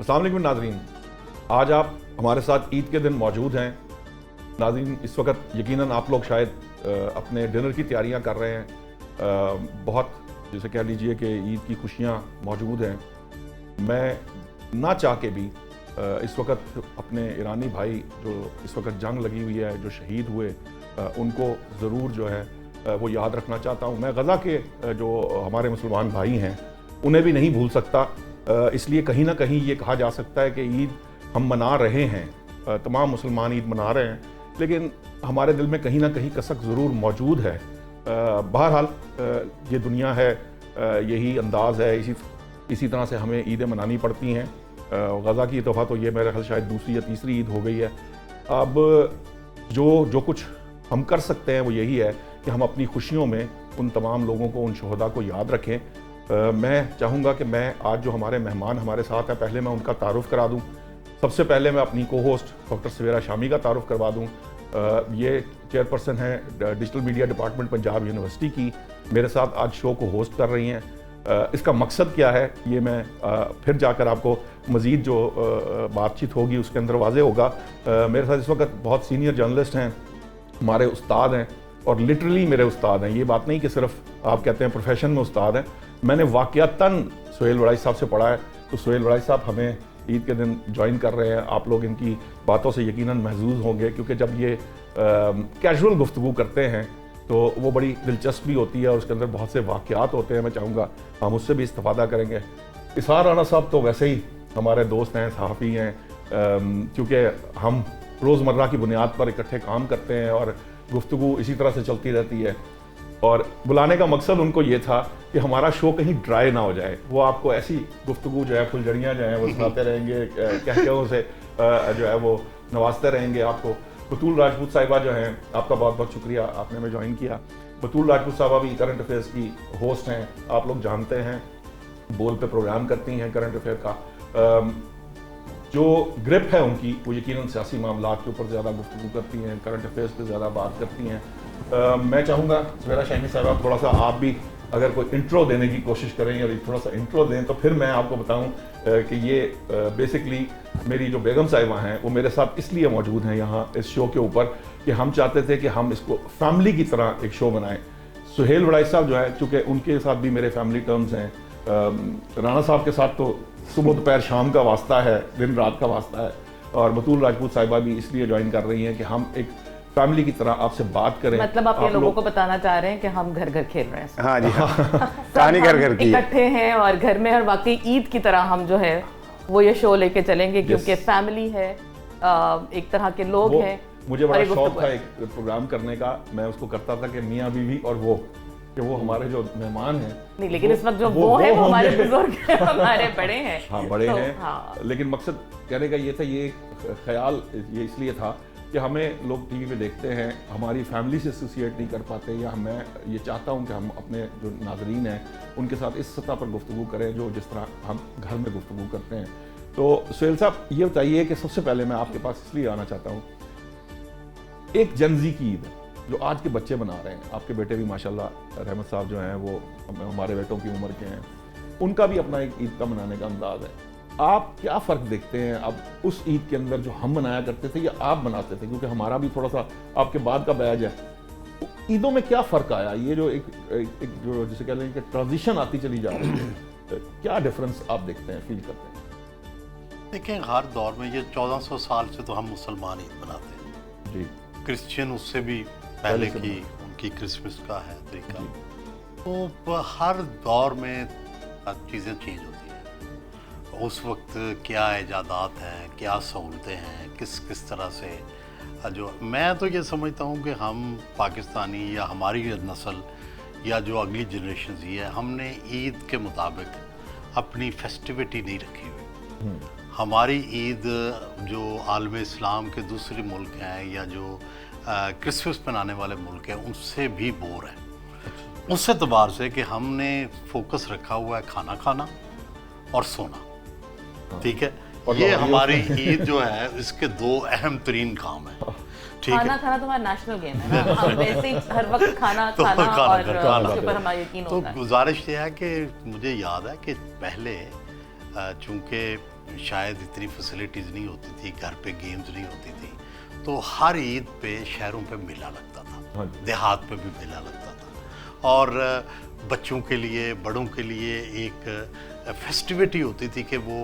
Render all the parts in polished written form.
अस्सलाम वालेकुम नाज़रीन, आज आप हमारे साथ ईद के दिन मौजूद हैं। नाज़रीन, इस वक्त यकीनन आप लोग शायद अपने डिनर की तैयारियां कर रहे हैं। बहुत जैसे कह लीजिए कि ईद की खुशियां मौजूद हैं। मैं ना चाह के भी इस वक्त अपने ईरानी भाई जो इस वक्त जंग लगी हुई है, जो शहीद हुए, उनको ज़रूर जो है वो याद रखना चाहता हूँ। मैं गज़ा के जो हमारे मुसलमान भाई हैं उन्हें भी नहीं भूल सकता। इसलिए कहीं ना कहीं ये कहा जा सकता है कि ईद हम मना रहे हैं, तमाम मुसलमान ईद मना रहे हैं, लेकिन हमारे दिल में कहीं ना कहीं कसक ज़रूर मौजूद है। बहरहाल ये दुनिया है, यही अंदाज़ है, इसी तरह से हमें ईदें मनानी पड़ती हैं। गज़ा की तोहफ़ा तो ये मेरे ख्याल शायद दूसरी या तीसरी ईद हो गई है। अब जो कुछ हम कर सकते हैं वो यही है कि हम अपनी खुशियों में उन तमाम लोगों को, उन शहदा को याद रखें। मैं चाहूँगा कि मैं आज जो हमारे मेहमान हमारे साथ हैं, पहले मैं उनका तारुफ़ करा दूँ। सबसे पहले मैं अपनी को होस्ट डॉक्टर सवेरा शामी का तारुफ़ करवा दूँ। ये चेयरपर्सन हैं digital media department Punjab university की, मेरे साथ आज शो को होस्ट कर रही हैं। इसका मकसद क्या है ये मैं फिर जाकर आपको मज़ीद जो बातचीत होगी उसके अंदर वाज़े होगा। मेरे साथ इस वक्त बहुत सीनियर जर्नलिस्ट हैं, हमारे उस्ताद हैं, और लिटरली मेरे उस्ताद हैं। ये बात नहीं कि सिर्फ आप कहते हैं प्रोफेशन में उस्ताद हैं। मैंने वाक़यातन सुहेल वड़ाई साहब से पढ़ा है, तो सुहेल वड़ाई साहब हमें ईद के दिन ज्वाइन कर रहे हैं। आप लोग इनकी बातों से यकीनन महजूज होंगे, क्योंकि जब ये कैजुअल गुफ्तगू करते हैं तो वो बड़ी दिलचस्पी होती है और उसके अंदर बहुत से वाक़यात होते हैं। मैं चाहूँगा हम उससे भी इस्तिफ़ादा करेंगे। इसार राना साहब तो वैसे ही हमारे दोस्त हैं, सहाफ़ी हैं, क्योंकि हम रोज़मर्रा की बुनियाद पर इकट्ठे काम करते हैं और गुफ्तगू इसी तरह से चलती रहती है। और बुलाने का मकसद उनको ये था कि हमारा शो कहीं ड्राई ना हो जाए। वो आपको ऐसी गुफ्तगू जो है, फुलझड़ियाँ जो हैं वो सुनाते रहेंगे, कहकहों से जो है वो नवाजते रहेंगे आपको। बतूल राजपूत साहिबा जो हैं, आपका बहुत बहुत शुक्रिया, आपने हमें ज्वाइन किया। बतूल राजपूत साहिबा भी करंट अफेयर्स की होस्ट हैं, आप लोग जानते हैं, बोल पे प्रोग्राम करती हैं करंट अफेयर का। जो ग्रिप है उनकी, वो यकीनन सियासी मामलात के ऊपर ज़्यादा गुफ्तगू करती हैं, करंट अफेयर्स पे ज़्यादा बात करती हैं। मैं चाहूँगा सवेरा शामी साहब थोड़ा सा आप भी अगर कोई इंट्रो देने की कोशिश करें या थोड़ा सा इंट्रो दें, तो फिर मैं आपको बताऊं कि ये बेसिकली मेरी जो बेगम साहिबा हैं वो मेरे साथ इसलिए मौजूद हैं यहाँ इस शो के ऊपर कि हम चाहते थे कि हम इसको फैमिली की तरह एक शो बनाएं। सुहेल वड़ाई साहब जो है, चूँकि उनके साथ भी मेरे फैमिली टर्म्स हैं, राना साहब के साथ तो सुबह दोपहर शाम का वास्ता है, दिन रात का वास्ता है, और बतूल राजपूत साहिबा भी इसलिए ज्वाइन कर रही हैं कि हम एक फैमिली की तरह आपसे बात करें। मतलब आप ये लोगों को बताना चाह रहे हैं कि हम घर घर खेल रहे हैं। हाँ जी, कहानी घर घर की इकट्ठे हैं और घर में, और बाकी ईद की तरह हम जो है वो ये शो लेके चलेंगे, क्योंकि फैमिली है, एक तरह के लोग हैं। मुझे बड़ा शौक था एक प्रोग्राम करने का, मैं उसको करता था कि मियाँ बीवी और वो हमारे जो मेहमान हैं, नहीं, लेकिन इस वक्त जो वो है वो हमारे बुजुर्ग हैं, हमारे बड़े हैं। हाँ, बड़े तो, हैं। हाँ। लेकिन मकसद कहने का ये था, ये ख्याल ये इसलिए था कि हमें लोग टीवी पे देखते हैं, हमारी फैमिली से एसोसिएट नहीं कर पाते, या मैं ये चाहता हूँ कि हम अपने जो नाज़रीन हैं उनके साथ इस सतह पर गुफ्तगू करें जो जिस तरह हम घर में गुफ्तगू करते हैं। तो सुहेल साहब ये बताइए कि सबसे पहले मैं आपके पास इसलिए आना चाहता हूँ, एक जनजी की ईद जो आज के बच्चे मना रहे हैं, आपके बेटे भी माशाल्लाह रहमत साहब जो हैं वो हमारे बेटों की उम्र के हैं, उनका भी अपना एक ईद का मनाने का अंदाज़ है। आप क्या फ़र्क देखते हैं अब उस ईद के अंदर जो हम मनाया करते थे या आप मनाते थे, क्योंकि हमारा भी थोड़ा सा आपके बाद का बैच है, तो ईदों में क्या फ़र्क आया? ये जो एक जो जिसे कह लें कि ट्रांजिशन आती चली जा रही है, क्या डिफरेंस आप देखते हैं, फील करते हैं? देखें, हर दौर में ये 1400 साल से तो हम मुसलमान ईद मनाते हैं जी। क्रिश्चियन उससे भी पहले की उनकी क्रिसमस का है तरीका। तो हर दौर में चीज़ें चेंज होती हैं। उस वक्त क्या इजादात हैं, क्या सहूलतें हैं, किस तरह से जो मैं तो ये समझता हूँ कि हम पाकिस्तानी या हमारी नस्ल या जो अगली जनरेशन ही है, हमने ईद के मुताबिक अपनी फेस्टिविटी नहीं रखी हुई। हमारी ईद जो आलम इस्लाम के दूसरे मुल्क हैं या जो क्रिसमस मनाने वाले मुल्क हैं उनसे भी बोर है, उस एतबार से कि हमने फोकस रखा हुआ है खाना खाना और सोना। ठीक है, ये हमारी ईद जो है इसके दो अहम तरीन काम है। खाना खाना तो हमारा नेशनल गेम है ना, हम वैसे ही हर वक्त खाना तो खाना खाना और खाना उसके ऊपर हमारा यकीन तो होता है। गुजारिश ये है कि मुझे याद है कि पहले चूँकि शायद इतनी फैसिलिटीज़ नहीं होती थी, घर पे गेम्स नहीं होती थी, तो हर ईद पे शहरों पे मेला लगता था, देहात पे भी मेला लगता था। और बच्चों के लिए, बड़ों के लिए एक फेस्टिविटी होती थी कि वो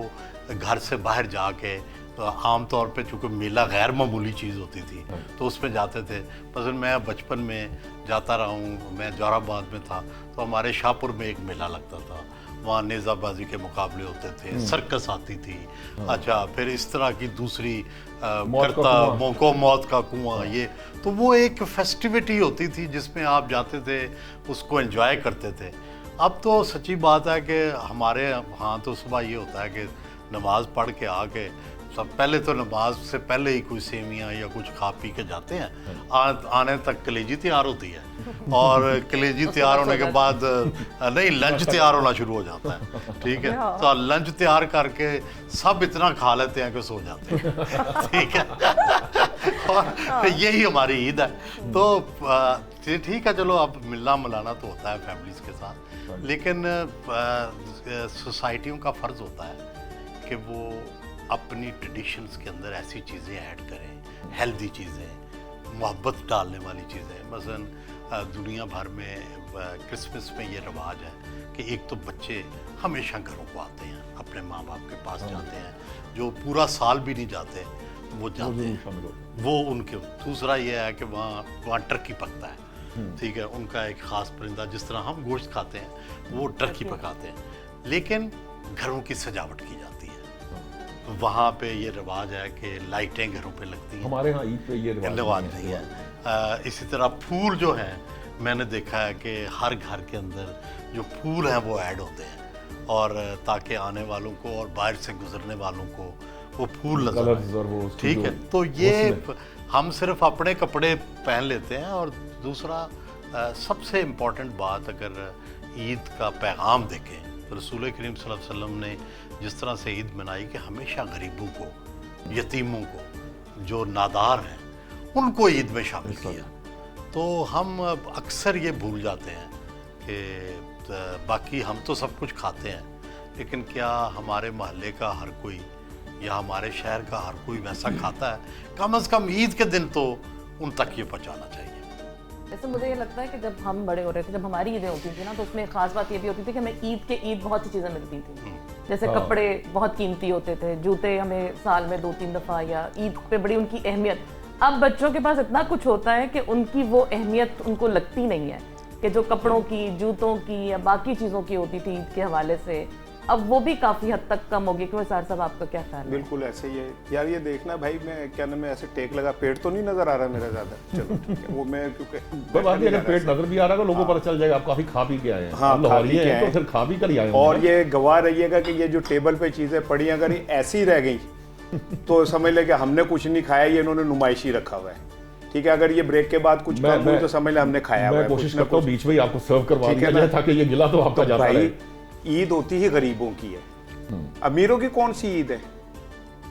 घर से बाहर जाके, तो आम तौर पे चूँकि मेला गैर मामूली चीज़ होती थी तो उसमें जाते थे। मसलन मैं बचपन में जाता रहा हूँ, मैं जोराबाद में था तो हमारे शाहपुर में एक मेला लगता था, वहाँ नेज़ाबाजी के मुकाबले होते थे, सर्कस आती थी। अच्छा, फिर इस तरह की दूसरी मौत का कुआं, ये तो वो एक फेस्टिविटी होती थी जिसमें आप जाते थे, उसको एंजॉय करते थे। अब तो सच्ची बात है कि हमारे यहाँ तो सुबह ये होता है कि नमाज पढ़ के आके सब पहले तो नमाज से पहले ही कोई सेवियाँ या कुछ खा पी के जाते हैं, आने तक कलेजी तैयार होती है और कलेजी तैयार होने के बाद नहीं, लंच तैयार होना शुरू हो जाता है, ठीक है। तो लंच तैयार करके सब इतना खा लेते हैं कि सो जाते हैं, ठीक है। और यही हमारी ईद है। तो ठीक है, चलो अब मिलना मिलाना तो होता है फैमिलीज के साथ, लेकिन सोसाइटियों का फ़र्ज़ होता है कि वो अपनी ट्रेडिशंस के अंदर ऐसी चीज़ें ऐड करें, हेल्दी चीज़ें, मोहब्बत डालने वाली चीज़ें। मसलन दुनिया भर में क्रिसमस में ये रिवाज है कि एक तो बच्चे हमेशा घरों को आते हैं, अपने माँ बाप के पास जाते हैं, जो पूरा साल भी नहीं जाते वो जाते हैं, वो उनके। दूसरा ये है कि वहाँ टर्की पकता है, ठीक है, उनका एक ख़ास परिंदा, जिस तरह हम गोश्त खाते हैं वो टर्की पकाते हैं, लेकिन घरों की सजावट की जाती है। वहाँ पे ये रिवाज है कि लाइटें घरों पे लगती हैं, हमारे यहाँ ईद पे ये रिवाज नहीं है। इसी तरह फूल जो हैं, मैंने देखा है कि हर घर के अंदर जो फूल हैं वो ऐड होते हैं, और ताकि आने वालों को और बाहर से गुजरने वालों को वो फूल नजर आए, ठीक है। तो ये हम सिर्फ अपने कपड़े पहन लेते हैं। और दूसरा सबसे इम्पॉर्टेंट बात, अगर ईद का पैगाम देखें तो रसूल करीम सल्लल्लाहु अलैहि वसल्लम ने जिस तरह से ईद मनाई कि हमेशा गरीबों को, यतीमों को, जो नादार हैं, उनको ईद में शामिल किया। तो हम अक्सर ये भूल जाते हैं कि बाकी हम तो सब कुछ खाते हैं, लेकिन क्या हमारे मोहल्ले का हर कोई या हमारे शहर का हर कोई वैसा खाता है? कम से कम ईद के दिन तो उन तक ये पहुँचाना चाहिए। वैसे मुझे ये लगता है कि जब हम बड़े हो रहे थे, जब हमारी ईदें होती थी ना, तो उसमें खास बात ये भी होती थी कि हमें ईद बहुत सी चीज़ें मिलती थी। जैसे कपड़े बहुत कीमती होते थे, जूते हमें साल में 2-3 दफ़ा, या ईद पे बड़ी उनकी अहमियत। अब बच्चों के पास इतना कुछ होता है कि उनकी वो अहमियत उनको लगती नहीं है, कि जो कपड़ों की, जूतों की या बाकी चीज़ों की होती थी ईद के हवाले से, अब वो भी काफ़ी हद तक कम हो गई। क्यों सर साहब, आपका क्या ख्याल है? बिल्कुल ऐसे ही है यार। ये देखना भाई, मैं क्या नाम है, ऐसे टेक लगा, पेट तो नहीं नजर आ रहा मेरा ज़्यादा, चलो ठीक है, वो मैं क्योंकि अगर पेट नजर भी आ रहा है लोगों को पता चल जाएगा आप काफी खा पी के आए हैं। हाँ, खा पी के आए, तो फिर खा पी कर ही आए। और ये गवाह रहिएगा कि ये जो टेबल पे चीजें पड़ी, अगर ये ऐसी रह गई तो समझ ले कि हमने कुछ नहीं खाया, ये इन्होंने नुमाइशी रखा हुआ है, ठीक है। अगर ये ब्रेक के बाद कुछ कम हुई तो समझ ले हमने खाया हुआ है। मैं कोशिश करता हूँ बीच में ही आपको सर्व करवा दिया जाए ताकि ये गिला तो आपका जाता रहे। ईद होती ही गरीबों की है, अमीरों की कौन सी ईद है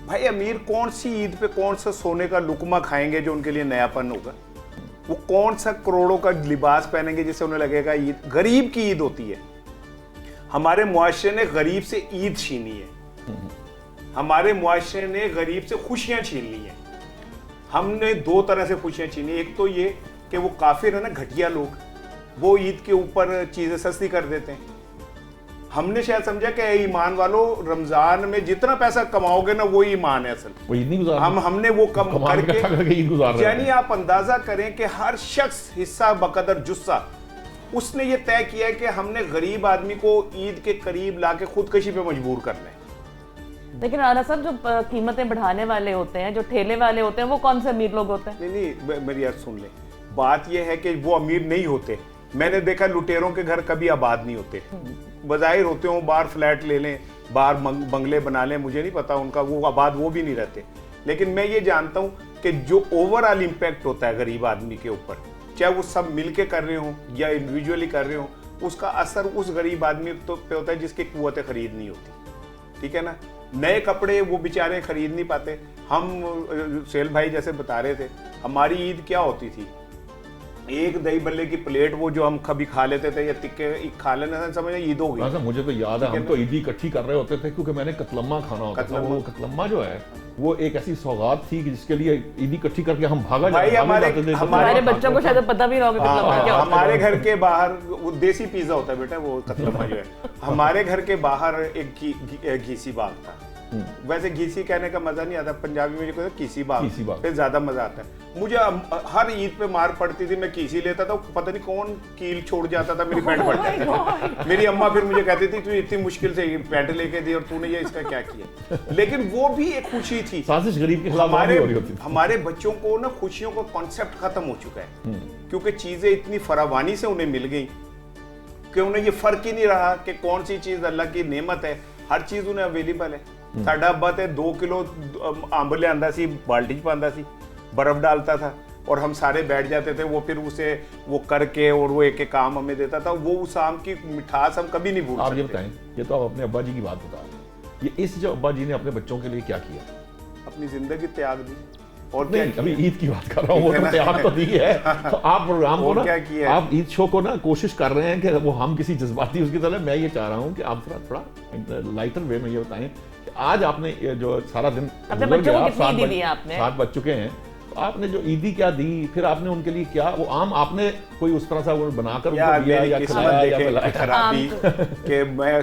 भाई? अमीर कौन सी ईद पे कौन सा सोने का लुकमा खाएंगे जो उनके लिए नयापन होगा? वो कौन सा करोड़ों का लिबास पहनेंगे जिससे उन्हें लगेगा ईद? गरीब की ईद होती है। हमारे मुआशरे ने गरीब से ईद छीनी है, हमारे मुआशरे ने गरीब से खुशियां छीन ली हैं। हमने दो तरह से खुशियां छीनी। एक तो ये कि वो काफिर है ना, घटिया लोग, वो ईद के ऊपर चीजें सस्ती कर देते हैं। हमने शायद समझा कि ईमान वालों, रमजान में जितना पैसा कमाओगे ना वो ईमान है असल। वो ईद नहीं गुजार, हमने वो कम करके ईद गुजार रहे हैं। यानी आप अंदाजा करें कि हर शख्स हिस्सा बकदर जुस्सा, उसने ये तय किया है कि हमने गरीब आदमी को ईद के करीब लाके खुदकशी पे मजबूर करना है। लेकिन राना साहब, जो कीमतें बढ़ाने वाले होते हैं, जो ठेले वाले होते हैं, वो कौन से अमीर लोग होते हैं? नहीं, मेरी यार सुन ले, बात यह है कि वो अमीर नहीं होते। मैंने देखा लुटेरों के घर कभी आबाद नहीं होते, बज़ाहिर होते हो, बाहर फ्लैट ले लें, बाहर बंगले बना लें, मुझे नहीं पता उनका वो आबाद वो भी नहीं रहते। लेकिन मैं ये जानता हूँ कि जो ओवरऑल इम्पैक्ट होता है गरीब आदमी के ऊपर, चाहे वो सब मिल के कर रहे हो या इंडिविजुअली कर रहे हो, उसका असर उस गरीब आदमी पे होता है जिसकी कुव्वत खरीद नहीं होती, ठीक है ना। नए कपड़े वो बेचारे खरीद नहीं पाते। हम सेल भाई जैसे बता रहे थे, हमारी ईद क्या होती थी, एक दही बल्ले की प्लेट वो जो हम कभी खा लेते थे या टिक्के खा लेना था, समझ ईद हो गई। हाँ सर, मुझे तो याद है हम तो ईदी इकट्ठी कर रहे होते थे क्योंकि मैंने कतलम्मा खाना होता था। कतलम्मा। वो कतलम्मा जो है वो एक ऐसी सौगात थी कि जिसके लिए ईदी इकट्ठी करके हम भाई भागे हमारे- जाते थे। हमारे बच्चों को शायद पता भी ना होगा कतलम्मा क्या होता है। हमारे घर के बाहर वो देसी पिज्जा होता है बेटा, वो कतलम्मा जो है। हमारे घर के बाहर एक घीसी बाग था। वैसे घीसी कहने का मजा नहीं आता, पंजाबी में जो कहते हैं कीसी बाग, कीसी बाग। पे ज्यादा मजा आता है। मुझे हर ईद पे मार पड़ती थी, मैं कीसी लेता था, पता नहीं कौन कील छोड़ जाता था, मेरी पैंट फट जाती थी। मेरी अम्मा फिर मुझे कहती थी तू इतनी मुश्किल से ये पैंट लेके दी और तूने ये इसका क्या किया। लेकिन वो भी एक खुशी थी। साजिश गरीब के खिलाफ नहीं हो रही होती थी। हमारे बच्चों को ना खुशियों का कॉन्सेप्ट खत्म हो चुका है, क्योंकि चीजें इतनी फरावानी से उन्हें मिल गई कि उन्हें ये फर्क ही नहीं रहा कि कौन सी चीज अल्लाह की नेमत है। हर चीज उन्हें अवेलेबल है। साडा अब्बा ते 2 किलो अंब लियांदा सी, बाल्टी च पांदा सी, बर्फ डालता था और हम सारे बैठ जाते थे। वो फिर उसे वो करके और वो एक एक आम हमें देता था। वो उस आम की मिठास हम कभी नहीं भूल आप ये सकते। बताएं, ये तो आप अपने अब्बा जी की बात बता रहे हैं, ये इस जो अब्बा जी ने अपने बच्चों के लिए क्या किया? अपनी जिंदगी त्याग दी और क्या नहीं, अभी किया? ईद की बात कर रहा हूँ, वो तो त्याग तो दी है। तो आप प्रोग्राम को और ना, क्या किया है? आप ईद शो को ना कोशिश कर रहे हैं कि वो हम किसी जज्बाती उसकी तरह। मैं ये चाह रहा हूँ कि आप थोड़ा लाइटर वे में ये बताएं कि आज आपने ये जो सारा दिन अपने गुजर बच्चों गया, को आप कितनी सात ईदी बज- दी है आपने? 7 बज चुके हैं, तो आपने जो ईदी क्या दी, फिर आपने उनके लिए क्या वो आम आपने कोई उस तरह सा वो बनाकर यार उनको दिया मेरी या किस्मत खिलाया या देखे पिलाया? खराबी कि मैं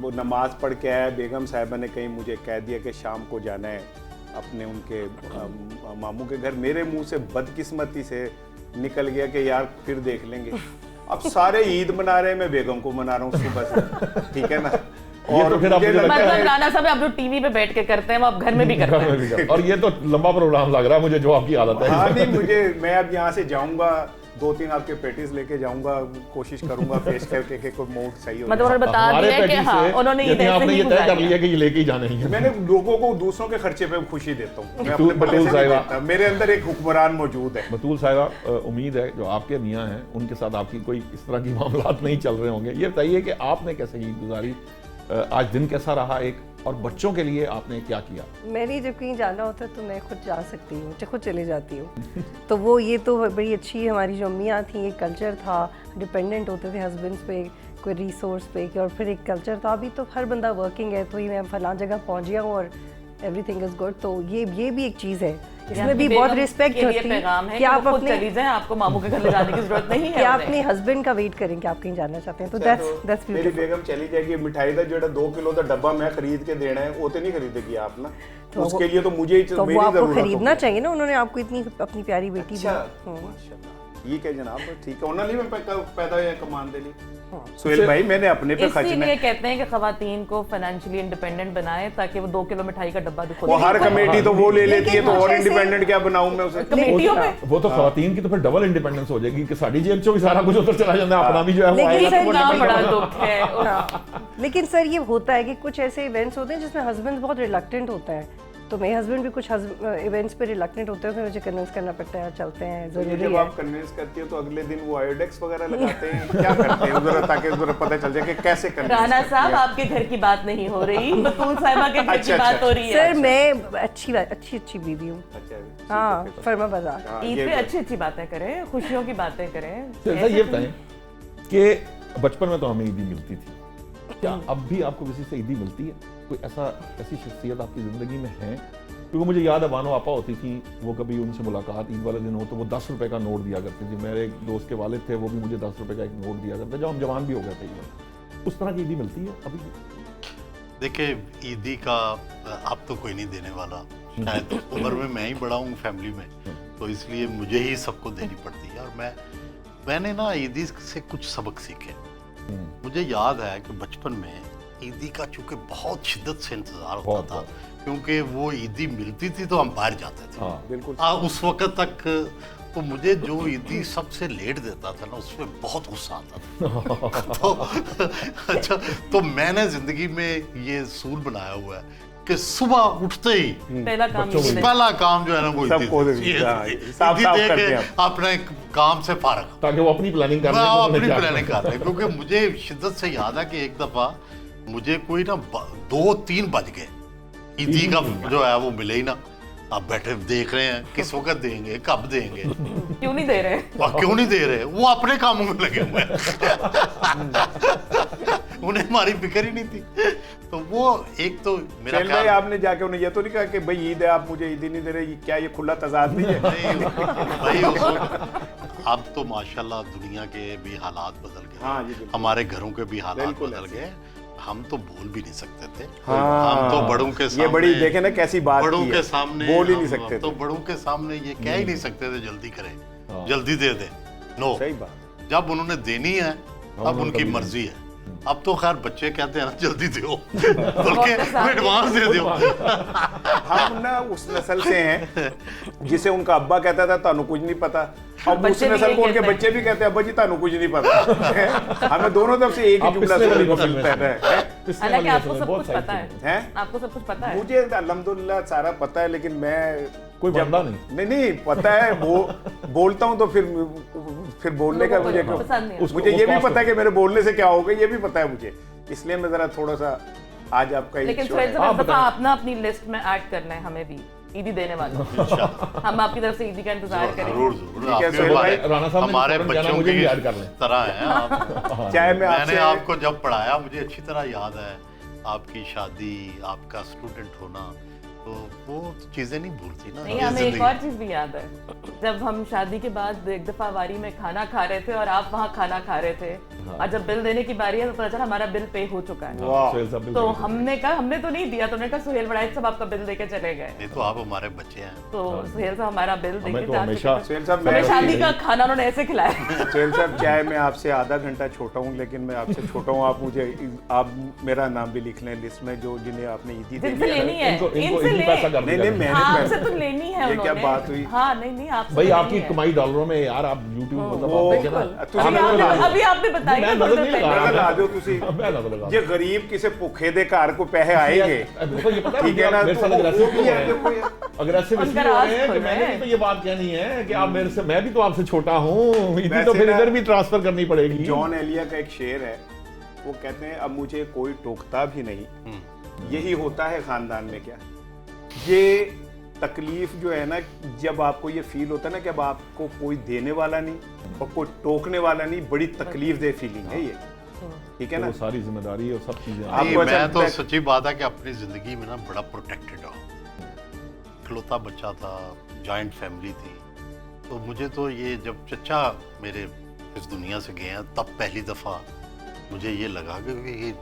वो नमाज पढ़ के आया, बेगम साहिबा ने कहीं मुझे कह दिया कि शाम को जाना है अपने उनके मामू के घर। मेरे मुंह से बदकिस्मती से निकल गया कि यार फिर देख लेंगे। अब सारे ईद मना रहे हैं, मैं बेगम को मना रहा हूँ सुबह से, ठीक है ना। ये तो फिर आप मुझे मुझे लगता मतलब है- राना साहब आप जो टीवी पे बैठ के करते हैं वो आप घर में भी करते घर में हैं। भी कर- और ये तो लंबा प्रोग्राम लग रहा है मुझे, जो आपकी आदत है। हाँ नहीं, मैं अब यहाँ से जाऊंगा, 2-3 आपके पेटीज लेके जाऊंगा, कोशिश करूंगा पेश करके कि कोई मूड सही हो मतलब जाए। उन्होंने बता हमारे दिया कि पैटी हाँ से उन्होंने ईद यदि ऐसे आपने ही ये तय कर गुजारी लिया है। कि ये लेके ही जाना ही है। मैंने लोगों को दूसरों के खर्चे पे खुशी देता हूँ, मैं अपने बतूल बल्ले से नहीं साहिबा। देता। मेरे अंदर एक हुक्मरान मौजूद है। बतूल साहिबा, उम्मीद है जो आपके मियाँ हैं उनके साथ आपकी कोई इस तरह की मामलात नहीं चल रहे होंगे। ये बताइए कि आपने कैसे ईद गुजारी, आज दिन कैसा रहा एक, और बच्चों के लिए आपने क्या किया? मैंने जब कहीं जाना होता है तो मैं खुद जा सकती हूँ, खुद चले जाती हूँ। तो वो ये तो बड़ी अच्छी हमारी जो अम्मियाँ थी, एक कल्चर था, डिपेंडेंट होते थे हस्बैंड्स पे, कोई रिसोर्स पे, और फिर एक कल्चर था। अभी तो हर बंदा वर्किंग है, तो ही मैं फलां जगह पहुँच गया हूँ और एवरीथिंग इज गुड। तो ये भी एक चीज़ है, इसमें भी बहुत रिस्पेक्ट के लिए होती पैगाम है है कि कि आप आप खुद अपने चली जाएं, आपको मामू के घर ले जाने की जरूरत नहीं कि है आप उन्हें। अपने हस्बैंड का वेट करें कि आप कहीं जाना चाहते हैं। तो अच्छा, दैट्स मेरी ब्यूटीफुल। बेगम चली जाएगी, मिठाई का जो 2 किलो का डब्बा मैं खरीद के देना है, वो तो नहीं खरीदेगी आप ना। तो उसके लिए तो मुझे ही तो मेरी वो आपको जरूरत खरीदना होगी। चाहिए ना, उन्होंने आपको इतनी अपनी प्यारी बेटी दी। अच्छा, माशाल्लाह, ठीक है जनाब, ठीक है। उन्होंने नहीं मैं पैदा हुआ कमान दे ली। सुहेल भाई, मैंने अपने पे खर्चना इसीलिए है। कहते हैं कि खवातीन को फाइनेंशियली इंडिपेंडेंट बनाए ताकि वो 2 किलो मिठाई का डब्बा भी खुद वो हर कमेटी तो वो ले लेती है, तो और लेकिन इंडिपेंडेंट क्या बनाऊं मैं उसे। कमेटियों में वो तो खवातीन की तो फिर डबल इंडिपेंडेंस हो जाएगी कि साड़ी जेब चो भी सारा कुछ उधर चला जाता है, अपना भी जो है वो लेकिन आएगा तो सर, वो इतना डबल बड़ा डबल। दुख है। हाँ, लेकिन सर ये होता है कि कुछ ऐसे इवेंट्स होते हैं जिसमें हस्बैंड बहुत रिलक्टेंट होता है। तो मेरे हस्बैंड भी कुछ इवेंट्स पे रिलक्टेंट होते हैं, तो मुझे कन्विंस करना पड़ता है, चलते हैं, ये जरूरी जब है। आप कन्विंस करती हो तो अगले दिन वो आयोडेक्स वगैरह लगाते हैं, क्या करते हैं उधर, ताकि उधर पता चल जाए कि कैसे कन्विंस राना करती साहब है। आपके घर की बात नहीं हो रही, बतूल साहिबा के घर की अच्छा, बात अच्छा। हो रही है। सर मैं अच्छी बीवी हूँ। अच्छा, ठीक हाँ, है, फिर। फर्मा बाजार। हाँ, ईद ये पे बात। अच्छी अच्छी बातें करें, खुशियों की बातें करें। तो ऐसा ये बताएं कि बचपन में तो हमें ईदी मिलती थी, क्या अब भी आपको किसी से ईदी मिलती है? कोई ऐसी शख्सियत आपकी ज़िंदगी में है? क्योंकि मुझे याद है बानो आपा होती थी, वो कभी उनसे मुलाकात ईद वाले दिन हो तो वो 10 रुपए का नोट दिया करती थी। मेरे एक दोस्त के वालिद थे, वो भी मुझे 10 रुपए का एक नोट दिया करते, जब हम जवान भी हो गए थे। उस तरह की ईदी मिलती है अभी? देखिए, ईदी का अब तो कोई नहीं देने वाला, शायद उम्र में मैं ही बड़ा हूँ फैमिली में, तो इसलिए मुझे ही सबको देनी पड़ती है। और मैंने ना ईदी से कुछ सबक सीखे। मुझे याद है कि बचपन में ईदी का चूंकि बहुत शिद्दत से इंतजार होता बहुत, था, क्योंकि वो ईदी मिलती थी तो हम बाहर जाते थे। हाँ, बिल्कुल। उस वक्त तक तो मुझे जो ईदी सबसे लेट देता था ना, उसमें बहुत गुस्सा आता था। तो अच्छा, तो मैंने जिंदगी में ये सूल बनाया हुआ है कि सुबह उठते ही पहला काम बच्चों ये को है। पहला काम जो है ना वो ईदी सबको दे- दे- ये- हाँ, ईदी साफ दे करते के हैं अपने काम से फारग, ताकि वो अपनी प्लानिंग कर मैं लें कि उन्हें अपनी क्या प्लानिंग करना कर रहे, क्योंकि मुझे शिद्दत से याद है कि एक दफा मुझे कोई ना 2-3 बज गए, ईदी का जो है वो मिले ही ना। आप बैठे देख रहे हैं किस वक्त देंगे, कब देंगे, क्यों नहीं दे रहे? और क्यों नहीं दे रहे, वो अपने कामों में लगे हुए हैं। उन्हें हमारी फिक्र ही नहीं थी। तो वो एक तो मेरा भाई ख्याल आपने जाके उन्हें ये तो नहीं कहा कि भाई ईद है आप मुझे ईद ही नहीं दे रहे, क्या ये खुला तजाद नहीं है? नहीं भाई उस वक्त अब तो माशाल्लाह दुनिया के भी हालात बदल गए। हाँ जी, बिल्कुल। हमारे घरों के भी हालात बिल्कुल बदल ऐसे। गए। हम तो बोल भी नहीं सकते थे। हाँ, हम तो बड़ों के सामने, ये बड़ी देखे ना कैसी बात बड़ों की है। के सामने बोल ही नहीं हम सकते तो थे। बड़ों के सामने ये कह ही नहीं सकते थे जल्दी करें, हाँ। जल्दी दे दे। नो, सही बात। जब उन्होंने देनी है अब उनकी मर्जी है। अब तो खैर बच्चे कहते हैं ना जल्दी दो, बल्कि एडवांस दे दो। हम ना उस नस्ल से हैं जिसे उनका अब्बा कहता था तानू कुछ नहीं पता, अब उस बच्चे भी नस्ल ये को उनके कहते हैं। बच्चे भी कहते हैं अब्बा जी तानू कुछ नहीं पता। हमें दोनों तरफ से एक ही आप जुमला पिछले वाली सुनने को नस्ल में मिलता से है। पिछले हालांकि वाली आपको नस्ल में सब बहुत कुछ सारी पता है। चीजें हैं? आपको सब कुछ पता है? मुझे अल्हम्दुलिल्लाह सारा पता है, लेकिन मैं कोई जब- बंदा नहीं। नहीं पता है, बोलता हूँ तो फिर बोलने का लोगों को मुझे पसंद नहीं आता। मुझे ये भी उसको पता है कि मेरे बोलने से क्या होगा, ये भी पता है मुझे, इसलिए मैं जरा थोड़ा सा आज आपका एक लेकिन शो सुहेल है। साहब आप इस दफा बताएं। अपना अपनी लिस्ट में ऐड करना है हमें भी ईदी देने वालों। हम आपकी तरफ से ईदी का इंतजार करेंगे। जरूर जरूर। ठीक है, आप भी सोहेल हमारे भाई, राणा साहब ने हमारे फौरन जाना, बच्चों मुझे की भी याद कर लें। तरह हैं आप। चाहे मैं मैंने आपसे आपको जब पढ़ाया मुझे अच्छी तरह याद है, आपकी शादी, आपका स्टूडेंट होना, तो वो चीजें नहीं भूलती ना। नहीं, ये हमें एक जिंदगी। और चीज भी याद है। जब हम शादी के बाद एक दफा वारी में खाना खा रहे थे और आप वहाँ खाना खा रहे थे, और जब बिल देने की बारी है तो पता चला हमारा बिल पे हो चुका है। वाह। सुहेल साहब भी तो बोल रहे थे। हमने कहा, हमने तो नहीं दिया, तो हमने कहा सुहेल वड़ाइच साहब आपका बिल देके चले गए। नहीं तो आप हमारे बच्चे हैं। तो सुहेल साहब हमारा बिल हमें देके तो जा हमेशा- चुके थे। सुहेल साहब, हमें मैं शादी का खाना उन्होंने ऐसे खिलाया। सुहेल साहब, चाहे मैं आपसे आधा घंटा छोटा हूँ, लेकिन मैं आपसे छोटा हूँ, आप मेरा नाम भी लिख लें लिस्ट में, जो जिन्हें आपने ईदी जिनसे देनी है। लेनी है, इनको इनसे इनकी ले। पैसा कर नहीं दिया नहीं जाए। मैंने आपसे तो लेनी है ये क्या उन्होंने। बात हुई? हाँ, नहीं आपसे भाई तो आपकी लेनी है। कमाई डॉलरों में यार, आप YouTube मतलब वो- आप देखें ना। तुसी आप नजर नजर ला लगा अभी आपने बताया मैं ना नजर थोड़ी नहीं देर लगा पहले। नजर ला दो तुसी। मैं नजर लगा ये गरीब किसे भूखे दे घर को पैसे आएंगे, देखो ये पता है ठीक है ना? मेरे तो साथ वो aggressive भी क्यों है, हो रहे देखो हैं? ये। अग्रेसिव उनका इसलिए हो राज रहे हैं कि खुल मैंने है। भी तो ये बात कहनी है कि आप मेरे से, मैं भी तो आपसे छोटा हूँ, इतनी तो वैसे फिर ना- इधर भी ट्रांसफर करनी पड़ेगी। जॉन एलिया का एक शेर है, वो कहते हैं अब मुझे कोई टोकता भी नहीं, यही होता है खानदान में क्या। ये तकलीफ जो है ना, जब आपको ये फील होता है ना कि अब आपको कोई देने वाला नहीं और कोई टोकने वाला नहीं, बड़ी तकलीफ दे फीलिंग है ये, ठीक है तो ना? वो सारी जिम्मेदारी और सब चीजें आप- नहीं, आपको मैं अच्छा तो लगता है- सच्ची बात है कि अपनी जिंदगी में ना बड़ा प्रोटेक्टेड हूँ। इकलौता बच्चा था, जॉइंट फैमिली थी, तो मुझे तो ये जब चचा मेरे इस दुनिया से गए हैं, तब पहली दफा मुझे ये लगा कि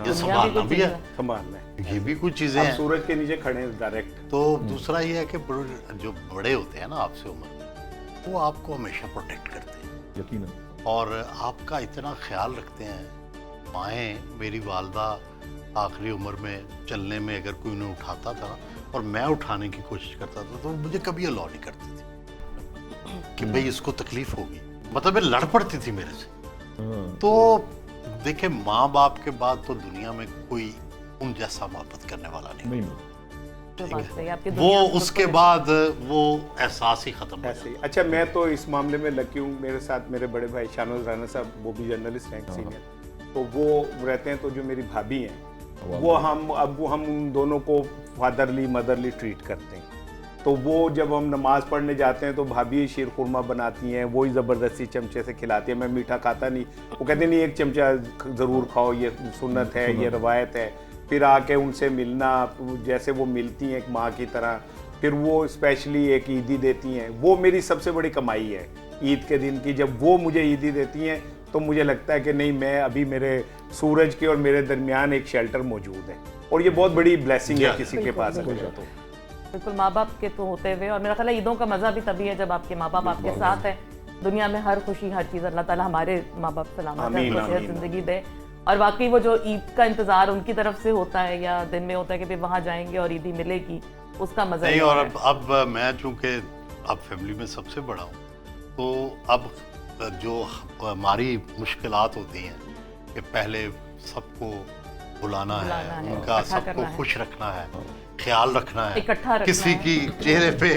ये संभालना भी है, संभालना है। ये भी कुछ चीजें आप हैं। सूरज के नीचे खड़े हैं डायरेक्ट। तो दूसरा ये है कि जो बड़े होते हैं ना आपसे उम्र में, वो आपको हमेशा प्रोटेक्ट करते हैं यकीनन। और आपका इतना ख्याल रखते हैं। माएँ, मेरी वालदा आखिरी उम्र में चलने में अगर कोई उन्हें उठाता था और मैं उठाने की कोशिश करता था, तो मुझे कभी अलाउ नहीं करती थी कि भाई इसको तकलीफ होगी, मतलब ये लड़ पड़ती थी मेरे से। हाँ। तो देखे, माँ बाप के बाद तो दुनिया में कोई उन जैसा मोहब्बत करने वाला नहीं। नहीं तो बात सही है, आपकी वो दुनिया में उसके बिल्कुल- बाद वो एहसास ही खत्म हो ऐसे ही। जाता। अच्छा, मैं तो इस मामले में लकी हूँ, मेरे साथ मेरे बड़े भाई शाहनवाज राणा साहब, वो भी जर्नलिस्ट हैं सीनियर, तो वो रहते हैं। तो जो मेरी भाभी हैं, वो हम उन दोनों को फादरली मदरली ट्रीट करते हैं। तो वो जब हम नमाज पढ़ने जाते हैं तो भाभी शीर खुरमा बनाती हैं, वही ज़बरदस्ती चमचे से खिलाती है। मैं मीठा खाता नहीं, वो कहते नहीं एक चमचा ज़रूर खाओ, ये सुन्नत है, ये रवायत है। फिर आके उनसे मिलना, जैसे वो मिलती हैं एक माँ की तरह, फिर वो स्पेशली एक ईदी देती हैं। वो मेरी सबसे बड़ी कमाई है ईद के दिन की। जब वो मुझे ईदी देती हैं तो मुझे लगता है कि नहीं, मैं अभी मेरे सूरज के और मेरे दरमियान एक शेल्टर मौजूद है, और ये बहुत बड़ी ब्लेसिंग है किसी के पास अगर है तो। बिल्कुल, माँ बाप के तो होते हुए, और मेरा ख्याल है ईदों का मजा भी तभी है जब आपके माँ बाप आपके साथ है। दुनिया में हर खुशी, हर चीज़ अल्लाह ताला हमारे माँ बाप सलामत है, आमीन, उनको सेहत आमीन। जिंदगी दे। और वाकई वो जो ईद का इंतजार उनकी तरफ से होता है या दिन में होता है कि भाई वहाँ जाएंगे और ईदी मिलेगी, उसका मजा नहीं, ही और और है। अब मैं चूंकि अब फैमिली में सबसे बड़ा हूँ, तो अब जो हमारी मुश्किलात होती हैं कि पहले सबको बुलाना बुलाना है, है, उनका इकट्ठा सबको करना है। खुश रखना है, ख्याल रखना है, इकट्ठा रखना किसी है। की चेहरे पे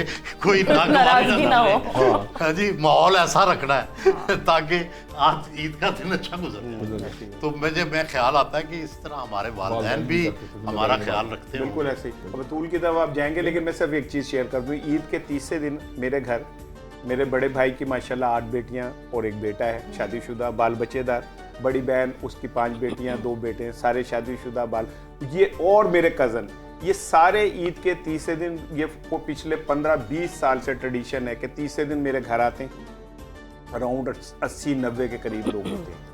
कोई नाराजगी ना हो। हाँ जी, माहौल ऐसा रखना है ताकि आज ईद का दिन अच्छा गुजर जाए। तो मैं ख्याल आता है कि इस तरह हमारे वालिदैन भी हमारा ख्याल रखते हैं। बिल्कुल ऐसे ही। अब बतूल की तरफ आप जाएंगे, लेकिन मैं सिर्फ एक चीज़ शेयर कर दूँ। ईद के तीसरे दिन मेरे घर मेरे बड़े भाई की माशाल्लाह 8 बेटियां और एक बेटा है शादीशुदा, बाल बच्चेदार। बड़ी बहन उसकी 5 बेटियां 2 बेटे, सारे शादीशुदा बाल। ये और मेरे कज़न, ये सारे ईद के तीसरे दिन, ये को पिछले 15-20 साल से ट्रेडिशन है कि तीसरे दिन मेरे घर आते हैं। अराउंड 80-90 के करीब लोग होते हैं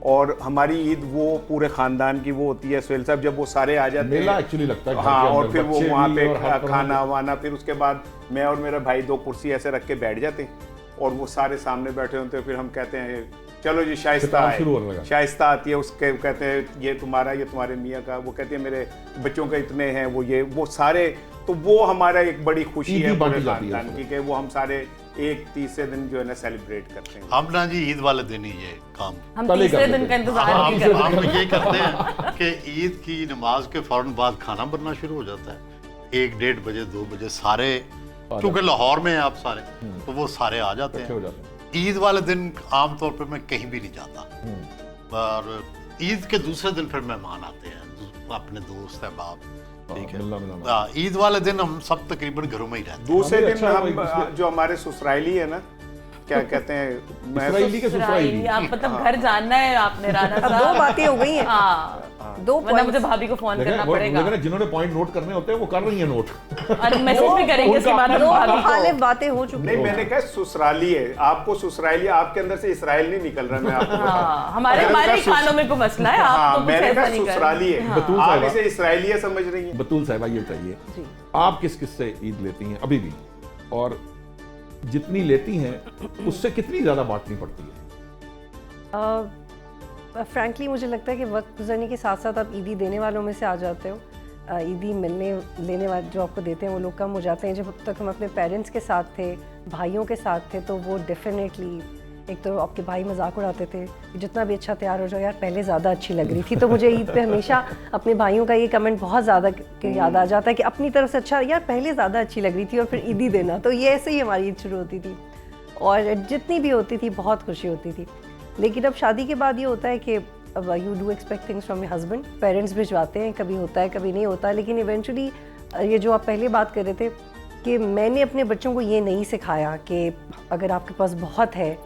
और हमारी ईद वो पूरे खानदान की वो होती है। सुहेल साहब, जब वो सारे आ जाते मेला हैं, एक्चुअली लगता है घर हाँ, के और अंदर, फिर वो बच्चे वहाँ भी पे और हर तरह खाना वाना, फिर उसके बाद मैं और मेरा भाई 2 कुर्सी ऐसे रख के बैठ जाते हैं और वो सारे सामने बैठे होते हैं। फिर हम कहते हैं चलो जी शाइस्ता खिताब शुरू होने है, लगा। शाइस्ता आती है, उसके कहते हैं ये तुम्हारा, ये तुम्हारे मियाँ का, वो कहते हैं मेरे बच्चों का इतने हैं, वो ये वो सारे। तो वो हमारा एक बड़ी खुशी ईद है भी पूरे बांटी जाती है खानदान की कि वो हम सारे एक तीसरे दिन जो है ना सेलिब्रेट करते हैं। हम ना जी ईद वाले दिन ही ये काम हम पहले तीसरे कर दिन लेते का हैं। इंतजार हम नहीं करते। हम ये करते हैं कि ईद की नमाज के फौरन बाद खाना बनना शुरू हो जाता है। 1-1:30 बजे 2 बजे सारे, क्योंकि लाहौर में हैं आप सारे, तो वो सारे आ जाते इकट्ठे हो हैं। जाते हैं। ईद वाले दिन आमतौर पे मैं कहीं भी नहीं जाता और ईद के दूसरे दिन फिर मेहमान आते हैं, अपने दोस्त अहबाब, ठीक है। मिलना। हाँ, ईद वाले दिन हम सब तकरीबन घरों में ही रहते हैं। दूसरे हमें दिन अच्छा है हम भाई, जो हमारे ससुराली है ना, क्या कहते हैं, इसराइली के ससुराली। आप मतलब घर जानना है आपने राना अब साहब। 2 बातें हो गई हैं। हाँ, 2 वरना मुझे पॉइंट्स। भाभी को फोन देखें, करना वो पड़ेगा देखें ना, जिन्होंने पॉइंट नोट करने होते हैं वो कर रही हैं नोट। और मैसेज भी करेंगे इसके बाद में 2 भाभी मुखालिफ को। बातें हो चुकी नहीं, हैं। मैंने कहा ससुराली है, आपको ससुराली, आपके अंदर से इसराइल नहीं निकल रहा। मैं आपको बता हाँ, हमारे मैंने हमारे कहा खानों में को मसला है, आप हाँ, तो कुछ मैंने ऐसा कहा नहीं कर ससुराली है, बतूल आप साहिबा। इसे इसराइलिया समझ रही हैं। बतूल साहिबा ये बताइए, जी। आप किस किस से ईद लेती हैं अभी भी, और जितनी लेती हैं उससे कितनी ज्यादा बांटनी पड़ती है? फ्रैंकली मुझे लगता है कि वक्त गुजरने के साथ साथ आप ईदी देने वालों में से आ जाते हो। ईदी मिलने लेने वाले जो आपको देते हैं वो लोग कम हो जाते हैं। जब तक हम अपने पेरेंट्स के साथ थे, भाइयों के साथ थे, तो वो डेफिनेटली, एक तो आपके भाई मजाक उड़ाते थे कि जितना भी अच्छा तैयार हो जाओ यार, पहले ज़्यादा अच्छी लग रही थी। तो मुझे ईद पे हमेशा अपने भाइयों का ये कमेंट बहुत ज़्यादा याद आ जाता है कि अपनी तरफ से अच्छा यार, पहले ज़्यादा अच्छी लग रही थी, और फिर ईदी देना। तो ये ऐसे ही हमारी ईद शुरू होती थी और जितनी भी होती थी बहुत खुशी होती थी। लेकिन अब शादी के बाद ये होता है कि अब you do expect things from your husband. Parents भिजवाते हैं, कभी होता है कभी नहीं होता, लेकिन इवेंचुअली ये जो आप पहले बात कर रहे थे कि मैंने अपने बच्चों को ये नहीं सिखाया कि अगर आपके पास बहुत है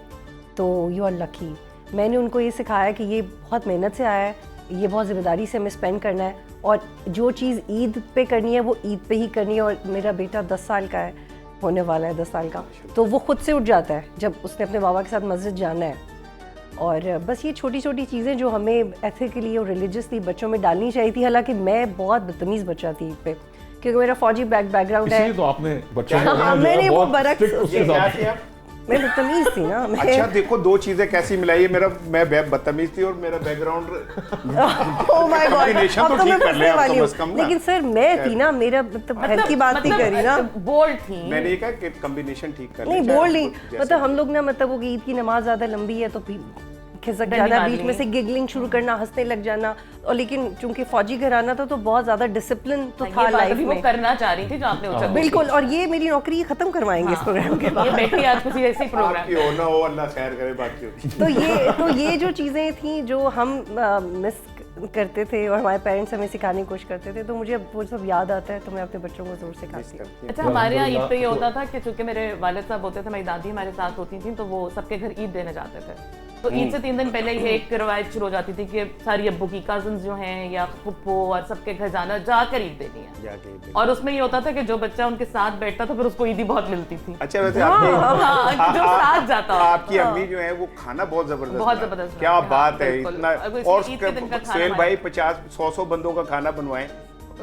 तो यू आर लकी। मैंने उनको ये सिखाया कि ये बहुत मेहनत से आया है, ये बहुत ज़िम्मेदारी से हमें स्पेंड करना है, और जो चीज़ ईद पे करनी है वो ईद पे ही करनी है। और मेरा बेटा 10 साल का है, होने वाला है 10 साल का, तो वो खुद से उठ जाता है जब उसने अपने बाबा के साथ मस्जिद जाना है। और बस ये छोटी छोटी चीज़ें जो हमें एथिकली और रिलीजियसली बच्चों में डालनी चाहिए थी। हालांकि मैं बहुत बदतमीज़ बच्चा थी ईद पे, क्योंकि मेरा फौजी बैकग्राउंड है। इसलिए तो आपने बच्चों हाँ, को मैंने वो बहुत बरक्स strict उसके ये क्या साथ- थी आप? मैं बदतमीज़ थी ना। अच्छा देखो, 2 चीजें कैसी मिलाई है। मैं बदतमीज थी और मेरा background oh my God, combination अब तो तो मैं ठीक कर फंसने लिया, अब वाली तो हूँ। बस कम ना। लेकिन सर मैं थी ना, मेरा मतलब हेल्थ की बात नहीं करी ना। बोल्ड थी। मैंने ये कहा कि कॉम्बिनेशन ठीक कर नहीं लिया, बोल चाहे नहीं, जैसे- मतलब हम लोग ना, मतलब वो ईद की नमाज ज़्यादा लंबी है तो भी खिसक डंडी जाना, मारनी। बीच में से गिगलिंग शुरू करना, हंसने लग जाना। और लेकिन चूंकि फौजी घराना था तो बहुत ज़्यादा डिसिप्लिन तो ये था बात लाइफ अभी वो में। करना चाह रही थी जो आपने उछल बिल्कुल, और ये मेरी नौकरी खत्म करवाएंगे इस प्रोग्राम के ये बाद। बेटी आज किसी ऐसे ही प्रोग्राम आपकी हो ना हो, अल्लाह खैर करे, बाकी होगी। तो ये जो चीज़ें थी जो हम मिस करते थे और हमारे पेरेंट्स हमें सिखाने की कोशिश करते थे, तो मुझे अब वो सब याद आता है, तो मैं अपने बच्चों को ज़रूर सिखाती हूँ। अच्छा, हमारे यहाँ ईद पे ये होता था कि चूंकि मेरे वालिद साहब होते थे, मेरी दादी हमारे साथ होती थी, तो वो सबके घर ईद देने जाते थे। तो ईद से 3 दिन पहले ये एक रवायत शुरू हो जाती थी कि सारी अब्बू की कजन जो हैं या फुप्पो और सबके घर जाना, जाकर ईद देनी है। जाके और उसमें ये होता था कि जो बच्चा उनके साथ बैठता था फिर उसको ईदी बहुत मिलती थी। अच्छा, वैसे आपकी हाँ, जो साथ जाता हो। आपकी अम्मी जो है वो खाना बहुत जबरदस्त बहुत बनाती जबरदस्त क्या बनाती है, बात हाँ, है, बिल्कुल। इतना। और इसलिए और ईद के दिन का खाना सुहेल भाई हमारे- 50-100 बंदों का खाना बनवाएं,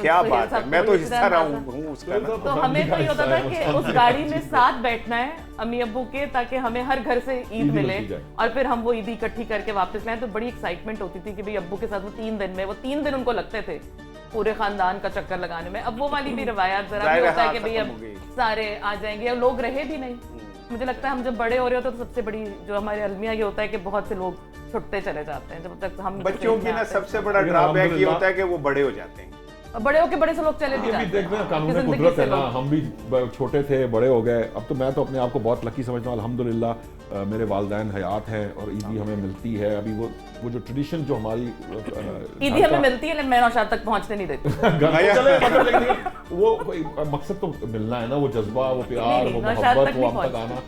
क्या सुहेल बात है। साहब मैं तो पूरी हिस्सा तरह रहा नाज़ा। हूँ उसका ना। तो हमें तो ये होता था कि उस गाड़ी में साथ बैठना है अम्मी अब्बू के, ताकि हमें हर घर से ईद मिले मिलती जाए। और फिर हम वो ईदी इकट्ठी करके वापस लाएं। तो बड़ी एक्साइटमेंट होती थी कि भाई अब्बू के साथ वो 3 दिन में, वो 3 दिन उनको लगते थे पूरे खानदान का चक्कर लगाने में। अब वो वाली भी रवायत जरा भी जाहिर है, होता है हाँ, कि भाई खत्म अब हो गई। सारे आ जाएंगे, अब लोग रहे भी नहीं। मुझे लगता है हम जब बड़े हो रहे होते हैं तो सबसे बड़ी जो हमारे अलमिया ये होता है कि बहुत से लोग छुटते चले जाते हैं जब तक हम बच्चों की ना सबसे बड़ा लेकिन ड्रॉबैक ये अल्हम्दुलिल्लाह होता है कि वो बड़े हो जाते हैं। और बड़े होके बड़े से लोग चले भी ये भी जाते देखते हैं कानून उनकी जिंदगी कुदरत से है ना, लोग। हम भी छोटे थे बड़े हो गए। अब तो मैं तो अपने आप को बहुत लकी समझता हूँ अल्हम्दुलिल्लाह, मेरे वालदैन हयात हैं और ईदी हमें मिलती है। अभी वो जो ट्रेडिशन जो हमारी ईदी हमें मिलती है लेकिन मैं नौशाद तक पहुंचने नहीं देती। चले मतलब लेकिन वो कोई मकसद तो मिलना है ना, वो जज्बा, वो प्यार, नहीं, वो नौशाद मोहब्बत, तक वो नहीं हम तक आना,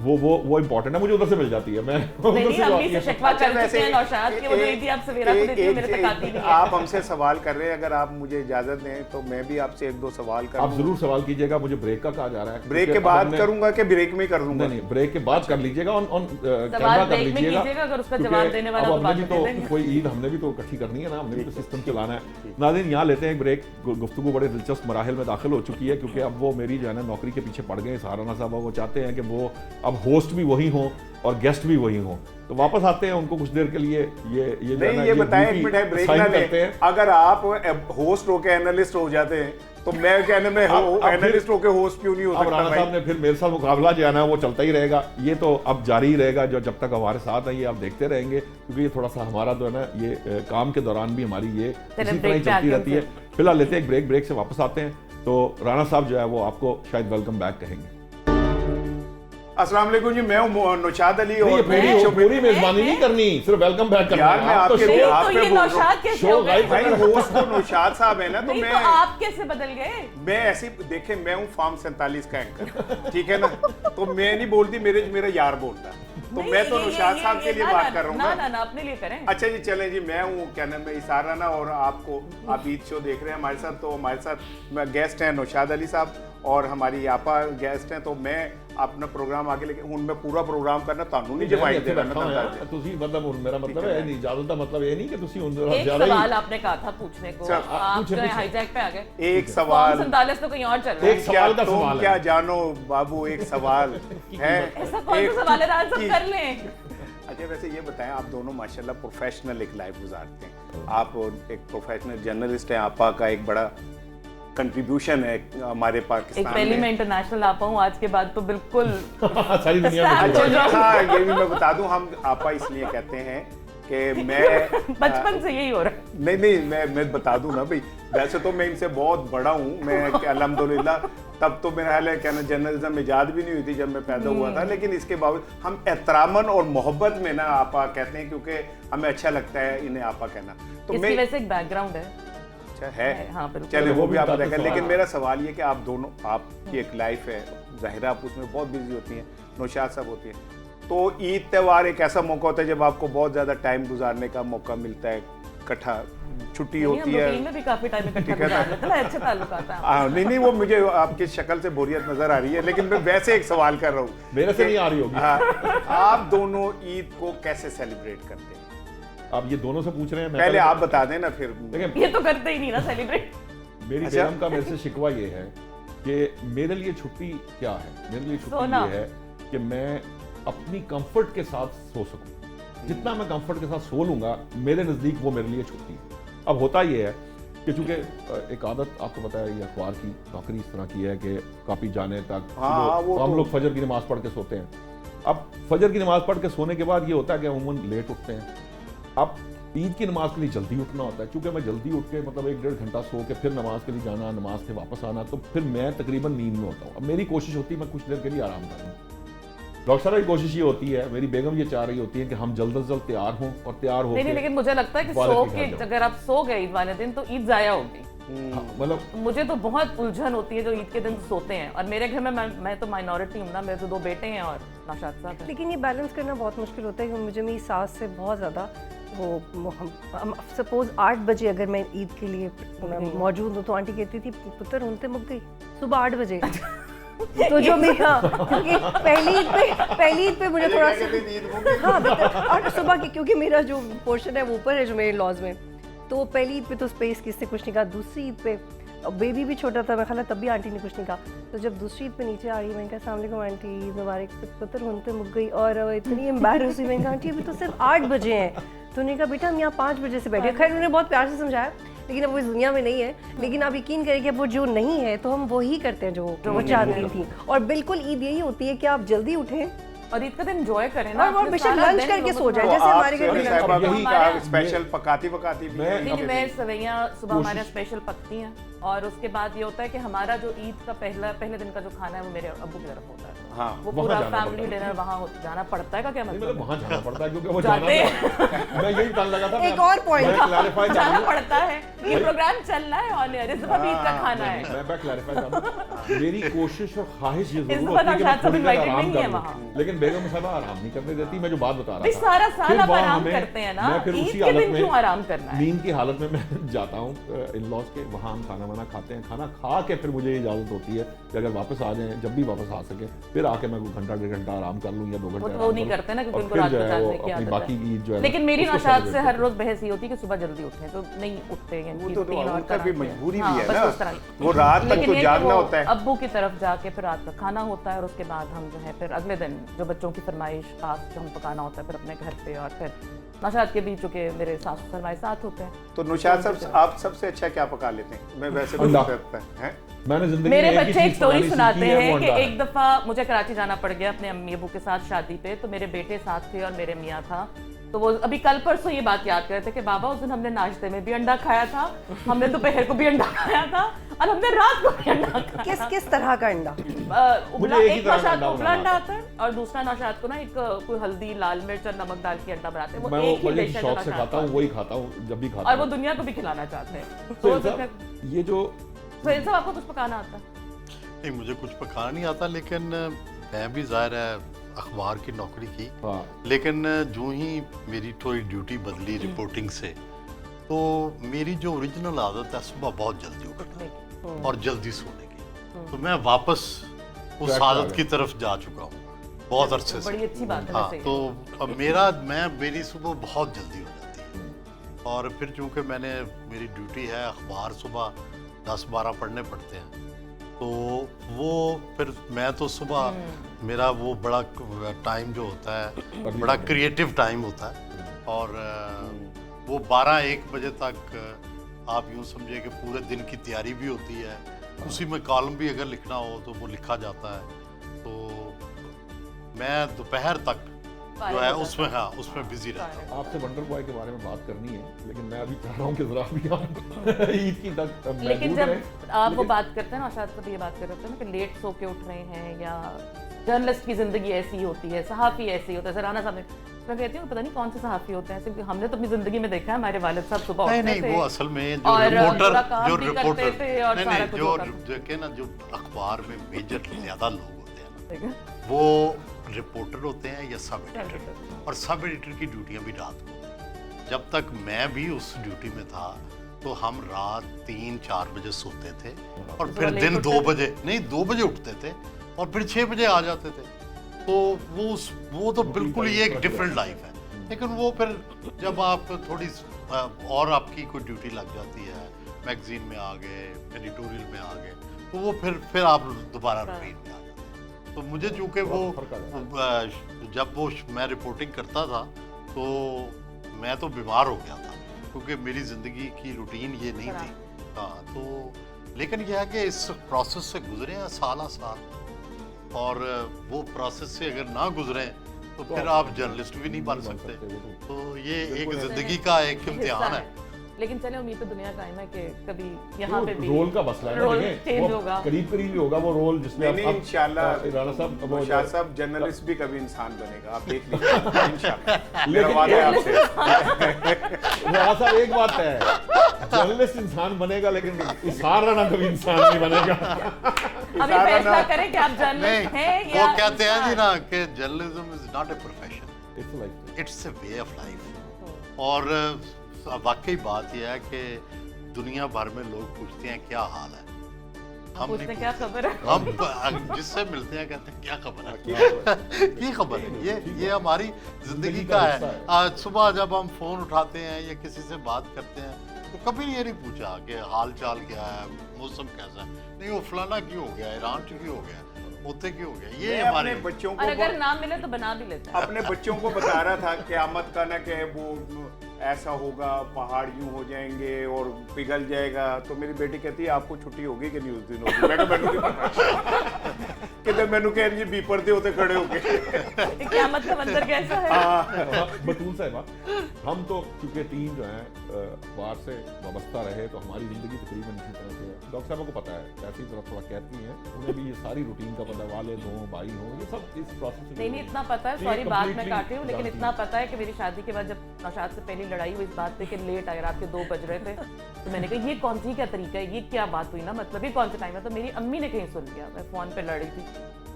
वो इम्पोर्टेंट है। मुझे उधर से मिल जाती है, मैं उधर नहीं से जो अम्मी आती से है। शिकवा कर चुके वैसे हैं नौशाद के, वो जो ईदी आप सवेरा को देती है मेरे तक आती नहीं है। आप हमसे सवाल कर रहे हैं, अगर आप मुझे इजाजत दें तो मैं भी आपसे एक दो सवाल आप करूं। जरूर सवाल कीजिएगा। मुझे ब्रेक का कहा जा रहा है, ब्रेक के क्योंकि बाद अब हमने- करूंगा कि ब्रेक में ही कर दूंगा? नहीं, ब्रेक के बाद कर लीजिएगा, ऑन कैमरा सवाल कर ब्रेक में लीजिएगा। कीजिएगा, अगर उसका क्योंकि जवाब देने वाला अब तो हमने बाद भी में तो दे देंगे। कोई ईद हमने भी तो इकट्ठी करनी है ना, हमने भी तो सिस्टम चलाना है। नाज़रीन, यहाँ लेते हैं एक ब्रेक। गुफ्तगू बड़े दिलचस्प मराहिल में दाखिल हो चुकी है, क्योंकि अब वो मेरी जो है ना नौकरी के पीछे पड़ गए सहाराना साहब। वो चाहते हैं कि वो अब होस्ट भी वही हों और गेस्ट भी वही हों। तो वापस आते हैं उनको कुछ देर के लिए। ये जो है ना, नहीं, ये बताएं, एक ड्यूटी मिनट ब्रेक assign ना करते लें। हैं। अगर आप होस्ट होके एनालिस्ट हो जाते हैं तो मैं कहने में अब फिर- एनालिस्ट होके होस्ट क्यों नहीं हो अब सकता राणा भाई? साहब ने फिर मेरे साथ मुकाबला जो है ना वो चलता ही रहेगा। ये तो अब जारी ही रहेगा, जो जब तक हमारे साथ है ये आप देखते रहेंगे, क्योंकि ये थोड़ा सा हमारा जो है ना ये काम के दौरान भी हमारी ये इसी तरह ही ब्रेक पे चलती आके रहती है। फिलहाल लेते हैं एक ब्रेक से वापस आते हैं तो राणा साहब जो है वो आपको शायद वेलकम बैक कहेंगे। अस्सलाम वालेकुम जी, मैं हूं नौशाद अली नहीं, ये और पूरी मेजबानी नहीं करनी, सिर्फ वेलकम बैक करना यार, है। मैं आप तो आपके शो- नहीं, आप तो पे ये बोल रहा हूं। नौशाद कैसे शो हो गए? गाइड भाई होस्ट तो नौशाद साहब है ना, तो नहीं मैं तो आप कैसे बदल गए? मैं ऐसी देखे, मैं हूँ फार्म 47 का एंकर, ठीक है ना? तो मैं नहीं बोलती, मेरा यार बोलता, तो नहीं, मैं तो ये- नौशाद ये- साहब ये- के लिए ना, बात ना, कर रहा हूँ ना ना। ना अपने लिए करें। अच्छा जी, चलें जी, मैं हूँ क्या नाम है इसार राना, और आप ईद शो देख रहे हैं हमारे साथ। तो हमारे साथ गेस्ट हैं नौशाद अली साहब और हमारी आपा गेस्ट हैं। तो मैं अपना प्रोग्राम आगे लेके हूँ, मैं पूरा प्रोग्राम करना ਤੁਹਾਨੂੰ ਨਹੀਂ ਜਵਾਬ ਦੇਣਾ बैठा हूं यार, तुसी मतलब मेरा मतलब है नहीं, इजाजत का मतलब ये नहीं कि तुसी एक ज्यादा सवाल ही आपने कहा था पूछने को, अच्छा, आप पूछे, जो है पूछे। हाईजैक पे आ गए। एक सवाल, 47 तो कहीं और चल रहा एक है। सवाल का तुम सवाल है। क्या जानो बाबू, एक सवाल है। ऐसा कौन सा सवाल है, राज, सब कर लें। अच्छा, वैसे ये बताएं, आप दोनों माशाल्लाह प्रोफेशनल एक लाइफ गुजारते हैं। आप एक प्रोफेशनल जर्नलिस्ट हैं, आपा का एक बड़ा कंट्रीब्यूशन है हमारे एक पाकिस्तान पहली में। मैं इंटरनेशनल आ पाऊँ आज के बाद तो बिल्कुल सारी दुनिया में अच्छा, अच्छा, हाँ, ये भी मैं बता दूं, हम आपा इसलिए कहते हैं कि मैं बचपन से यही हो रहा है। नहीं, मैं बता दूं ना भाई, वैसे तो मैं इनसे बहुत बड़ा हूँ, मैं अल्हम्दुलिल्लाह। तब तो मेरा हाल है क्या ना, जर्नलिज्म में इजाद भी नहीं हुई थी जब मैं पैदा हुआ था, लेकिन इसके बावजूद हम एहतरामन और मोहब्बत में ना आपा कहते हैं, क्योंकि हमें अच्छा लगता है इन्हें आपा कहना। तो इसकी मैं वैसे एक बैकग्राउंड है। अच्छा है, हाँ, बिल्कुल। चले वो भी आप बात तो बताएंगे। सवाल लेकिन है। मेरा सवाल ये कि आप दोनों, आपकी एक लाइफ है, जाहिर है आप उसमें बहुत बिजी होती हैं, नौशाद साहब होती है। तो ईद त्यौहार एक ऐसा मौका होता है जब आपको बहुत ज़्यादा टाइम गुजारने का मौका मिलता है, इकट्ठा छुट्टी नहीं, हम होती है। रूटीन में भी काफी टाइम इकट्ठा ठीक है ना? गुजार लेते हैं, अच्छे ताल्लुकात हैं। हाँ, नहीं, वो मुझे आपकी शक्ल से बोरियत नजर आ रही है, लेकिन मैं वैसे एक सवाल कर रहा हूँ। मेरे से नहीं आ रही होगी। हाँ, आप दोनों ईद को कैसे सेलिब्रेट करते हैं? आप ये दोनों से पूछ रहे हैं, मैं पहले आप बता दें ना, फिर देखिए, ये तो करते ही नहीं ना सेलिब्रेट। मेरी अच्छा। बेगम का मेरे से शिकवा ये है कि मेरे लिए छुट्टी क्या है। मेरे लिए छुट्टी सोना। ये है कि मैं अपनी कंफर्ट के साथ सो सकूं। जितना मैं कंफर्ट के साथ सो लूंगा, मेरे नज़दीक वो मेरे लिए छुट्टी है। अब होता ये है कि चूंकि एक आदत आपको पता है, ये अखबार की नौकरी इस तरह की है कि कापी जाने तक हाँ, वो तो हम तो- लोग फजर की नमाज पढ़ के सोते हैं। अब फजर की नमाज पढ़ के सोने के बाद ये होता है कि अमूमन लेट उठते हैं। अब ईद की नमाज के लिए जल्दी उठना होता है, क्योंकि मैं जल्दी उठ के मतलब 1-1.5 घंटा सो के फिर नमाज के लिए जाना, नमाज से वापस आना, तो फिर मैं तकरीबन नींद में होता हूँ। अब मेरी कोशिश होती है मैं कुछ देर के लिए आराम करूँ। डॉक्टर साहब की कोशिश ये होती है, मेरी बेगम ये चाह रही होती है कि हम जल्द से जल्द तैयार हों और तैयार हो नहीं, लेकिन मुझे लगता है कि वाले सो के के घर जाओ। अगर आप सो गए ईद वाले दिन तो ईद जाया होगी। मतलब मुझे तो बहुत उलझन होती है जो ईद के दिन सोते हैं, और मेरे घर में मैं तो माइनॉरिटी हूँ ना, मेरे तो 2 बेटे हैं और नौशाद साहब हैं। लेकिन ये बैलेंस करना बहुत मुश्किल होता है, क्योंकि मुझे मेरी सास से बहुत ज़्यादा वो हम सपोज 8 बजे अगर मैं ईद के लिए मौजूद हूँ तो आंटी कहती थी पुत्र उनते मुक गई सुबह 8 बजे। तो जो मेरा, क्योंकि पहली ईद पे मुझे थोड़ा सा हाँ और सुबह की, क्योंकि मेरा जो पोर्शन है वो ऊपर है जो मेरे लॉज में, तो वो पहली ईद पे तो स्पेस किसने कुछ नहीं कहा। दूसरी ईद पे बेबी भी छोटा था, मैं ख्याल तब भी आंटी ने कुछ नहीं कहा। तो जब दूसरी ईद पे नीचे आ रही, मैंने कहा अस्सलाम वालेकुम आंटी, ईद मुबारक, पुत्र उनते मुक गई, और इतनी एम्बैरस हुई। मैंने कहा आंटी अभी तो सिर्फ 8 बजे हैं। तो उन्होंने कहा बेटा हम यहाँ 5 बजे से बैठे। खैर उन्होंने बहुत प्यार से समझाया, लेकिन अब वो इस दुनिया में नहीं है। लेकिन आप यकीन करें कि अब वो जो नहीं है तो हम वही करते हैं जो वो चाहती थी। और बिल्कुल ईद यही होती है कि आप जल्दी उठें और ईद का दिन एंजॉय करें ना, और अपने बेशक सारा लंच दिन करके लोगों सो के जाए, साथ। जैसे हमारे घर में साहब करते हैं। यही हमारे- कहा स्पेशल पकाती भी मैं- नहीं, मैं सवैयाँ सुबह हमारे यहाँ स्पेशल पकती हैं, और उसके बाद ये होता है कि हमारा जो ईद का पहले दिन का जो खाना है वो मेरे अब्बू की तरफ होता है। हाँ वो वहाँ पूरा जाना फैमिली पड़ता है। डिनर वहाँ जाना पड़ता है का क्या नहीं, मतलब मतलब वहाँ जाना पड़ता है क्योंकि वो जाते जाना मैं यही कहने लगा था। एक और point। क्लैरिफाई जाना पड़ता है, ये प्रोग्राम चल रहा है ऑन एयर, इस दफा भी ईद का खाना है। मैं क्लैरिफाई करूं, मेरी कोशिश और ख्वाहिश ये इस जरूर दफा होती है कि मैं शायद सब थोड़ी देर invited आराम नहीं कर है लूं। वहाँ। लेकिन बेगम साहबा आराम नहीं करने देती, मैं जो बात बता भाई रहा था। सारा साल फिर आप वहाँ आराम हमें- करते हैं ना, मैं फिर ईद उसी के हालत दिन में क्यों आराम करना है? नींद की हालत में मैं जाता हूँ इन लॉज के, वहाँ हम खाना वाना खाते हैं, खाना खा के फिर मुझे इजाजत होती है कि अगर वापस आ जाएं, जब भी वापस आ सके फिर आके मैं कोई घंटा 1.5 घंटा आराम कर लूँ या 2 घंटे वो आराम नहीं कर लूं। करते ना, क्योंकि और उनको फिर रात जो को है जागने वो की अपनी आदत बाकी है। ईद जो है लेकिन मेरी उसको नौशाद से celebrate हर करते रोज बहस ये होती है कि सुबह जल्दी उठें, तो नहीं उठते हैं। वो तो तीन और उनका तरह भी के। मजबूरी हाँ, भी है बस ना, उस तरह की। वो रात तक लेकिन तो ये कि जागना वो होता है। अब्बू की तरफ जाके फिर रात का खाना होता है, और उसके बाद हम जो है फिर अगले दिन जो बच्चों की फरमाइश खास जो हम पकाना होता है फिर अपने घर पे, और फिर नौशाद के भी चूंकि मेरे सासू फरमाइश साथ होते हैं। तो नुशाद साहब आप सबसे अच्छा क्या पका लेते हैं? मैं वैसे भी अंडा। करता है मैंने जिंदगी मेरे में एक ही बच्चे एक चीज़ स्टोरी बनानी सुनाते सीखी है, हैं वो कि अंडा है। एक दफा मुझे कराची जाना पड़ गया अपने अम्मी अबू के साथ शादी पे, तो मेरे बेटे साथ थे और मेरे मियाँ था। तो वो अभी कल परसों ये बात याद कर रहे थे कि बाबा उस दिन हमने नाश्ते में भी अंडा खाया था, हमने दोपहर को भी अंडा खाया था, और हमने रात को भी अंडा खाया। किस तरह का अंडा? उबला मुझे एक ही एक तरह का नौशाद अंडा को उबला बनाना अंडा आता है, और दूसरा नौशाद को ना एक कोई हल्दी लाल मिर्च और नमक डाल के अंडा बनाते हैं। मैं वो वो एक ही बड़े डिश है शौक जो से नौशाद खाता हूँ, को, वही खाता हूँ जब भी खाता और वो हूँ। दुनिया को भी खिलाना चाहते हैं। तो सोहेल साहब, ये जो सोहेल साहब आपको कुछ पकाना आता है? नहीं, मुझे कुछ पकाना नहीं आता, लेकिन मैं भी ज़ाहिर है अखबार की नौकरी की, हाँ लेकिन जो ही मेरी थोड़ी ड्यूटी बदली रिपोर्टिंग से, तो मेरी जो ओरिजिनल आदत है सुबह बहुत जल्दी उठना और जल्दी सोने की, तो मैं वापस उस Track पे आ आदत गए। की तरफ जा चुका हूँ बहुत अरसे से। बड़ी अच्छी बात है हाँ, वैसे। तो अब मेरी सुबह बहुत जल्दी हो जाती है, और फिर चूंकि मेरी ड्यूटी है अखबार सुबह 10-12 पढ़ने पड़ते हैं, तो वो फिर मैं तो सुबह मेरा वो बड़ा टाइम जो होता है बड़ा क्रिएटिव टाइम होता है, और वो 12-1 बजे तक आप यूँ समझिए कि पूरे दिन की तैयारी भी होती है, उसी में कॉलम भी अगर लिखना हो तो वो लिखा जाता है। तो मैं दोपहर तक जो है उसमें बिजी रहता हूँ। आपसे वंडर बॉय के बारे में बात करनी है, लेकिन मैं अभी चाह रहा हूँ कि जरा अभी आप ईद की तक लेकिन महदूद जब रहें। आप वो लेकिन- बात करते हैं ना, शायद तब ये बात कर रहे होते हैं ना कि लेट सो के उठ रहे हैं, या जर्नलिस्ट की जिंदगी ऐसी होती है, सहाफ़ी ऐसी होता है। सराना साहब मैं कहती हूँ पता नहीं कौन से सहाफ़ी होते हैं ऐसे, क्योंकि हमने तो अपनी जिंदगी में देखा है हमारे वालिद साहब सुबह नहीं उठते नहीं, थे वो असल में जो और रिपोर्टर पूरा काम भी करते थे और नहीं सारा नहीं, कुछ जो होता था। जो के ना जो अखबार में मेजर ज्यादा लोग होते हैं ना, ठीक है? वो रिपोर्टर होते हैं या सब एडिटर, और सब एडिटर की ड्यूटियां भी रात को होती हैं। जब तक मैं भी उस ड्यूटी में था तो हम रात 3-4 बजे सोते थे, और फिर सुबह दिन लेट 2 उठते बजे नहीं 2 बजे उठते थे, और फिर 6 बजे आ जाते थे। तो वो तो बिल्कुल ही एक डिफरेंट लाइफ है। लेकिन वो फिर जब आप थोड़ी और आपकी कोई ड्यूटी लग जाती है, मैगजीन में आ गए, एडिटोरियल में आ गए, तो वो फिर आप दोबारा रूटीन में आ जाते हैं। तो मुझे चूंकि वो जब वो मैं रिपोर्टिंग करता था तो मैं तो बीमार हो गया था, क्योंकि मेरी ज़िंदगी की रूटीन ये नहीं थी। हाँ, तो लेकिन यह है कि इस प्रोसेस से गुजरे हैं साल, और वो प्रोसेस से अगर ना गुजरे तो फिर आप जर्नलिस्ट भी नहीं बन सकते। तो ये एक जिंदगी का एक इम्तिहान है। लेकिन चले उम्मीद तो दुनिया कायम है कि कभी यहाँ पे भी रोल का मसला है ना, रोल देखें, चेंज वो होगा। करीब करीब ही होगा वो रोल जिसमें नहीं आप इंशाल्लाह राणा साहब वो नौशाद साहब जर्नलिस्ट भी कभी इंसान बनेगा, आप देख लीजिए इंशाल्लाह। मेरा लेकिन वादा है एक- आपसे। राणा साहब एक बात है, जर्नलिस्ट इंसान बनेगा लेकिन इशार राणा कभी इंसान नहीं बनेगा। अभी फैसला करें कि आप जर्नलिस्ट हैं नहीं, या वो कहते हैं जी इंसान। ना कि journalism is not a profession, It's like- it's a way of life. और वाकई बात यह है कि दुनिया भर में लोग पूछते हैं क्या हाल है, हम पूछते नहीं क्या पूछते। खबर है? हम जिससे मिलते हैं कहते हैं क्या खबर है, ये खबर है, ये हमारी जिंदगी का है। आज सुबह जब हम फोन उठाते हैं या किसी से बात करते हैं तो कभी ये नहीं पूछा कि हाल चाल क्या है, मौसम कैसा है, नहीं वो फलाना क्यों हो गया, ईरान क्यों हो गया, होते क्यों हो गया, ये मैं हमारे अपने बच्चों और अगर को नाम मिले तो बना भी लेते हैं। अपने बच्चों को बता रहा था क़यामत का ना कि वो ऐसा होगा, पहाड़ यूं हो जाएंगे और पिघल जाएगा। तो मेरी बेटी कहती है आपको छुट्टी होगी कि नहीं उस दिन होगी? मैं कहा मैनू नहीं पता। कहते मैनू कह रही है बीपर दे होते खड़े होके। क्या मतलब अंदर कैसा है? बतूल साहिबा, हम तो क्योंकि टीम जो है अखबार से वाबस्ता रहे तो हमारी ज़िंदगी तकरीबन इसी तरह से है। डॉक्टर साहबा को पता है, ऐसी तरह थोड़ा कहती हैं, उन्हें भी ये सारी रूटीन का पता, वालिद हों, भाई हों, ये सब इस प्रोसेस में नहीं इतना पता है, ये सॉरी बात मैं completely काट रही हूँ, लेकिन जानती इतना हैं। पता है कि मेरी शादी के बाद जब नौशाद से पहली लड़ाई हुई इस बात पे कि लेट आए, रात के 2 बज रहे थे, तो मैंने कहा ये कौन सी क्या तरीका है, ये क्या बात हुई ना, मतलब ये कौन सा टाइम है? तो मेरी अम्मी ने कहीं सुन लिया, मैं फ़ोन पे लड़ रही थी,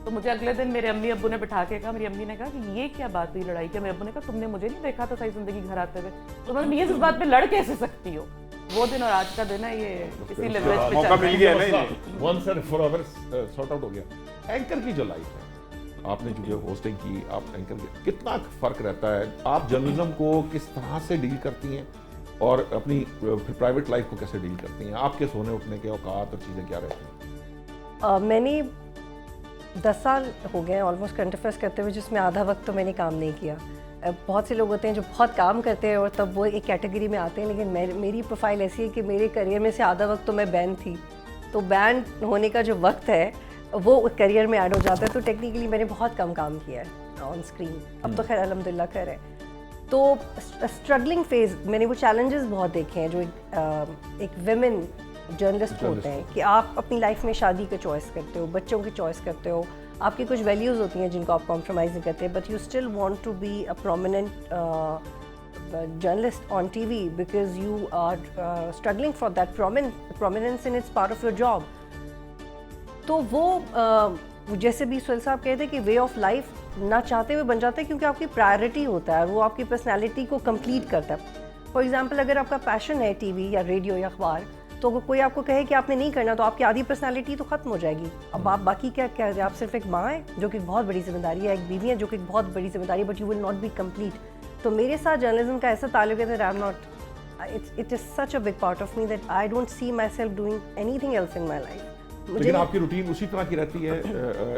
तो मुझे अगले दिन मेरे अम्मी अब्बू ने बिठा के कहा, मेरी अम्मी ने कहा कि ये क्या बात हुई लड़ाई की? मेरे अब्बू ने कहा तुमने मुझे नहीं देखा था सारी जिंदगी घर आते हुए, तो मैं ये इस बात पे लड़ कैसे सकती हो? वो दिन और आज का दिन है, ये इसी लेवरेज पे मौका चल रहा मिल है। गया ना इन्हें। Once and forever sort out हो गया। एंकर की जो लाइफ है, आपने जो होस्टिंग की, आप एंकर की, कितना फर्क रहता है? आप जर्नलिज्म को किस तरह से डील करती हैं और अपनी प्राइवेट लाइफ को कैसे डील करती हैं? आपके सोने उठने के औकात और चीज़ें क्या रहती हैं? मैंने 10 साल हो गए ऑलमोस्ट करंट अफेयर्स करते हुए, जिसमें आधा वक्त तो मैंने काम नहीं किया। बहुत से लोग होते हैं जो बहुत काम करते हैं और तब वो एक कैटेगरी में आते हैं, लेकिन मेरी प्रोफाइल ऐसी है कि मेरे करियर में से आधा वक्त तो मैं बैन थी, तो बैन होने का जो वक्त है वो करियर में ऐड हो जाता है। तो टेक्निकली मैंने बहुत कम काम किया है ऑन स्क्रीन, अब तो खैर अल्हम्दुलिल्लाह खैर है। तो स्ट्रगलिंग फेज, मैंने वो चैलेंजेस बहुत देखे हैं जो एक विमेन जर्नलिस्ट होते हैं, कि आप अपनी लाइफ में शादी का चॉइस करते हो, बच्चों की चॉइस करते हो, आपकी कुछ वैल्यूज़ होती हैं जिनको आप कॉम्प्रोमाइज़ नहीं करते, but you still want to be a prominent journalist on TV because you are struggling for that prominence in its part of your job. तो वो जैसे भी सुहेल साहब कहते हैं कि वे ऑफ लाइफ ना चाहते हुए बन जाता है, क्योंकि आपकी प्रायोरिटी होता है, वो आपकी पर्सनैलिटी को कंप्लीट करता है। फॉर एग्जाम्पल, अगर आपका पैशन है टीवी या रेडियो या अखबार, तो अगर कोई आपको कहे कि आपने नहीं करना, तो आपकी आधी पर्सनालिटी तो खत्म हो जाएगी। अब आप बाकी क्या क्या आप सिर्फ एक माँ है जो कि बहुत बड़ी जिम्मेदारी है, एक बीवी है जो कि बहुत बड़ी जिम्मेदारी है, but you will not be complete. तो मेरे साथ जर्नलिज्म का ऐसा ताल्लुक है that I am not, it is such a big part of me that I don't see my self doing anything else in my life. लेकिन आपकी routine उसी तरह की रहती है,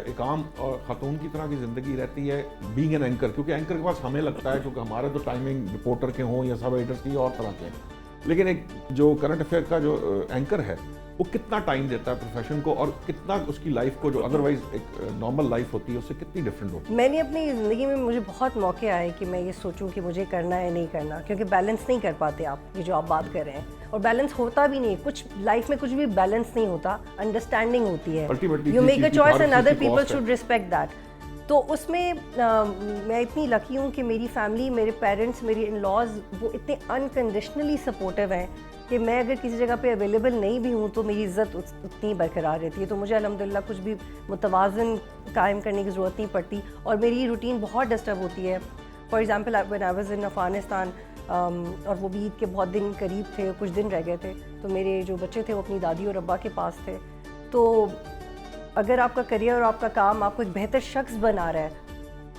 एक आम और खातून की तरह की ज़िंदगी रहती है बीइंग एन एंकर, क्योंकि एंकर के पास हमें लगता है, क्योंकि हमारे तो टाइमिंग रिपोर्टर के हों या सब एडिटर्स की और तरह के हैं, लेकिन एक जो करंट अफेयर का जो एंकर है वो कितना टाइम देता है प्रोफेशन को, और कितना उसकी लाइफ को जो अदरवाइज एक नॉर्मल लाइफ होती है उससे कितनी डिफरेंट होती है? मैंने अपनी ज़िंदगी में, मुझे बहुत मौके आए कि मैं ये सोचूं कि मुझे करना है नहीं करना, क्योंकि बैलेंस नहीं कर पाते आप, ये जो आप बात कर रहे हैं, और बैलेंस होता भी नहीं, कुछ लाइफ में कुछ भी बैलेंस नहीं होता, अंडरस्टैंडिंग होती है, Ultimately यू किसी मेक अ चीज़ की choice her and cheese other की पीपल cost है। Should respect that. तो उसमें मैं इतनी लकी हूँ कि मेरी फैमिली, मेरे पेरेंट्स, मेरी इन लॉज वो इतने अनकंडीशनली सपोर्टिव हैं कि मैं अगर किसी जगह पे अवेलेबल नहीं भी हूँ तो मेरी इज़्ज़त उतनी बरकरार रहती है। तो मुझे अल्हम्दुलिल्लाह कुछ भी मुतवाज़न कायम करने की ज़रूरत नहीं पड़ती, और मेरी रूटीन बहुत डिस्टर्ब होती है। For example, when I was in Afghanistan, और वो भी ईद के बहुत दिन करीब थे, कुछ दिन रह गए थे, तो मेरे जो बच्चे थे वो अपनी दादी और अब्बा के पास थे। तो अगर आपका करियर और आपका काम आपको एक बेहतर शख्स बना रहा है,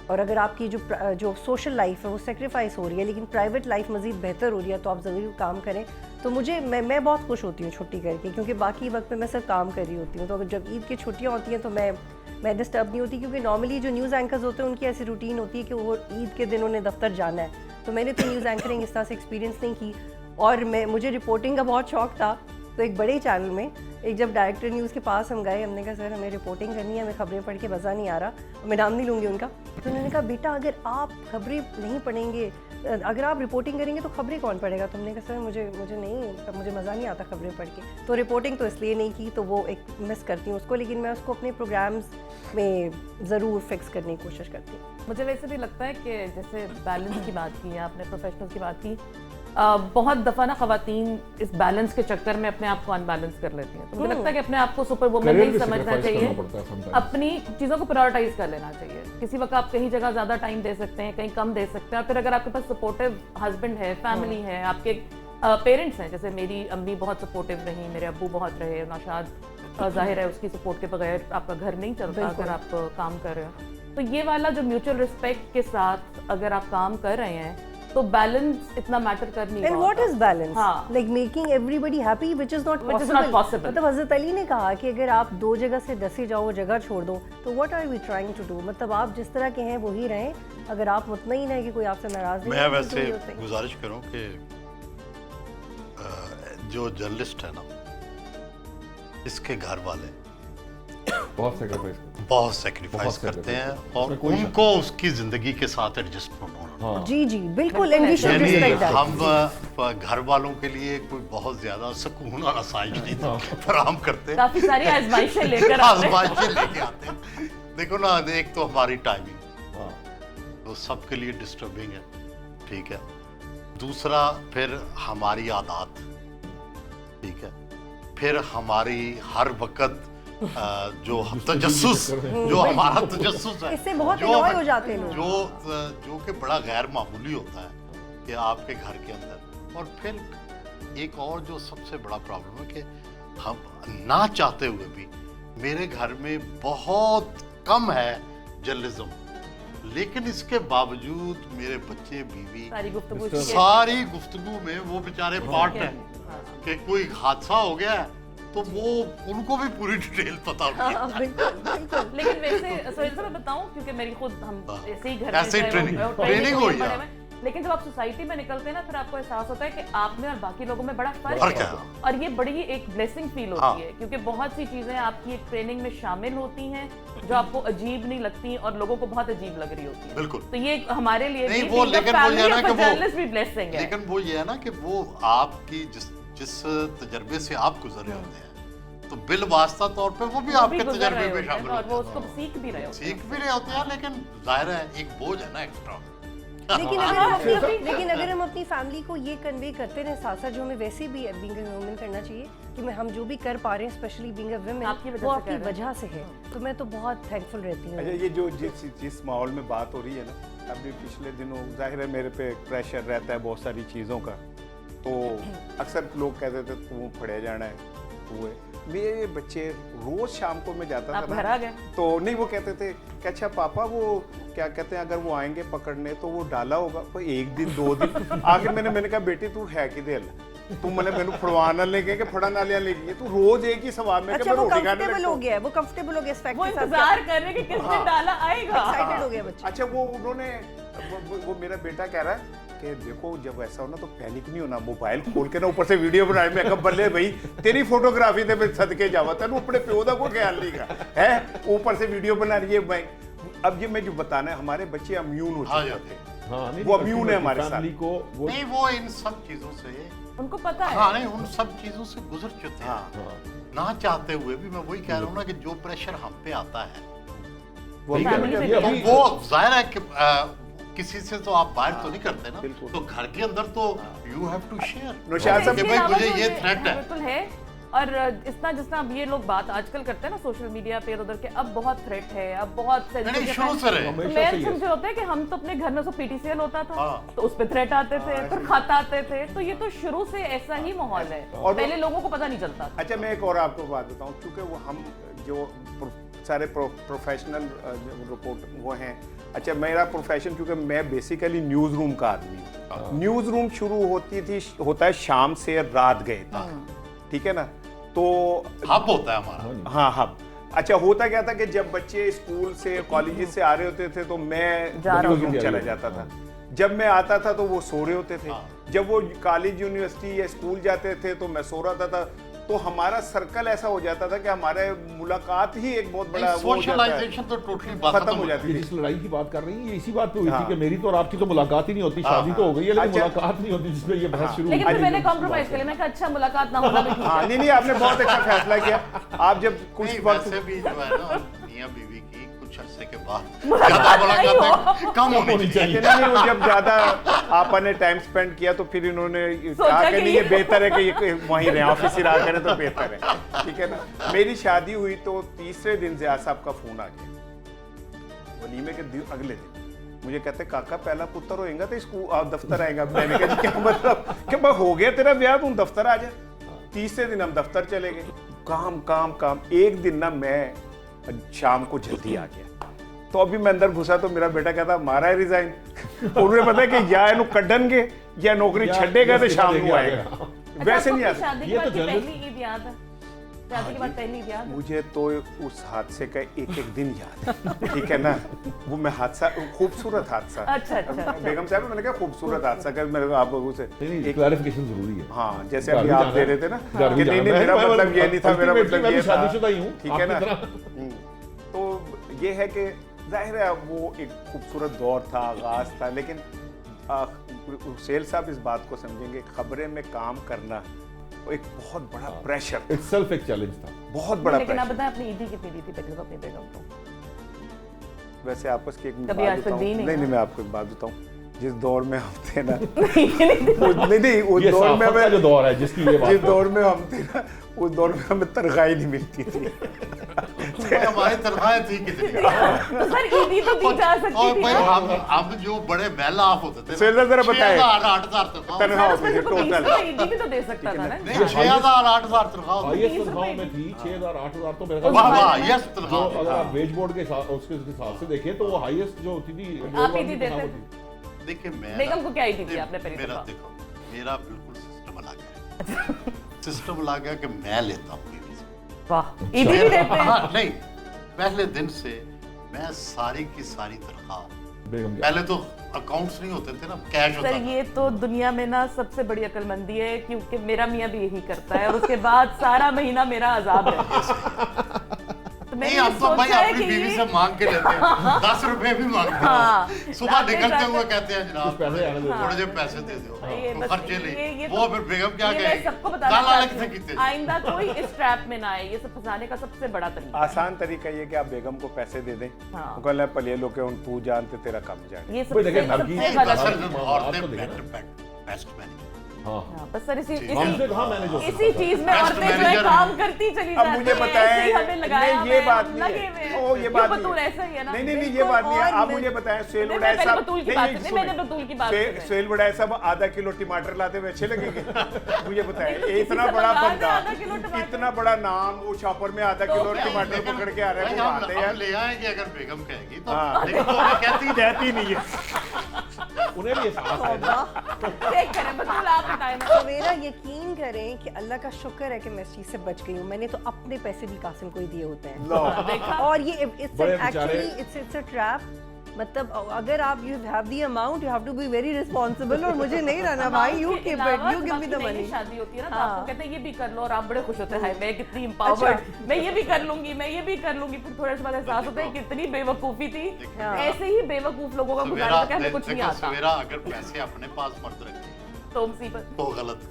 और अगर आपकी जो सोशल लाइफ है वो सेक्रीफाइस हो रही है, लेकिन प्राइवेट लाइफ मज़ीद बेहतर हो रही है, तो आप ज़रूर काम करें। तो मैं बहुत खुश होती हूँ छुट्टी करके, क्योंकि बाकी वक्त में मैं सिर्फ काम कर रही होती हूँ। तो अगर जब ईद की छुट्टियाँ होती हैं तो मैं डिस्टर्ब नहीं होती, क्योंकि नॉर्मली जो न्यूज़ एंकर्स होते हैं उनकी ऐसी रूटीन होती है कि वो ईद के दिन उन्हें दफ्तर जाना है। तो मैंने तो न्यूज़ एंकरिंग इस तरह से एक्सपीरियंस नहीं की, और मुझे रिपोर्टिंग का बहुत शौक था। तो एक बड़े चैनल में एक जब डायरेक्टर न्यूज़ के पास हम गए, हमने कहा सर हमें रिपोर्टिंग करनी है, हमें खबरें पढ़ के मज़ा नहीं आ रहा, मैं नाम नहीं लूँगी उनका। तो उन्होंने कहा बेटा अगर आप खबरें नहीं पढ़ेंगे, अगर आप रिपोर्टिंग करेंगे तो खबरें कौन पढ़ेगा? तुमने कहा सर मुझे मज़ा नहीं आता खबरें पढ़ के। तो रिपोर्टिंग तो इसलिए नहीं की, तो वो एक मिस करती हूँ उसको, लेकिन मैं उसको अपने प्रोग्राम्स में ज़रूर फिक्स करने की कोशिश करती हूँ। मुझे वैसे भी लगता है कि जैसे बैलेंस की बात की है आपने, प्रोफेशनल्स की बात की, बहुत दफ़ा ना ख़वातीन इस बैलेंस के चक्कर में अपने आप को अनबैलेंस कर लेती हैं। तो मुझे लगता है कि अपने आप को सुपर वुमन Career नहीं भी समझना sacrifice चाहिए, करना पड़ता है sometimes। अपनी चीज़ों को प्रायोरिटाइज कर लेना चाहिए। किसी वक्त आप कहीं जगह ज़्यादा टाइम दे सकते हैं, कहीं कम दे सकते हैं, और फिर अगर आपके पास सपोर्टिव हस्बैंड है, फैमिली है, आपके पेरेंट्स हैं, जैसे मेरी अम्मी बहुत सपोर्टिव रही, मेरे अब्बू बहुत रहे, नौशाद जाहिर है उसकी सपोर्ट के बगैर आपका घर नहीं चलता अगर आप काम कर रहे हो। तो ये वाला जो म्यूचुअल रिस्पेक्ट के साथ अगर आप काम कर रहे हैं, तो बैलेंस इतना मैटर कर नहीं And what is balance? हाँ। Like making everybody happy, which is not Which is possible. not possible. मतलब हज़रत अली ने कहा कि अगर आप 2 जगह से 10 ही जाओ, वो जगह छोड़ दो, तो what are we trying to do? मतलब आप जिस तरह के हैं वही रहें। अगर आप मुतमईन हैं कि कोई आपसे नाराज नहीं मैं है, वैसे तो do your thing. गुजारिश करूं कि जो जर्नलिस्ट है ना, इसके घर वाले बहुत सेक्रीफाइस बहुत सेक्रीफाइस करते हैं और उसमें कोई उनको उसकी जिंदगी के साथ एडजस्टमेंट होना जी जी बिल्कुल, and we should यानी respect that. हम घर वालों के लिए कोई बहुत ज्यादा सुकून और आसाइश नहीं फराहम करते, काफी सारी आजमाइशें लेकर आते हैं। आजमाइशें लेके आते हैं। देखो ना, एक तो हमारी टाइमिंग तो सबके लिए डिस्टर्बिंग है, ठीक है। दूसरा फिर हमारी आदत, ठीक है। फिर हमारी हर वक्त जो तजस्सुस, जो हमारा तजस्सुस है, इससे बहुत जो annoy हो जाते हैं लोग। जो कि बड़ा गैर मामूली होता है कि आपके घर के अंदर। और फिर एक और जो सबसे बड़ा प्रॉब्लम है कि हम ना चाहते हुए भी, मेरे घर में बहुत कम है जर्नलिज्म, लेकिन इसके बावजूद मेरे बच्चे बीवी सारी गुफ्तगू इसी के- सारी गुफ्तगू में वो बेचारे पार्ट हैं कि कोई हादसा हो गया है तो वो उनको भी पूरी डिटेल पता होती है। हाँ, बिल्कुल बिल्कुल। लेकिन वैसे सोहेल साहब मैं बताऊं, क्योंकि मेरी खुद हम ऐसे ही घर में ऐसे ही चाहे ट्रेनिंग वो- ट्रेनिंग हुई बड़े है। में, लेकिन जब आप सोसाइटी में निकलते हैं ना, फिर आपको एहसास होता है कि आप में और बाकी लोगों में बड़ा फर्क फर्क है। है। और ये बड़ी एक ब्लेसिंग फील हाँ। होती है, क्योंकि बहुत सी चीजें आपकी एक ट्रेनिंग में शामिल होती हैं जो आपको अजीब नहीं लगती और लोगों को बहुत अजीब लग रही होती है। बिल्कुल। तो ये हमारे लिए नहीं, भी वो लेकिन वो ये है ना कि वो जर्नलिस्ट भी ब्लेसिंग है। लेकिन वो ये है ना कि वो आपकी जिस तजर्बे से आप गुजर रहे होते हैं, तो बिल वास्ता तौर पे वो भी वो आपके भी गुजर तजर्बे रहे में होते हैं शामिल और वो होते उसको हैं। सीख भी रहे होते हैं। सीख भी रहे होते हैं, लेकिन जाहिर है एक बोझ है ना एक्स्ट्रा। लेकिन अगर हम अपनी फैमिली को ये कन्वे करते रहे साथ साथ, जो हमें वैसे भी बीइंग अ वुमन करना चाहिए कि हम जो भी कर पा रहे हैं, स्पेशली बीइंग अ वुमन, आपकी वजह वो से आपकी कर रहे हैं। वजह से है। तो मैं तो बहुत थैंकफुल रहती अच्छा, हूँ। ये जो जिस माहौल में बात हो रही है ना, अभी पिछले दिनों जाहिर है मेरे पे प्रेशर रहता है बहुत सारी चीज़ों का, तो अक्सर लोग कहते थे तू फड़े जाना है, तू है। मेरे बच्चे रोज शाम को मैं जाता आप था घर ना, आ गए? तो नहीं, वो कहते थे कि अच्छा पापा वो क्या कहते हैं, अगर वो आएंगे पकड़ने तो वो डाला होगा कोई 1 दिन 2 दिन। आगे मैंने कहा बेटी तू है कि दिल तू मैंने फड़वाना लेके कि फड़ा ना लिया लेके, तू रोज एक ही सवाल में अच्छा, वो कंफर्टेबल हो गया है, वो कंफर्टेबल हो गया इस फैक्ट वो के साथ। इंतजार कर रहे हैं कि किस दिन डाला आएगा। एक्साइटेड हो गया बच्चा। अच्छा, वो उन्होंने वो मेरा बेटा कह रहा है कि देखो जब ऐसा हो ना तो पैनिक नहीं होना, मोबाइल खोल के ना ऊपर से वीडियो बनाए। मैं कहा बल्ले भाई तेरी फोटोग्राफी ते मैं सदके जावा, तेन अपने प्यो का कोई ख्याल नहीं का है, ऊपर से वीडियो बना रही है। अब ये मैं जो बताना है, हमारे बच्चे इम्यून हो हाँ, चुके हैं, हाँ, नहीं, वो immune है हमारे साथ। फैमिली को वो नहीं, वो इन सब चीजों से, उनको पता है। हाँ नहीं, उन सब चीजों से गुजर चुके हैं। हाँ। ना चाहते हुए भी मैं वही कह रहा हूँ ना कि जो प्रेशर हम पे आता है, वो ठीक है, फैमिली से ये तो अभी- वो जाहिर है कि किसी से तो आप बाहर तो नहीं करते ना, बिल्कुल। तो घर के अंदर तो you have to share Naushad sahab, कि इसके भाई अलावा मुझे तो ये थ्रेट है। बिल्कुल है। और इतना जितना अब ये लोग बात आजकल करते हैं ना सोशल मीडिया पे उधर के, अब बहुत थ्रेट है, अब बहुत नहीं, शुरू से रहे। हमेशा मैं से ही है। समझे होते हैं कि हम तो अपने घर में पीटीसीएल होता था, हाँ। तो उस पे थ्रेट आते थे, फिर खत आते थे। तो ये तो शुरू से ऐसा ही माहौल है, और वो- पहले लोगों को पता नहीं चलता था। अच्छा, मैं एक और आपको बात बताऊं, क्योंकि वो हम जो सारे प्रोफेशनल रिपोर्ट वो हैं। अच्छा, मेरा प्रोफेशन, क्योंकि मैं बेसिकली न्यूज़ रूम का आदमी हूँ। न्यूज़ रूम शुरू होता है शाम से रात गए तक, ठीक है ना। तो हब होता है हमारा। हाँ हब। अच्छा, होता क्या था कि जब बच्चे स्कूल से कॉलेज से आ रहे होते थे तो मैं जा रहा न्यूज़ रूम चला जाता था। जब मैं आता था तो वो सो रहे होते थे। जब वो कॉलेज यूनिवर्सिटी या स्कूल जाते थे तो मैं सो रहा था। तो हमारा सर्कल ऐसा हो जाता था कि हमारे मुलाकात ही एक बहुत बड़ा वो हो जाता है, सोशलाइजेशन तो टोटली बात खत्म हो जाती ये थी। जिस लड़ाई की बात कर रही है, ये इसी बात पे हुई थी हाँ। कि मेरी तो और आपकी तो मुलाकात ही नहीं होती, शादी तो हो गई है लेकिन अच्छा। मुलाकात नहीं होती, जिसमें ये बहस शुरू लेकिन हुई। फिर मैंने कॉम्प्रोमाइज कर लिया, मैं कहा अच्छा मुलाकात ना होना भी ठीक हाँ, है। नहीं, आपने बहुत अच्छा फैसला किया। आप जब कुछ नहीं, वक्त वैसे भी जो है ना, मियां बीवी की कुछ अरसे के बाद मुलाकात ज्यादा नहीं मुलाकातें कम होनी चाहिए। नहीं, वो जब ज्यादा आपने टाइम स्पेंड किया तो फिर इन्होंने सोचा कहा कि कि नहीं, ये बेहतर है कि ये वहीं रहे, ऑफिस ही रहा करें तो बेहतर है, ठीक है ना। मेरी शादी हुई तो तीसरे दिन ज़िया साहब का फोन आ गया, वलीमे के अगले दिन मुझे कहते काका पहला पुत्र होएगा तो स्कूल दफ्तर आएगा। मैंने कहा क्या मतलब कि मैं हो गया तेरा ब्याह, तुम दफ्तर आ जा। तीसरे दिन हम दफ्तर चले गए, काम काम काम। एक दिन ना मैं शाम को जल्दी आ गया तो अभी मैं अंदर घुसा तो मेरा बेटा कहता मारा है रिजाइन। उन्हें पता है कि या इन्हें कढ़नगे या नौकरी छड्डेगा तो शाम को आएगा। वैसे नहीं आता। शादी के बाद की पहली ईद याद है? शादी के बाद पहली ईद याद है? मुझे तो उस हादसे का एक एक दिन याद है, ठीक है ना। वो मैं हादसा, खूबसूरत हादसा। अच्छा। बेगम साहब मैंने कहा खूबसूरत हादसा कर मेरे को आप लोगों से नहीं, क्लैरिफिकेशन जरूरी है। हाँ, जैसे अभी आप दे रहे थे ना घर भी कि नहीं जाना है, मेरा मैं मतलब ये नहीं था, मेरा मतलब मैं ये भी था, शादीशुदा ही हूँ, ठीक है ना। आपकी तरह। तो ये है कि जाहिर है वो एक खूबसूरत दौर था, आगाज था, लेकिन हुसैन साहब इस बात को समझेंगे, खबरें में काम करना वो एक बहुत बड़ा प्रेशर, इटसेल्फ एक चैलेंज था, बहुत बड़ा लेकिन आप प्रेशर। बताएं अपनी ईदी कितनी दी थी पहले तो अपनी बेगम को? वैसे आपस की एक कभी बात आज तक बताऊं, दी नहीं नहीं ना? मैं आपको एक बात बताऊं, जिस दौर में हम थे ना नहीं नहीं उस ये दौर में साफत का जो दौर है जिसकी ये बात जिस है। दौर में हम थे ना, उस दौर में हमें तनख्वाही नहीं मिलती थी। हमारी तनख्वाहें थी कितनी। तो सर ईदी तो दी जा सकती और थी भाई ना। हम जो बड़े महलाफ होते थे, सुहेल जरा बताएं। 6,000 तनख्वाह। तनख्वाह उसमें होती थी से तो 20 टोटल। रुपए ईदी भी तो दे सकता था ना। नहीं, 6,000 8,000 तनख्वाह होती हाईएस्ट 30 तनख्वाह रुपए में थी 6,000 8,000 तो मेरे थी। ख्याल वाह से वाह, यस जो तनख्वाह। अगर आप वेज बोर्ड के उसके हिसाब से देखें तो वो हाईएस्ट जो होती थी आप ही दी देते तनख्वाह होती। देखिए मैं बेगम को क्या ईदी थी आपने पहली मेरा दफा? देखो, मेरा बिल्कुल सिस्टम अलग है। सिस्टम अलग है कि मैं लेता हूँ बीवी से। वाह, ईदी भी देते हैं? हाँ, नहीं, पहले दिन से मैं सारी की सारी तनख्वाह, बेगम पहले तो अकाउंट्स नहीं होते थे ना, कैश होता सर था। ये तो दुनिया में ना सबसे बड़ी अक्लमंदी है, क्योंकि मेरा मियाँ भी यही करता है और उसके बाद सारा महीना मेरा अजाब है। तो मैंने नहीं, ये हम तो भाई सोचा है अपनी कि बीवी ये- से मांग के लेते हैं, 10 रुपए भी मांगते हाँ, हैं। सुबह रात में निकलते जाकर- हुए कहते हैं जनाब कुछ पैसे आने दो। थोड़े जे पैसे दे दो, ये तो बस खर्चे ले। ये वो फिर बेगम क्या ये मैं कहेगी, सबको बताना गाल वाले चाहती किसे हूँ, कीते आइंदा कोई इस ट्रैप में ना आए, ये सब फंसाने का सबसे बड़ा तरीका। आसान तरीका ये कि आप बेगम को पैसे दे दें, हाँ। वो कहना पलिए लोग के तू जानते तेरा कम जाने। ये कोई देखे सबसे नरगिस सबसे की गलत कसर है। जो- असल आप औरतें तो देखिए ना। Best manager. हाँ, हाँ, बस सर इसी हमसे कहाँ मैनेज हो इसी चीज में Best औरतें जो है manager काम करती चली अब जाती मुझे हैं, बताएं, ऐसे ही हमें लगाया नहीं ये हुआ है, बात हम नहीं लगे है, हुए हैं। ओ ये क्यों बात बतूल नहीं ऐसा ही है ना? नहीं ये बिल्कुल, बात नहीं है। और आप मैं- मुझे बताएं सुहेल नहीं, वड़ाई मैंने साहब, बतूल की नहीं, बात नहीं, नहीं, सुने। मैंने बतूल की बात सुनी। सुहेल वड़ाई साहब आधा किलो टमाटर लाते हुए अच्छे लगेंगे? मुझे बताएं, नहीं, तो इतना किसी बड़ा से मंगा बंदा, दे आधा किलो टमाटर। इतना बड़ा नाम, वो शॉपर में आधा किलो फिर- टमाटर पकड़ के आ रहा है, भाई, वो हम बात है यार। ले आएंगे अगर बेगम कहेगी तो, हाँ। लेकिन तो हमें कहती नहीं। रहती नहीं है। उन्हें भी एहसास है ना। चेक करें, बतूल आप बताएं ना। तो मेरा यकीन करें कि अल्लाह का शुक्र है कि मैं इस चीज़ से बच गई हूँ। मैंने तो अपने पैसे भी कासिम को ही दिए होते हैं। लो देखा? और ये बड़े बेचारे- इट्स अ ट्रैप। मतलब अगर आप you have the amount, you have to be very responsible, और मुझे नहीं रहना भाई, you keep it, you give me the नई मनी। शादी होती है ना, तो हाँ। आपको कहते हैं ये भी कर लो और आप बड़े खुश होते हैं, हाय मैं कितनी एम्पावर्ड, मैं ये भी कर लूंगी, मैं ये भी कर लूंगी। फिर थोड़े से बाद एहसास होता है कितनी बेवकूफी थी। हाँ। ऐसे ही बेवकूफ लोगों का गुजारा था कि हमें कुछ नहीं देखो, आता, सवेरा अगर पैसे अपने पास मर्द रखे तो मुसीबत। तो गलत,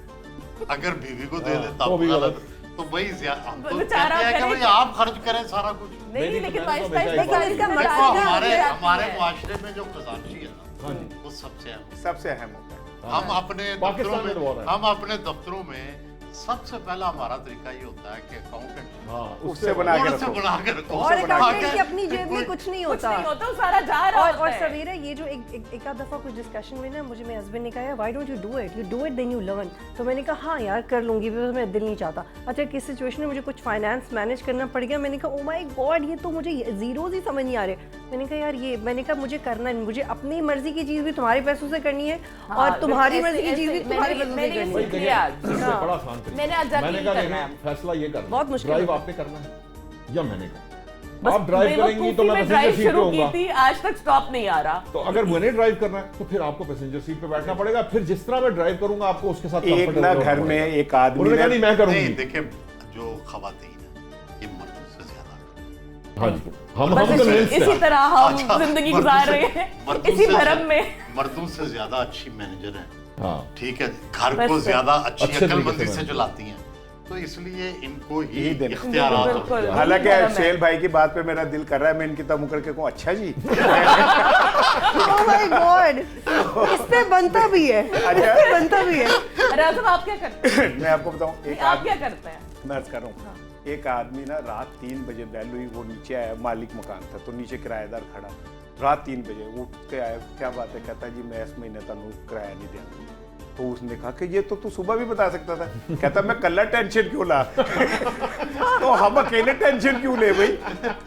अगर बीवी को दे हाँ, दे तो तब भी गलत। गलत। तो वही हम तो बेचारा कहते हैं कि करे भाई क्या? आप खर्च करें सारा कुछ। नहीं नहीं, लेकिन तो मैंने वाइस तो हमेशा वाइस एक इसका बात मजा देखो, आएगा, हमारे आती हमारे है। मुआशरे में जो खजांची है हाँ ना, जी। वो सबसे अहम। सबसे अहम होता है। हम अपने पाकिस्तान दफ्तरों में तो बहुत में है। हम अपने दफ्तरों में सबसे पहला हमारा तरीका ये होता है कि अकाउंटेंट हाँ, उससे बना के उससे रखो। बना के रखो। और बना अकाउंटेंट के- की अपनी जेब में कुछ नहीं कुछ होता। नहीं होता, वो सारा जा रहा और होता है। सवेरा ये जो एक आध दफा कुछ डिस्कशन में ना मुझे मेरे हस्बैंड ने कहा why don't you do it then you learn. तो मैंने कहा हाँ यार कर लूंगी, फिर मेरा दिल नहीं चाहता। अच्छा किस सिचुएशन में मुझे कुछ फाइनेंस मैनेज करना पड़ गया, मैंने कहा ओ माय गॉड ये तो मुझे जीरोज ही समझ नहीं आ रहे। मैंने कहा यार ये, मैंने कहा मुझे करना नहीं, मुझे अपनी मर्जी की चीज भी तुम्हारे पैसों से करनी है हाँ, और तुम्हारी ऐसे- मर्जी की चीज भी ऐसे- तुम्हारे मैंने- पैसों से मैंने ये करनी भाई है। सीख देखिए, लिया आज। इससे हाँ। बड़ा आसान तरीका। मैंने आज जाके मैंने यही कहा करना देखें, फैसला ये करना बहुत मुश्किल ड्राइव है। आपने करना है या मैंने करना। बस आप ड्राइव करेंगी तो बेवकूफी मैं में पैसेंजर ड्राइव सीट पे शुरू की होऊंगा। थी, आज तक स्टॉप नहीं आ रहा। तो अगर मैंने ड्राइव करना है तो फिर आपको पैसेंजर सीट पे बैठना पड़ेगा। फिर जिस तरह मैं ड्राइव करूंगा आपको उसके साथ एक comfortable ना होना घर में पड़ेगा। एक आदमी उन्होंने कहा नहीं मैं करूंगी। नहीं देखिए, जो खवातीन है ये मर्दों से ज्यादा। हाँ जी, हम बस convinced हैं। इसी तरह हम अच्छा, जिंदगी मर्दों गुजार से- रहे हैं मर्दों इसी से- भरम में। मर्दों से ज्यादा अच्छी मैनेजर है, हाँ, ठीक है, घर बस को ज्यादा अच्छी अच्छे तरीके अक्लमंदी से से मैनेज। चलाती हैं, तो इसलिए इनको ही यही देना। इख्तियारात होते बिल्कुल। हैं। हालांकि भरम है। सुहेल भाई की बात पे मेरा दिल कर रहा है मैं इनकी तरह मुकर के कहूँ अच्छा जी। Oh my God! इस पे बनता भी है, अच्छा। इस पे बनता भी है। अरे आजम आप क्या करते हैं? मैं आपको बताऊं एक आप आदमी, क्या करते हैं? मैं अर्ज कर रहा हूँ, एक आदमी ना रात 3 बजे बेल हुई, वो नीचे आया, मालिक मकान था तो नीचे किराएदार खड़ा, रात 3 बजे उठ के आया, क्या बात है, कहता जी मैं इस महीने तुहानू किराया नहीं दिया। तो उसने कहा कि ये तो तू सुबह भी बता सकता था। कहता मैं कल्ला टेंशन क्यों ला तो हम अकेले टेंशन क्यों ले भाई,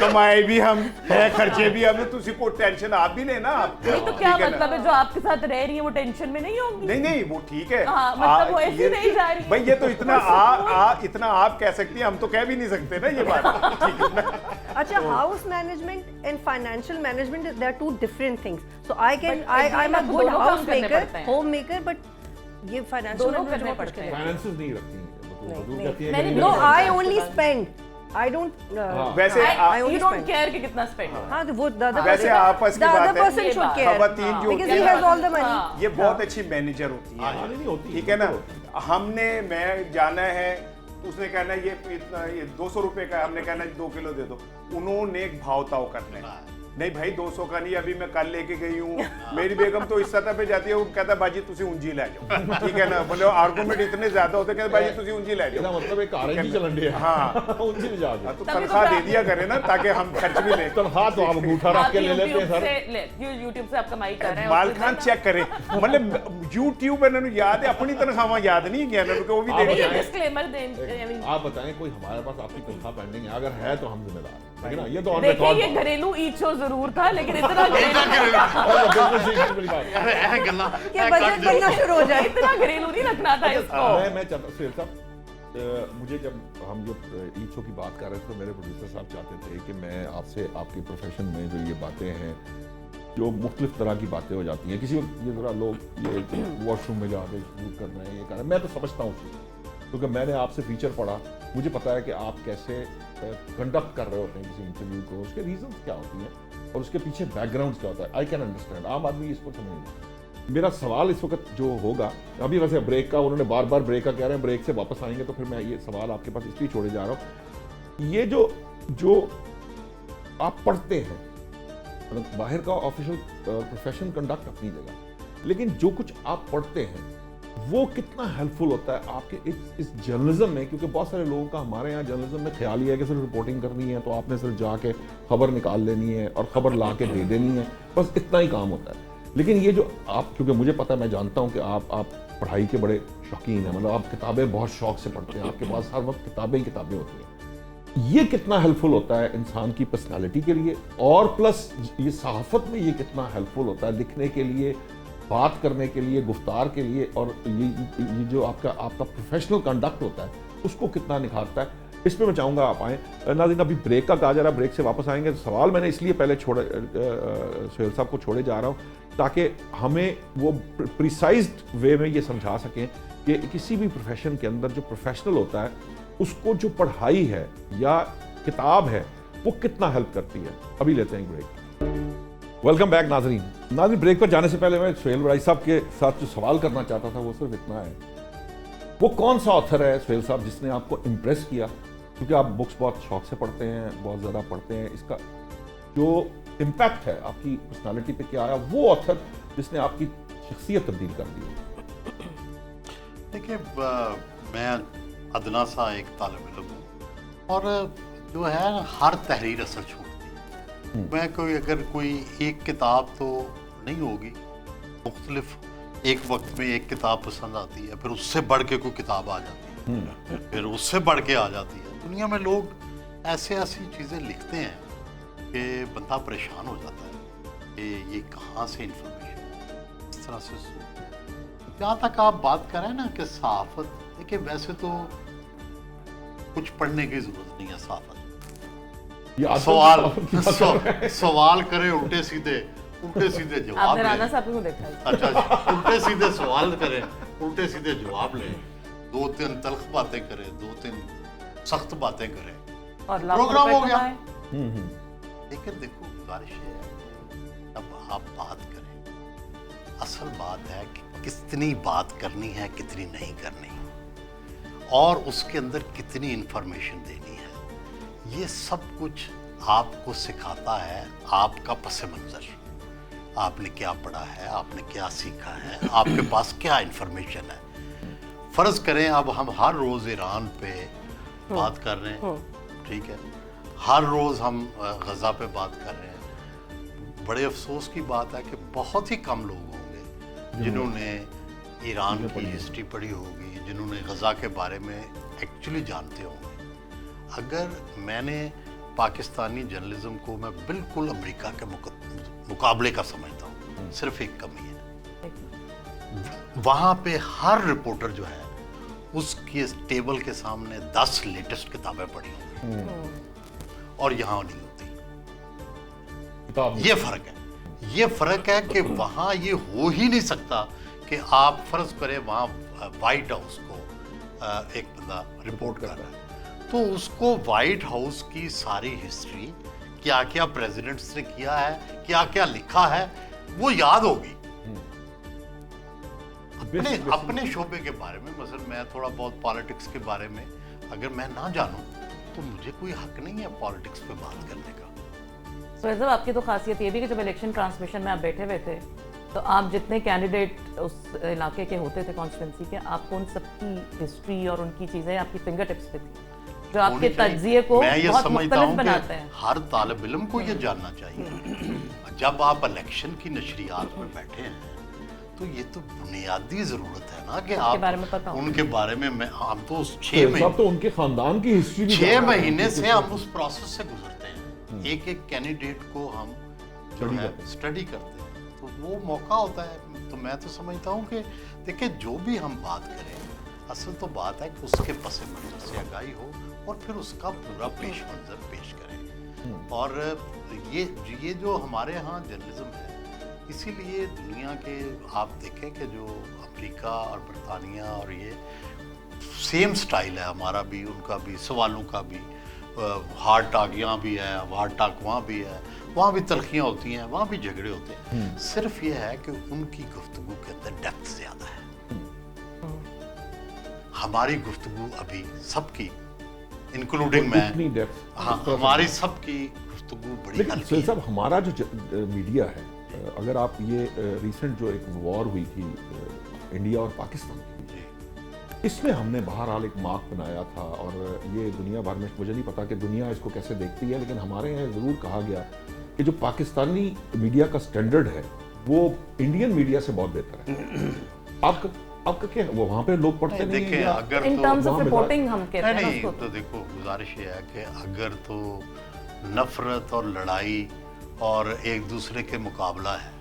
कमाए भी हम है, खर्चे भी हमें, तुझे को टेंशन आप भी लेना। आप नहीं तो क्या मतलब है, जो आपके साथ रह रही है वो टेंशन में नहीं होंगी? नहीं नहीं वो ठीक है, हाँ, मतलब वो ऐसी ये- नहीं जा रही है। भाई ये तो इतना इतना आप कह सकती हैं, हम तो कह भी नहीं सकते ना ये बात, ठीक है ना? अच्छा, house management and financial management they are two different things. So I can But I am a दोनों गुड काम हाउस करने मेकर, पड़ते हैं। होम मेकर, बट ये फाइनेंशियल दोनों मैनेजमेंट करने बहुत पड़ते मुश्किल हैं। है. फाइनेंसेस नहीं रखती हैं, मतलब नहीं, वो नहीं। कहती हैं मैंने कि नो, नहीं आई रखा। ओनली स्पेंड, आई डोंट वैसे I you only don't spend. Care कि कितना स्पेंड हो। हाँ, तो वो the other वैसे person- आपस की the बात other है, person ये should बात। care खवातीन जो because होती he हैं, has all the money. हाँ। ये बहुत अच्छी मैनेजर होती है, नहीं होती, ठीक है ना? होती। हमने मैं जाना है, उसने कहना ये इतना, ये 200 रुपए का, हमने कहना 2 किलो दे दो, उन्होंने एक भाव ताव करना है। नहीं भाई 200 का नहीं, अभी मैं कल लेके गई हूँ, मेरी बेगम तो इस सतह पे जाती है, वो कहता है बाजी तुसी ऊंजी ले जाओ, ठीक है ना? बोले आर्गूमेंट इतने ज्यादा होते हैं, कहते बाजी तुसी ऊंजी ले ਇਹਦਾ जाओ। मतलब एक आरएनजी चलन रही है हाँ। उनसे भी जा हाँ, तो तभी तो तनख्वाह दे प्राप्त- दिया करे ना, ताकि हम खर्च भी लें। तनख्वाह तो आप अंगूठा रख के ले लेते हैं सर। यूट्यूब से आप कमाई कर रहे हैं। माल खान चेक करे, मतलब यूट्यूब इन्होंने याद है, अपनी तनख्वाह याद नहीं है क्योंकि वो भी आप दे बताएं। दिया। डिस्क्लेमर दें। आप बताएं कोई हमारे पास आपकी तनख्वाह पेंडिंग है, अगर है तो हम जिम्मेदार हैं, ठीक है ना? ये तो ऑन देखिए रिकॉर्ड ये घरेलू ईद शो जरूर था, लेकिन इतना घरेलू बड़ी बात है। ਇਹ ਗੱਲਾਂ कि बजट बनना शुरू हो जाए. इतना घरेलू नहीं रखना था इसको। मैं चाहता सुहेल साहब, मुझे जब हम जो ईद शो की बात कर रहे थे तो मेरे प्रोड्यूसर साहब चाहते थे कि मैं आपसे आपकी प्रोफेशन में जो ये बातें हैं, जो मुख्तलिफ तरह की बातें हो जाती हैं, किसी वक्त ये ज़रा लोग ये वॉशरूम में जाके शूट कर रहे हैं, ये कर रहे हैं, मैं तो समझता हूँ उसको, क्योंकि मैंने आपसे फीचर पढ़ा, मुझे पता है कि आप कैसे कंडक्ट कर रहे होते हैं किसी इंटरव्यू को, उसके रीजंस क्या होती हैं और उसके पीछे बैकग्राउंड क्या होता है। आई कैन अंडरस्टैंड, आम आदमी इसको समझ नहीं। मेरा सवाल इस वक्त जो होगा, अभी वैसे ब्रेक का उन्होंने बार बार ब्रेक का कह रहे हैं, ब्रेक से वापस आएंगे तो फिर मैं ये सवाल आपके पास इसलिए छोड़े जा रहा हूँ, ये जो आप पढ़ते हैं, मतलब बाहर का ऑफिशियल प्रोफेशन कंडक्ट अपनी जगह, लेकिन जो कुछ आप पढ़ते हैं वो कितना हेल्पफुल होता है आपके इस जर्नलिज्म में, क्योंकि बहुत सारे लोगों का हमारे यहाँ जर्नलिज्म में ख्याल ही है कि सिर्फ रिपोर्टिंग करनी है, तो आपने सिर्फ जाके खबर निकाल लेनी है और खबर ला के दे देनी है, बस इतना ही काम होता है। लेकिन ये जो आप, क्योंकि मुझे पता है, मैं जानता हूँ कि आप पढ़ाई के बड़े शौकीन हैं, मतलब आप किताबें बहुत शौक से पढ़ते हैं, आपके पास हर वक्त किताबें ही किताबें होती हैं। ये कितना हेल्पफुल होता है इंसान की पर्सनालिटी के लिए, और प्लस ये सहाफ़त में ये कितना हेल्पफुल होता है लिखने के लिए, बात करने के लिए, गुफ्तार के लिए, और ये जो आपका प्रोफेशनल कंडक्ट होता है उसको कितना निखारता है, इस पे मैं चाहूँगा आप आएँ। नाज़रीन, अभी ब्रेक का कहा जा रहा है, ब्रेक से वापस आएंगे। तो सवाल मैंने इसलिए पहले सुहेल साहब को छोड़े जा रहा हूँ ताकि हमें वो प्रिसाइज्ड वे में ये समझा सकें कि किसी भी प्रोफेशन के अंदर जो प्रोफेशनल होता है उसको जो पढ़ाई है या किताब है वो कितना हेल्प करती है। अभी लेते हैं एक ब्रेक। वेलकम बैक नाजरीन। ब्रेक पर जाने से पहले मैं सुहेल भाई साहब के साथ जो सवाल करना चाहता था वो सिर्फ इतना है, वो कौन सा ऑथर है सुहेल साहब जिसने आपको इम्प्रेस किया, क्योंकि आप बुक्स बहुत शौक से पढ़ते हैं, बहुत ज़्यादा पढ़ते हैं, इसका जो इम्पैक्ट है आपकी पर्सनालिटी पे क्या आया, वो ऑथर जिसने आपकी शख्सियत तब्दील कर दी? देखिए, मैं अदना सा एक तालिब इल्म हूँ और जो है हर तहरीर असर छोड़ती है। मैं अगर कोई एक किताब तो नहीं होगी, मुख्तलिफ एक वक्त में एक किताब पसंद आती है, फिर उससे बढ़ के कोई किताब आ जाती है, फिर उससे बढ़ के आ जाती है। दुनिया में लोग ऐसी चीज़ें लिखते हैं कि बंदा परेशान हो जाता है कि ये कहाँ से इंफॉर्मेशन इस तरह से। जहाँ तक आप बात करें ना कि सहाफ़त, देखिए वैसे तो कुछ पढ़ने की ज़रूरत नहीं है सहाफ़त। सवाल करे उल्टे सीधे जवाब आपने ले। राना साहब को देखा है? अच्छा, उल्टे सीधे सवाल करें, उल्टे सीधे जवाब लें, 2-3 तल्ख बातें करें, 2-3 सख्त बातें करें, और लाखों प्रोग्राम हो रुपए गया। कमाए। लेकिन देखो, गुजारिश है जब आप बात करें, असल बात है कि कितनी बात करनी है, कितनी नहीं करनी, और उसके अंदर कितनी इंफॉर्मेशन देनी है, ये सब कुछ आपको सिखाता है आपका पस मंज़र। आपने क्या पढ़ा है, आपने क्या सीखा है, आपके पास क्या इंफॉर्मेशन है। फ़र्ज़ करें अब हम हर रोज़ ईरान पे बात कर रहे हैं, ठीक है, हर रोज़ हम गज़ा पे बात कर रहे हैं। बड़े अफसोस की बात है कि बहुत ही कम लोग होंगे जिन्होंने ईरान की हिस्ट्री पढ़ी होगी, जिन्होंने गज़ा के बारे में एक्चुअली जानते होंगे। अगर मैंने पाकिस्तानी जर्नलिज्म को मैं बिल्कुल अमेरिका के मुकाबले का समझता हूँ, सिर्फ एक कमी है, वहाँ पे हर रिपोर्टर जो है उसके टेबल के सामने 10 लेटेस्ट किताबें पढ़ी होंगी और यहाँ नहीं होती। ये फर्क है, ये फर्क है कि वहाँ ये हो ही नहीं सकता कि आप फर्ज करें वहाँ व्हाइट हाउस को एक बंदा रिपोर्ट कर रहा है तो उसको व्हाइट हाउस की सारी हिस्ट्री, क्या क्या प्रेसिडेंट्स ने किया है, क्या क्या लिखा है, वो याद होगी। अपने शोबे के बारे में, मसलन मैं थोड़ा बहुत पॉलिटिक्स के बारे में अगर मैं ना जानूं तो मुझे कोई हक नहीं है पॉलिटिक्स पे बात करने का। तो आपकी तो खासियत ये भी कि जब इलेक्शन ट्रांसमिशन में आप बैठे हुए थे तो आप जितने कैंडिडेट उस इलाके के होते थे कॉन्स्टिट्यूंसी के, आपको उन सबकी हिस्ट्री और उनकी चीजें आपकी फिंगर टिप्स पे थी, जो आपके तज्जिए को मैं ये बहुत समझता मुख्तलिफ हूं बनाते कि हैं। हर तालिब इल्म को ये जानना चाहिए। जब आप इलेक्शन की नशरियात में बैठे हैं तो ये तो बुनियादी जरूरत है ना कि आप बारे में पता हो। उनके बारे में हम तो उस तो उनके खानदान की हिस्ट्री भी 6 महीने से हम उस प्रोसेस से गुजरते हैं, एक एक कैंडिडेट को हम जो है स्टडी करते हैं, तो वो मौका होता है। तो मैं तो समझता हूँ कि देखिए जो भी हम बात करें, असल तो बात है कि उसके पस मंजर से आगाही हो और फिर उसका पूरा पेश मंजर पेश करें। और ये जो हमारे यहाँ जर्नलिज्म है, इसीलिए दुनिया के आप देखें कि जो अमेरिका और बरतानिया और ये सेम स्टाइल है, हमारा भी उनका भी, सवालों का भी, हार्ड टाक यहाँ भी है, हार्ड टाक वहाँ भी है, वहाँ भी तलखियाँ होती हैं, वहाँ भी झगड़े होते हैं। सिर्फ ये है कि उनकी गुफ्तगू के अंदर डेप्थ ज़्यादा है। हमारी गुफ्तगू अभी सबकी इंक्लूडिंग मैं, हाँ, हमारी सबकी गुफ्तगू बड़ी हल्की है। साहब हमारा जो मीडिया है, अगर आप ये रिसेंट जो एक वॉर हुई थी इंडिया और पाकिस्तान की, इसमें हमने बहरहाल एक मार्क बनाया था और ये दुनिया भर में, मुझे नहीं पता कि दुनिया इसको कैसे देखती है, लेकिन हमारे यहाँ ज़रूर कहा गया कि जो पाकिस्तानी मीडिया का स्टैंडर्ड है वो इंडियन मीडिया से बहुत बेहतर है। आपका क्या वो वहाँ पे लोग पढ़ते नहीं हैं या अगर इन टर्म्स ऑफ रिपोर्टिंग हम कहते हैं नहीं, उसको। तो देखो गुजारिश ये है कि अगर तो नफरत और लड़ाई और एक दूसरे के मुकाबला है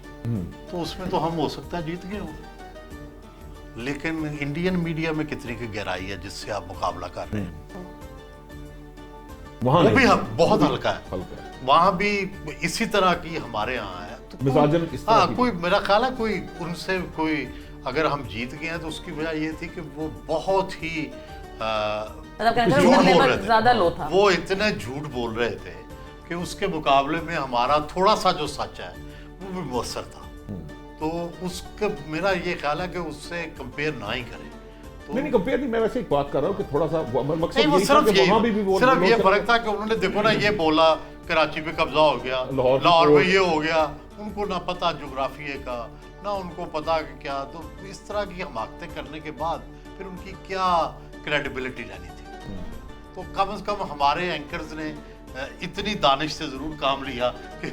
तो उसमें तो हम हो सकता है जीत गए हों, लेकिन इंडियन मीडिया में कितनी की गहराई है जिससे आप मुकाबला कर रहे हैं, वहाँ वो भी नहीं, बहुत हल्का है। हल्का है। वहाँ भी इसी तरह की हमारे यहाँ है, तो मिजाजन इस तरह हाँ, की। कोई मेरा ख्याल है कोई उनसे कोई अगर हम जीत गए हैं तो उसकी वजह ये थी कि वो बहुत ही मतलब कहते हैं झूठ उनका बोल लेवल रहे थे। ज्यादा लो था। वो इतने झूठ बोल रहे थे कि उसके मुकाबले में हमारा थोड़ा सा जो सच है वो भी मुअस्सर था। तो उसका मेरा ये ख्याल है कि उससे कंपेयर ना ही करें। तो नहीं कंपेयर नहीं, मैं वैसे एक बात कर रहा हूँ कि थोड़ा सा मकसद नहीं, वो यही था सिर्फ कि यही वहाँ भी वो सिर्फ लोग ये चले फर्क था कि उन्होंने देखो ना ये बोला कराची पे कब्जा हो गया, लाहौर में ये हो गया, उनको ना पता जोग्राफिए का, ना उनको पता कि क्या, तो इस तरह की हमाकतें करने के बाद फिर उनकी क्या क्रेडिबिलिटी लेनी थी। तो कम से कम हमारे एंकर्स ने इतनी दानिश से जरूर काम लिया कि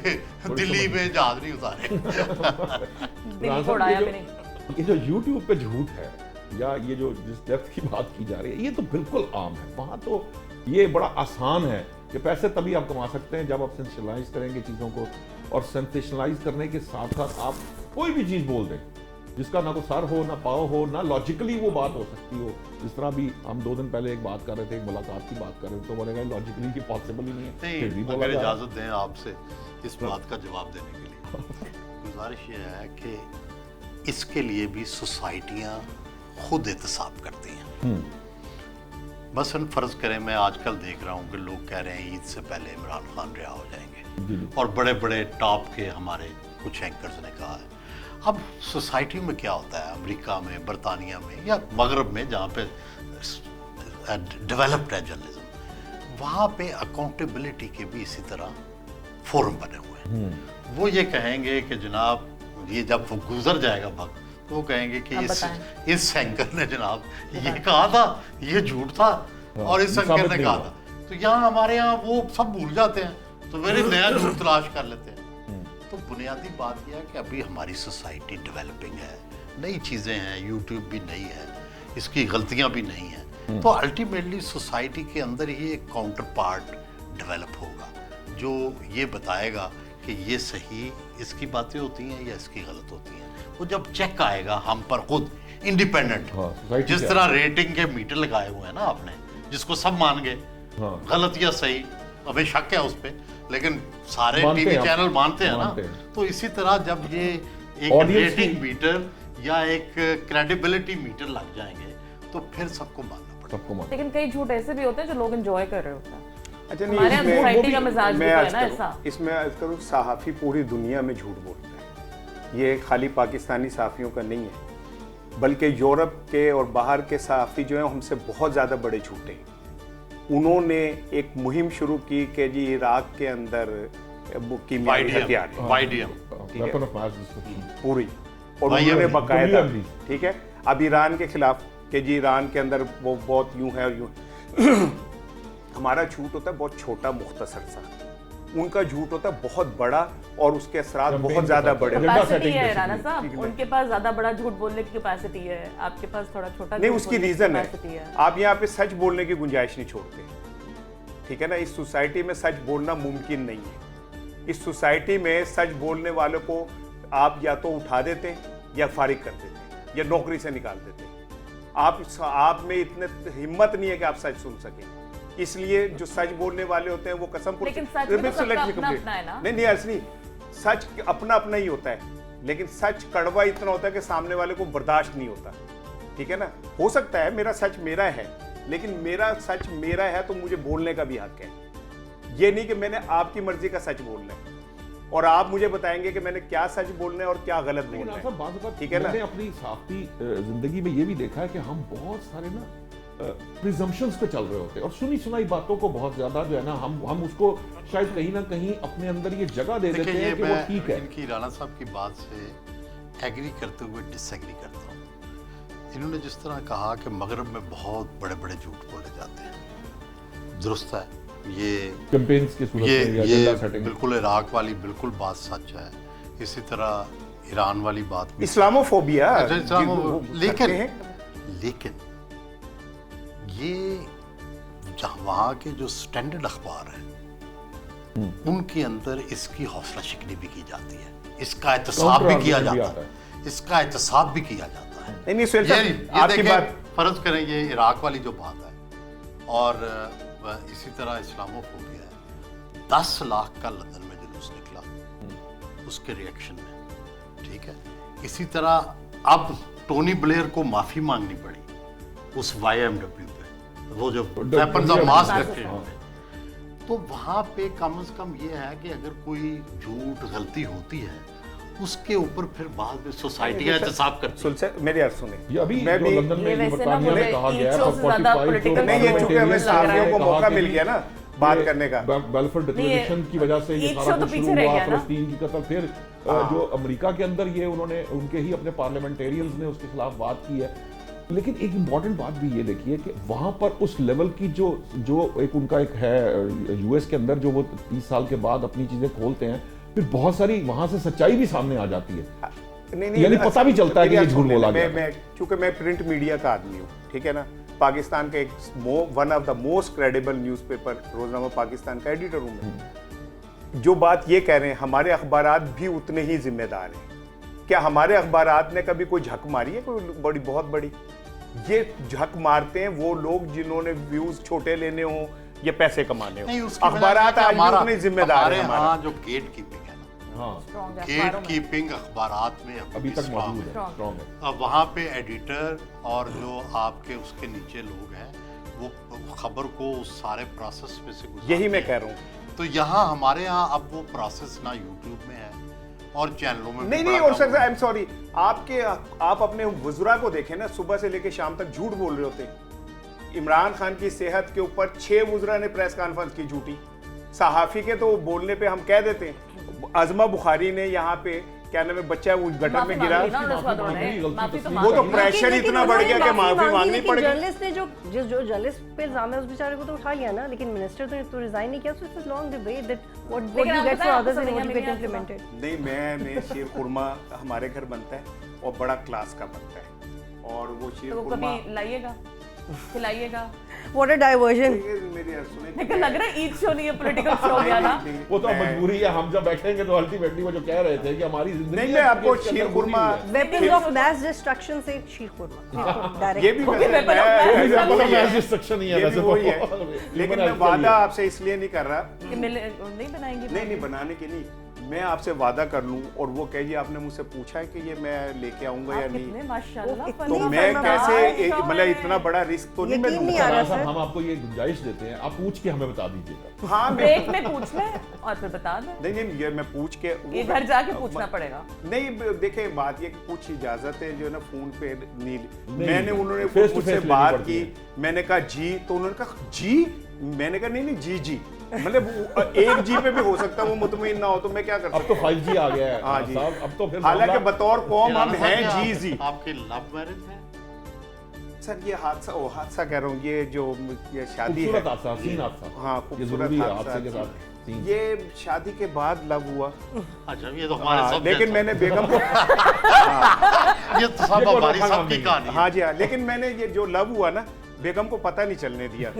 दिल्ली में जहाज नहीं उतारे। दिल्ली को उड़ाया भी नहीं। ये जो YouTube पे झूठ है या ये जो जिस डेप्थ की बात की जा रही है, ये तो बिल्कुल आम है। वहाँ तो ये बड़ा आसान है कि पैसे तभी आप कमा सकते हैं जब आप सेंसेशनलाइज करेंगे चीज़ों को, और सेंसेशनलाइज करने के साथ साथ आप कोई भी चीज़ बोल दें जिसका ना कोई सर हो, ना पाव हो, ना लॉजिकली वो बात हो सकती हो। जिस तरह भी हम 2 दिन पहले एक बात कर रहे थे, एक मुलाकात की बात कर रहे थे, तो बोलेगा लॉजिकली की पॉसिबल ही नहीं है। फिर भी नहीं, बोला अगर जा रहा है। इजाजत दें आपसे इस बात का जवाब देने के लिए, गुजारिश ये है कि इसके लिए भी सोसाइटियाँ खुद एहतसाब करती हैं। मसलन फर्ज करें, मैं आजकल देख रहा हूँ कि लोग कह रहे हैं ईद से पहले इमरान खान रिहा हो जाएंगे, और बड़े बड़े टॉप के हमारे कुछ एंकर्स ने कहा है। अब सोसाइटी में क्या होता है, अमेरिका में, बरतानिया में या मगरब में जहाँ पे डेवलप्ड है जर्नलिज्म, वहाँ पे अकाउंटेबिलिटी के भी इसी तरह फोरम बने हुए हैं। वो ये कहेंगे कि जनाब ये जब वो गुजर जाएगा वक्त, तो वो कहेंगे कि इस एंकर ने जनाब ये कहा था, ये झूठ था, और इस एंकर ने कहा था। तो यहाँ हमारे यहाँ वो सब भूल जाते हैं, तो मेरे नया झूठ तलाश कर लेते हैं। तो बुनियादी बात यह है कि अभी हमारी सोसाइटी डेवलपिंग है, नई चीज़ें हैं, यूट्यूब भी नई है, इसकी गलतियां भी नहीं हैं, तो अल्टीमेटली सोसाइटी के अंदर ही एक काउंटर पार्ट डेवलप होगा जो ये बताएगा कि ये सही इसकी बातें होती हैं या इसकी गलत होती हैं। वो जब चेक आएगा हम पर खुद इंडिपेंडेंट, हाँ, society जिस क्या तरह रेटिंग के मीटर लगाए हुए हैं ना आपने, जिसको सब मान गए, हाँ। गलत या सही हमें शक है उस पे, लेकिन सारे मानते टीवी हैं आप। चैनल मानते हैं मानते ना। हैं। तो इसी तरह जब ये एक Audience रेटिंग की- मीटर या एक क्रेडिबिलिटी मीटर लग जाएंगे तो फिर सबको मानना पड़ेगा। सबको मान लेकिन कई झूठ ऐसे भी होते हैं जो लोग एंजॉय कर रहे होते हैं। अच्छा हमारे यहाँ इसमें- सोसाइटी वो भी- का मिजाज भी मैं तो है अर्ज ना करूं- ऐसा। इसमें अर्ज करूं, सहाफ़ी पूरी दुनिया में झूठ बोलते हैं। ये खाली पाकिस्तानी सहाफ़ियों का नहीं है, बल्कि यूरोप के और बाहर के सहाफ़ी जो हैं हमसे बहुत ज़्यादा बड़े झूठे हैं। उन्होंने एक मुहिम शुरू की कि जी इराक के अंदर वो कीमियावी हथियार हैं, वाईडीएम वेपन ऑफ मास डिस्ट्रक्शन पूरी, और भाई उन्होंने अभी- बाकायदा, WMD ठीक है, अब ईरान के खिलाफ कि जी ईरान के अंदर वो बहुत यूं है और यूं हमारा झूठ होता है बहुत छोटा मुख्तसर सा, उनका झूठ होता है बहुत बड़ा और उसके असरात Campaign बहुत के ज्यादा साथ बड़े agenda होते हैं। कैपेसिटी setting है basically, राणा साहब, ठीक है। उनके पास ज्यादा बड़ा झूठ बोलने की कैपेसिटी है, आपके पास थोड़ा छोटा नहीं झूठ उसकी बोलने की रीजन capacity है, आप यहाँ पे सच बोलने की गुंजाइश नहीं छोड़ते, ठीक है ना। इस सोसाइटी में सच बोलना मुमकिन नहीं है। इस सोसाइटी में सच बोलने वालों को आप या तो उठा देते या फारिग कर देते या नौकरी से निकाल देते। आप में इतने हिम्मत नहीं है कि आप सच सुन सकें, इसलिए जो सच बोलने वाले होते हैं वो कसम लेकिन सच में तो सबका अपना है ना। नहीं असली सच अपना अपना ही होता है, लेकिन सच कड़वा इतना होता है कि सामने वाले को बर्दाश्त नहीं होता, ठीक है ना। हो सकता है मेरा सच मेरा है, लेकिन मेरा सच मेरा है तो मुझे बोलने का भी हक है। ये नहीं कि मैंने आपकी मर्जी का सच बोलना है और आप मुझे बताएंगे कि मैंने क्या सच बोलना है और क्या गलत लेकिन बोलना ऐसा है, बात ठीक है ना। मैंने अपनी साथी जिंदगी में ये भी देखा है कि हम बहुत सारे ना प्रिजम्पशंस पे चल रहे होते हैं और सुनी सुनाई बातों को बहुत ज्यादा जो है ना हम उसको शायद कहीं ना कहीं अपने अंदर ये जगह दे देते देखिए ये हैं कि वो मैं ठीक है। इनकी राणा साहब की बात से एग्री करते हुए डिसएग्री करता हूँ। इन्होंने जिस तरह कहा कि मगरब में बहुत बड़े बड़े झूठ बोले जाते हैं, दुरुस्त है, ये कैंपेन्स की सूरत ये में या ये एजेंडा सेटिंग बिल्कुल इराक वाली बिल्कुल बात सच है। इसी तरह ईरान वाली बात भी इस्लामोफोबिया अच्छा, लेकिन हैं। लेकिन ये वहाँ के जो स्टैंडर्ड अखबार हैं उनके अंदर इसकी हौसला शिकनी भी की जाती है, इसका एहतसाब भी किया जाता है, इसका एहतसाब भी किया जाता है। नहीं सुहेल साहब, ये आपकी देखें, बात फर्ज करें ये इराक वाली जो बात है और इसी तरह इस्लामोफोबिया है, 10 लाख का लंदन में जुलूस निकला उसके रिएक्शन में, ठीक है। इसी तरह अब टोनी ब्लेयर को माफी मांगनी पड़ी उस YMW पे, वो जो वेपन्स ऑफ मास डिस्ट्रक्शन, तो वहां पे कम से कम ये है कि अगर कोई झूठ गलती होती है उसके ऊपर फिर बाद में सोसाइटी एहतसाब करती है। सुलसे मेरी अर्ज सुने, ये अभी मैं जो भी लंदन में ये वैसे ना बरतानिया में मुझे कहा गया है ईद शो से ज्यादा 45 political नहीं, ये चूंकि हमें सहाफ़ियों को कहा मौका कि मिल गया ना बात ये करने का। बेल्फोर डिक्लेरेशन की वजह से ये ईद सारा शो तो कुछ पीछे शुरू रह हुआ, गया ना। फलस्तीन की कत्ल, फिर जो अमेरिका के अंदर ये उन्होंने उनके ही अपने पार्लियामेंटेरियंस ने उसके खिलाफ बात की है। लेकिन एक इम्पॉर्टेंट बात भी ये देखिए कि वहां पर उस लेवल की जो एक उनका एक है यूएस के अंदर जो वो 30 साल के बाद अपनी चीजें खोलते हैं, फिर बहुत सारी वहां से सच्चाई भी सामने आ जाती है। नहीं यानी पता भी चलता है कि ये झूठ बोला गया। मैं चूंकि मैं प्रिंट मीडिया का आदमी हूँ, ठीक है ना, पाकिस्तान का एक one of the most credible newspaper Roznama Pakistan का एडिटर हूँ मैं। जो बात ये कह रहे हैं हमारे अखबारात भी उतने ही जिम्मेदार हैं। क्या हमारे अखबारात ने कभी कोई झक मारी है कोई बहुत बड़ी? ये झक मारते हैं वो लोग जिन्होंने व्यूज छोटे लेने हो या पैसे कमाने नहीं, हो। उसकी वजह अखबारात से आज भी हमारा- उतने जिम्मेदार हमारे हैं हमारा। यहाँ जो गेट कीपिंग है ना, हाँ, Strong है, गेट अखबारों में। कीपिंग अखबारात में अभी तक strong मौजूद है। है, स्ट्रॉन्ग है। अब वहाँ पे एडिटर और जो आपके उसके नीचे लोग हैं वो खबर को उस सारे प्रोसेस में से गुजारते यही मैं हैं। कह रहा हूँ। तो यहाँ हमारे यहाँ अब वो प्रोसेस ना यूट्यूब में है और चैनलों में भी नहीं बड़ा और कम सर है। आई एम सॉरी, आप अपने वजुरा को देखें ना, सुबह से लेकर शाम तक झूठ बोल रहे होते हैं। इमरान खान की सेहत के ऊपर 6 वजुरा ने प्रेस कॉन्फ्रेंस की झूठी। सहाफी के तो बोलने पे हम कह देते हैं। आजमा बुखारी ने यहाँ पे क्या नाम है, बच्चा वो गटर में गिरा, वो तो प्रेशर इतना बढ़ गया कि माफी मांगनी पड़ गई। जर्नलिस्ट ने जो जर्नलिस्ट पे इल्जाम है उस बेचारे को तो उठा लिया ना, लेकिन मिनिस्टर तो रिजाइन नहीं किया। So it's long debate that what you get for others and what you get implemented. नहीं, मैंने शीर खुरमा हमारे घर बनता है और बड़ा क्लास का बनता है। और वो शीर तो वो कुरमा कभी लाइएगा, खिलाइएगा। What a diversion. मेरी सुने लेकिन लग रहा है ईद शो नहीं है, पॉलिटिकल शो हो गया ना। वो तो अब मजबूरी है, हम जब बैठेंगे तो अल्टीमेटली वो जो कह रहे थे कि हमारी जिंदगी नहीं, मैं आपको इसके अंदर शीर बुरी कुरमा है। वेपन्स ऑफ मैस डिस्ट्रक्शन से शीर कुरमा डायरेक्ट। ये भी वो भी वैसे weapon of mass मैं- ये destruction तो ही है। mass destruction ही है ये भी वैसे तो। वही है। लेकिन मैं वादा आपसे इसलिए नहीं कर रहा, कि मिले नहीं बनाएंगे। नहीं बनाने की नहीं, मैं आपसे वादा कर लूं और वो कहिए आपने मुझसे पूछा है कि ये मैं लेके आऊंगा या आप नहीं, कितने माशाल्लाह इतनी तो फनी मैं फर्मा कैसे शौक मतलब है। इतना बड़ा रिस्क तो नहीं मैं यकीन नहीं लूंगा। आ रहा साहब, सर। हम आपको ये गुंजाइश देते हैं, आप पूछ के हमें बता दीजिएगा। हाँ मैं ब्रेक में पूछ ले और फिर बता दे। नहीं ये मैं पूछ के ये घर जाके पूछना पड़ेगा। नहीं देखे बात ये कि कुछ इजाजत है जो है ना फोन पे नहीं, नहीं, मैंने उन्होंने face to मुझसे face लेनी बात पड़ती की, है। मैंने कहा जी, तो उन्होंने कहा जी, मैंने कहा नहीं जी मतलब एक जी पे भी हो सकता है वो मुतमईन ना हो, तो मैं क्या कर अब सकता तो 5G आ गया है हाँ जी। साहब, अब तो फिर हालांकि मामला- बतौर कौम हम राणा साहब, हैं क्या जी जी। आपके लव मैरिज है? सर ये हादसा कह रहा हूँ, ये जो ये शादी है, खूबसूरत हादसा, हसीन हादसा। हाँ ये खूबसूरत जरूरी है हादसा, हादसे के साथ सीन। ये शादी के बाद लव हुआ। अच्छा, ये तो हमारे हाँ, सब लेकिन जैसा। मैंने बेगम को ये तो सब देखो, हमारी रोका सबकी नाम नहीं है। कहानी है। हाँ जी हाँ, लेकिन मैंने ये जो लव हुआ ना बेगम को पता नहीं चलने दिया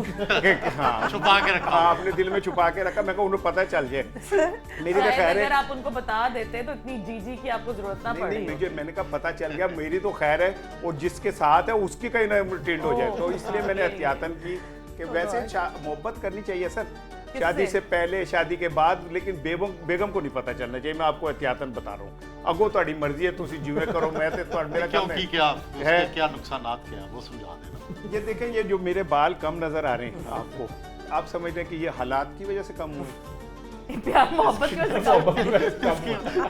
हाँ छुपा के रखा। हाँ अपने दिल में छुपा के रखा, मैं को उन्हें पता चल जाए। मेरी तो शायद खैर अगर है, आप उनको बता देते तो इतनी जी की आपको जरूरत ना नहीं पड़े। नहीं मुझे मैंने कहा पता चल गया, मेरी तो खैर है और जिसके साथ है उसकी कहीं ना टिंड हो जाए, तो इसलिए मैंने एहतियातन की कि वैसे मोहब्बत करनी चाहिए सर, शादी से पहले शादी के बाद, लेकिन बेगम को नहीं पता चलना चाहिए। मैं आपको एहतियातन बता रहा हूँ, अगो ਤੁਹਾਡੀ मर्जी है, तुसी जिवें करो, मैं तो मेरा काम क्योंकि है। क्या है। उसके क्या नुकसानात क्या है, वो समझा देना। ये देखें, ये जो मेरे बाल कम नजर आ रहे हैं आपको, आप समझ रहे हैं कि ये हालात की वजह से कम हुए? प्यार मोहब्बत की वजह से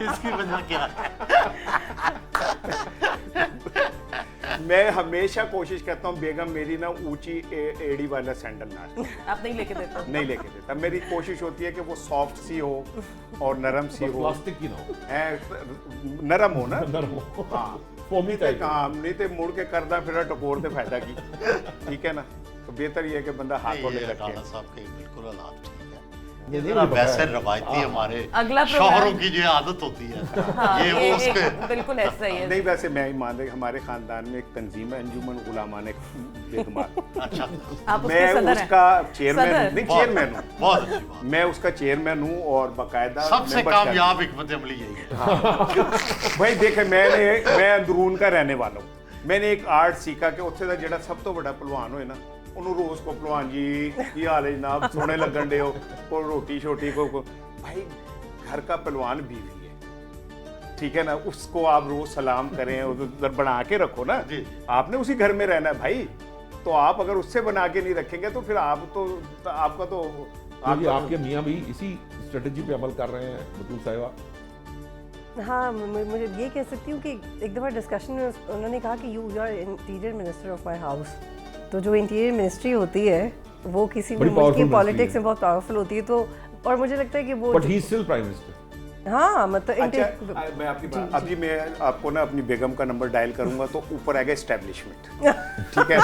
इसकी वजह क्या है? मैं हमेशा कोशिश करता हूँ बेगम मेरी ना ऊंची एड़ी वाला सैंडल ना ले। आप नहीं लेके देते। नहीं लेके देता, मेरी कोशिश होती है कि वो सॉफ्ट सी हो और नरम सी हो, प्लास्टिक की ना हो, नरम हो ना। नरम हो, हाँ फोमी टाइप। काम नहीं तो मुड़ के करदा फिर टकोर दे फायदा की, ठीक है ना। तो बेहतर ये है कि बंदा हाथों ले ये रखे। राणा साहब के बिल्कुल हालात ठीक है। ये जरा नहीं पता वैसे है। रवायती हमारे अगला प्रोग्राम- शौहरों की जो आदत होती है, हाँ, ये वो उसके बिल्कुल ऐसा ही है। नहीं वैसे मैं ही मान रही, हमारे खानदान में एक तंजीम है अंजुमन गुलामान बेगमात, अच्छा, आप उसके मैं सदर हैं। उसका चेयरमैन सदर? हूँ, नहीं चेयरमैन हूँ, बहुत अच्छी बात। मैं उसका चेयरमैन हूँ और बाकायदा सबसे membership- कामयाब हिकमत अमली यही है। भाई देखे मैं अंदरून का रहने वाला हूँ। मैंने एक आर्ट सीखा कि उत्थे दा जेड़ा सब तो बड़ा पहलवान होए ना, उन्होंने रोज को पहलवान जी की हाल है जनाब, सोने लगन दे हो, को रोटी शोटी को भाई घर का पहलवान बीवी है, ठीक है ना, उसको आप रोज सलाम करें, उधर बना के रखो ना। जी। आपने उसी घर में रहना है भाई, तो आप अगर उससे बना के नहीं रखेंगे तो फिर आप तो आपका तो क्योंकि आपके मियाँ भी इसी स्ट्रेटेजी पे अमल कर रहे हैं बतूल साहिबा। हाँ मुझे ये कह सकती हूँ कि एक दफ़ा डिस्कशन में उन्होंने कहा कि you are interior minister of my house. तो जो इंटीरियर मिनिस्ट्री होती है वो किसी भी बड़ी मुल्क powerful की ministry पॉलिटिक्स है। में बहुत पावरफुल होती है। तो और मुझे लगता है कि वो but he still prime minister. हाँ मतलब अच्छा मैं आपकी बात अभी मैं आपको ना अपनी बेगम का नंबर डायल करूंगा तो ऊपर आएगा एस्टेब्लिशमेंट, ठीक है।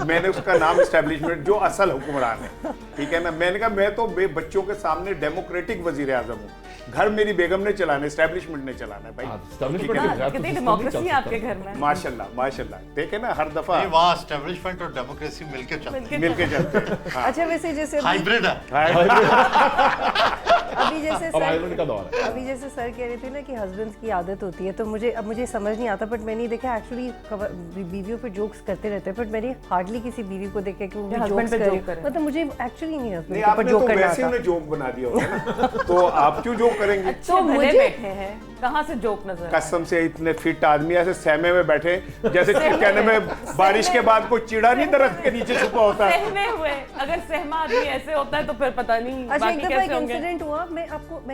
मैंने उसका नाम एस्टेब्लिशमेंट जो असल हुक्मरान है, ठीक है ना। मैंने कहा मैं तो बच्चों के सामने डेमोक्रेटिक वजीर आजम हूँ, घर मेरी बेगम ने चलाना, एस्टेब्लिशमेंट ने चलाना है भाई। establishment ठीक है के ना? बगैर तो कितनी system नहीं डेमोक्रेसी चल है आपके सकता। घर में। माशाल्लाह माशाल्लाह, देखे ना हर दफा नहीं, वहाँ एस्टेब्लिशमेंट और डेमोक्रेसी मिलके चलते हैं। मिलके चलते हैं। हाँ। अच्छा वैसे जैसे हाइब्रिड है। अभी जैसे अब हाइब्रिड का दौर है। अभी जैसे सर कह रहे थे ना कि हस्बैंड्स की आदत होती है, तो मुझे समझ नहीं आता, बट मैंने देखा एक्चुअली बीवियों पे जोक्स करते रहते हैं, बट मैंने हार्डली किसी बीवी को देखा कि वो जो husband जोक्स पे करे। joke करे। मतलब मुझे एक्चुअली नहीं नहीं हस्बैंड के ऊपर आपने जोक तो करना वैसे आता। उन्हें जोक बना दिया होगा ना, तो आप क्यों जोक करेंगे? तो भले मुझे- बैठे हैं, कहाँ से जोक नजर आया? कसम से इतने फिट आदमी ऐसे सहमे में बैठे जैसे कहने में बारिश के बाद कोई चिड़ा नहीं दरख्त के नीचे छुपा होता है। सहमे हुए, अगर सहमा आदमी ऐसे होता है तो फिर पता नहीं अच्छा एक बाकी दफा एक कैसे होंगे। इंसिडेंट हुआ, मैं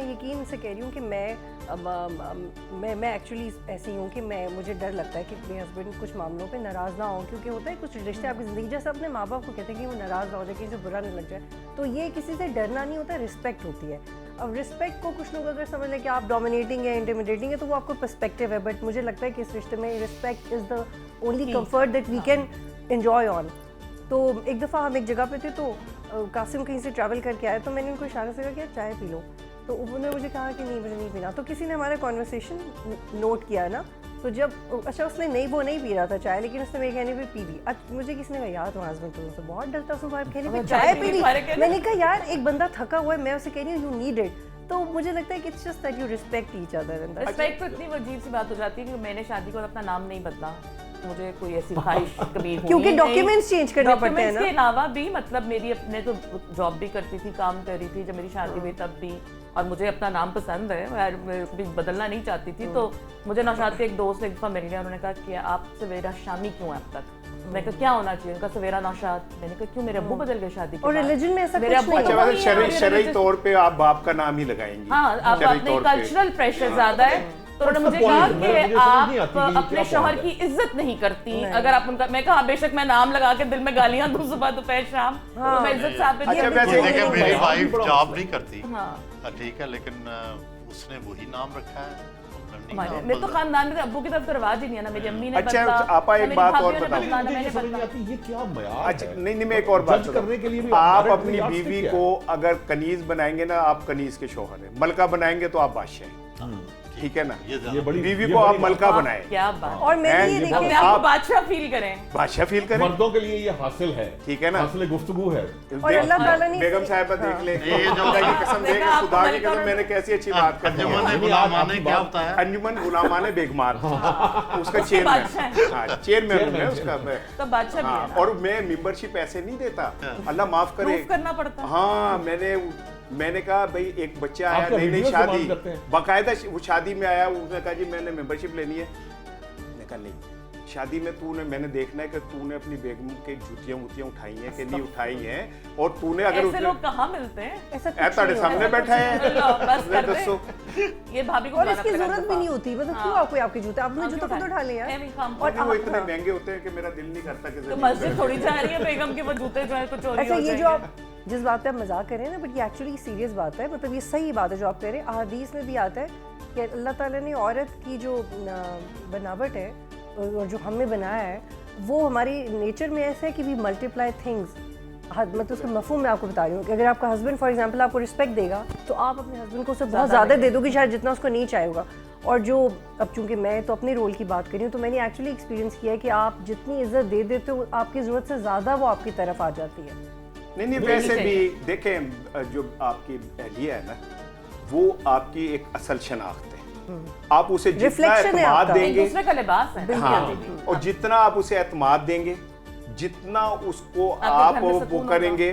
यकीन से कह रही हूँ कि मैं एक्चुअली ऐसी हूँ कि मुझे डर लगता है कि मेरे हस्बैंड कुछ मामलों पे नाराज़ ना हो, क्योंकि होता है कुछ रिश्ते आपकी ज़िंदगी, जैसे अपने माँ बाप को कहते हैं कि वो नाराज़ ना हो जाए, किसी से बुरा नहीं लग जाए, तो ये किसी से डरना नहीं होता, रिस्पेक्ट होती है। अब रिस्पेक्ट को कुछ लोग अगर समझ लें कि आप डोमिनेटिंग है, इंटिमिडेटिंग है, तो वो आपको पर्सपेक्टिव है, बट मुझे लगता है कि इस रिश्ते में respect is the only comfort that we can enjoy on. तो एक दफ़ा हम एक जगह पे थे, तो कासिम कहीं से ट्रैवल करके आए, तो मैंने उनको इशारे से कहा कि चाय पी लो, तो उन्होंने मुझे कहा कि नहीं मुझे नहीं पीना। तो किसी ने हमारा कॉन्वर्सेशन नोट किया ना, तो जब अच्छा उसने नहीं वो नहीं पी रहा था चाय, लेकिन उसने मेरे कहने पे पी ली। अच्छा मुझे किसी ने कहा यार तुम्हारा हस्बैंड तो मुझसे बहुत डरता है, उसने बाहर कहने पे चाय पी ली। मैंने कहा यार एक बंदा थका हुआ है, मैं उसे कह रही हूँ यू नीड इट। तो मुझे लगता है कि it's just that you respect each other. Respect तो इतनी अजीब सी बात हो जाती है कि मैंने शादी के बाद अपना नाम नहीं बदला, मुझे कोई ऐसी ख्वाहिश कभी हुई क्योंकि नहीं। डॉक्यूमेंट्स चेंज करने पड़ते हैं डॉक्यूमेंट्स ना। के अलावा भी मतलब मेरी अपने तो जॉब भी करती थी, काम कर रही थी, जब मेरी शादी हुई तब भी, और मुझे अपना नाम पसंद है, मैं कभी बदलना नहीं चाहती थी। तो मुझे नौशाद के एक दोस्त एक दफ़ा मिल गया, उन्होंने कहा कि आप सवेरा शामी क्यों है अब तक? मैंने कहा क्या होना चाहिए? उनका सवेरा नौशाद। मैंने कहा क्यों? मेरे अब्बू बदल गए शादी के और बाद। रिलीजन में ऐसा मेरे कुछ अब्बू नहीं तो है। अच्छा, वही है, वैसे और शरई religious- तौर पे आप बाप का नाम ही लगाएंगी। हाँ, आप शरई अपने तौर पे। कल्चरल प्रेशर ज्यादा है। तो उन्होंने मुझे कहा कि मुझे समझ नहीं आती आप कि ये अपने क्या शौहर बात की है। इज्जत नहीं करती अगर आप उनका। मैं कहा बेशक मैं नाम लगा के दिल में गालियां दूं सुबह दोपहर शाम, तो मैं इज्जत साबित अच्छा, नहीं वैसे करती। देखिए, देखिए मेरी बड़ा वाइफ मसला जॉब है। नहीं करती, हाँ, ठीक है, लेकिन उसने वही नाम रखा है। अपना हमारे नाम मेरे तो बदला। खानदान में अब्बू की तरफ तो रिवाज ही नहीं है ना, मेरी अम्मी ने अच्छा, बदला, आपा ना एक मेरी बात और भाभियों ने बताओ। बदला, ना मुझे मैंने ये समझ नहीं बदला। आती ये क्या मयार अच्छा है? नहीं, मैं एक और बात जज बताऊं। करने के लिए भी आप हमारे अपनी यार्डस्टिक बीवी क्या को है? अगर कनीज बनाएंगे ना, आप कनीज के शौहर हैं। मलका बनाएंगे तो आप बादशाह हैं, ठीक है ना? ये बड़ी बीवी ये को बड़ी आप बात मलका वाह, बनाएं, क्या बात। और मैं हैं, ये ये देखिए अपने आप को आप- बादशाह फील करें। बादशाह फील करें, मर्दों के लिए ये हासिल है, ठीक है ना? हासिल गुफ्तगू है। और अल्लाह ताला ने बेगम साहिबा देख ले, ये जो- खुदा की कसम देखा, देगा, आपको खुदा की मलका कसम, मैंने कैसी अच्छी बात कर दी अंजुमन है। गुलामा ने आपकी क्या बात- बताया? अंजुमन गुलामान बेगमार, उसका उसके बादशाह चेयरमैन, हाँ चेयरमैन हूं मैं उसका मैं। तो बादशाह भी हाँ, है ना। और मैं मेंबरशिप ऐसे नहीं देता, अल्लाह माफ करे। प्रूफ करना पड़ता है। हाँ, मैंने कहा भाई एक बच्चा आया, आपका नई नई वीडियो शादी, इस्तेमाल करते हैं? बाकायदा वो शादी में आया, उसने कहा जी मैंने मेंबरशिप लेनी है। मैंने कहा नहीं, शादी में मैंने देखना है कि तूने अपनी बेगम के जूतियां उठाई हैं कि नहीं उठाई हैं, और तूने अगर ऐसे उसने लोग कहाँ मिलते हैं? ऐसा ऐ कुछ ताड़े नहीं सामने होता। बैठा है, लो, बस मैं कर दे। दसो। ये भाभी को और बुलाना इसकी पड़ेगा जरूरत भी दफा। नहीं होती, मतलब हाँ। क्यों आपको आपके जूते, आपने हाँ, जूते क्यों खुद उठा लिया। एम ही काम और पर। और वो आप- इतने महंगे होते हैं कि मेरा दिल नहीं करता कि तो ज़मीन मस्जिद पे थोड़ी रखूं। जा रही है बेगम के वो जूते जो है कुछ चोरी अच्छा हो ये जो जाएंगे। आप जिस बात पे आप मजाक कर रहे हैं ना, बट ये एक्चुअली सीरियस बात है, मतलब ये सही बात है जो आप कह रहे हैं। अहादीस में भी आता है कि अल्लाह ताला ने औरत की जो बनावट है और जो हमें बनाया है, वो हमारी नेचर में ऐसा है कि वी मल्टीप्लाई थिंग्स। मतलब उसका मफहूम मैं आपको बता रही हूँ कि अगर आपका हस्बैंड फॉर एग्जांपल आपको रिस्पेक्ट देगा, तो आप अपने हस्बैंड को उससे बहुत ज़्यादा दे दोगे शायद जितना उसको नहीं चाहेगा। और जो अब चूंकि मैं तो अपने रोल की बात कर रही हूँ, तो मैंने एक्चुअली एक्सपीरियंस किया है कि आप जितनी इज्जत दे देते हो, आपकी ज़रूरत से ज़्यादा वो आपकी तरफ आ जाती है। नहीं वैसे भी देखें, जो आपकी अहलिया है ना, वो आपकी एक असल शनाख्त है। आप उसे जितना Reflection है एतमाद आपका। एक देंगे, दूसरे का लिबास है। हाँ, और जितना आप उसे एतमाद देंगे, जितना उसको आपके आप घर में वो सुकून करेंगे,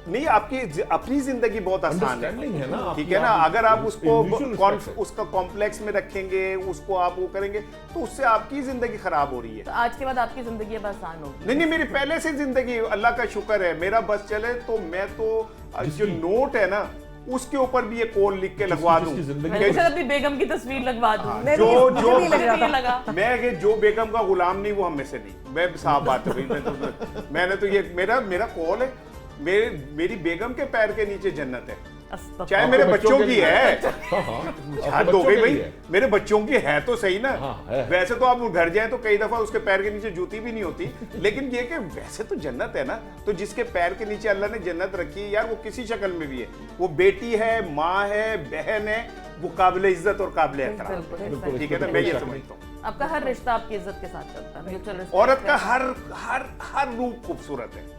नहीं आपकी अपनी जिंदगी बहुत आसान Understanding है ना है, आपकी, ठीक है ना? आपकी अगर आप उसको individual respect है। उसका कॉम्प्लेक्स में रखेंगे, उसको आप वो करेंगे, तो उससे आपकी जिंदगी खराब हो रही है। तो आज के बाद आपकी जिंदगी अब आसान होगी। नहीं मेरी पहले से जिंदगी अल्लाह का शुक्र है, मेरा बस चले तो मैं तो जो नोट है ना, उसके ऊपर भी ये कोल लिख के लगवा दूं जिसकी जिंदगी मैंने सोचा अपनी बेगम की तस्वीर लगवा दूं। मैं जो भी- जो मुझे भी लग रहा मुझे था। भी लगा। मैं कि जो बेगम का गुलाम नहीं वो हम में से नहीं, मैं साफ बात है भाई। मैंने तो ये मेरा कॉल है, मेरी बेगम के पैर के नीचे जन्नत है, अस्तगफुर। चाहे मेरे आपके बच्चों के की लिए। है। हाँ, हाँ, आपके हद हो बच्चों गई के भाई, लिए है। मेरे बच्चों की है तो सही ना। हाँ, है। वैसे तो आप घर जाएं तो कई दफा उसके पैर के नीचे जूती भी नहीं होती, लेकिन ये कि वैसे तो जन्नत है ना, तो जिसके पैर के नीचे अल्लाह ने जन्नत रखी है यार, वो किसी शक्ल में भी है, वो बेटी है, माँ है, बहन है, वो काबिल इज्जत और काबिल एहतराम बिल्कुल, है, बिल्कुल। ठीक है ना? मैं ये समझता हूँ आपका हर रिश्ता आपकी इज्जत के साथ चलता है। म्यूचुअल रिस्पेक्ट औरत का है। हर रूप खूबसूरत है,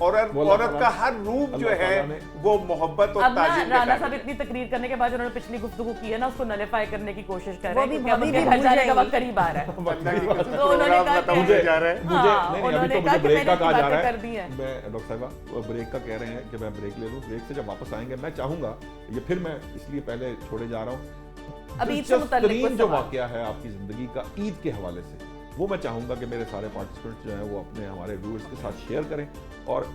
और बोला औरत का ताला- हर रूप जो अल्लाह है ताला ने- वो मोहब्बत और अब ना ताजीम के राना काबिल साहब है। इतनी तकरीर करने के बाद उन्होंने पिछली गुफ्तगू की है ना, उसको नलिफाई करने की कोशिश कर वो रहे हैं भी क्योंकि अब भाभी उनके भी घर भूल जाने का जाएंगी। वक्त करीब आ रहा है। बंदा की कसम, तो उन्होंने प्रोग्राम कहा खत्म कि- होने जा रहा है। मुझे हाँ, नहीं, अभी उन्होंने तो कहा मुझे कि ब्रेक का मैंने कहा जा बातें रहा कर दी है। हैं। मैं डॉक्टर साहिबा वो ब्रेक का कह रहे हैं कि मैं ब्रेक ले लूं, ब्रेक से जब वापस आएंगे मैं चाहूंगा ये फिर मैं इसलिए पहले छोड़े जा रहा हूं, अब ईद से मुताल्लिक दिलचस्प कुछ जो सवाल। वाकया है आपकी जिंदगी का ईद के हवाले से, वो मैं चाहूंगा कि मेरे सारे पार्टिसिपेंट्स जो हैं वो अपने हमारे व्यूअर्स के साथ शेयर करें, और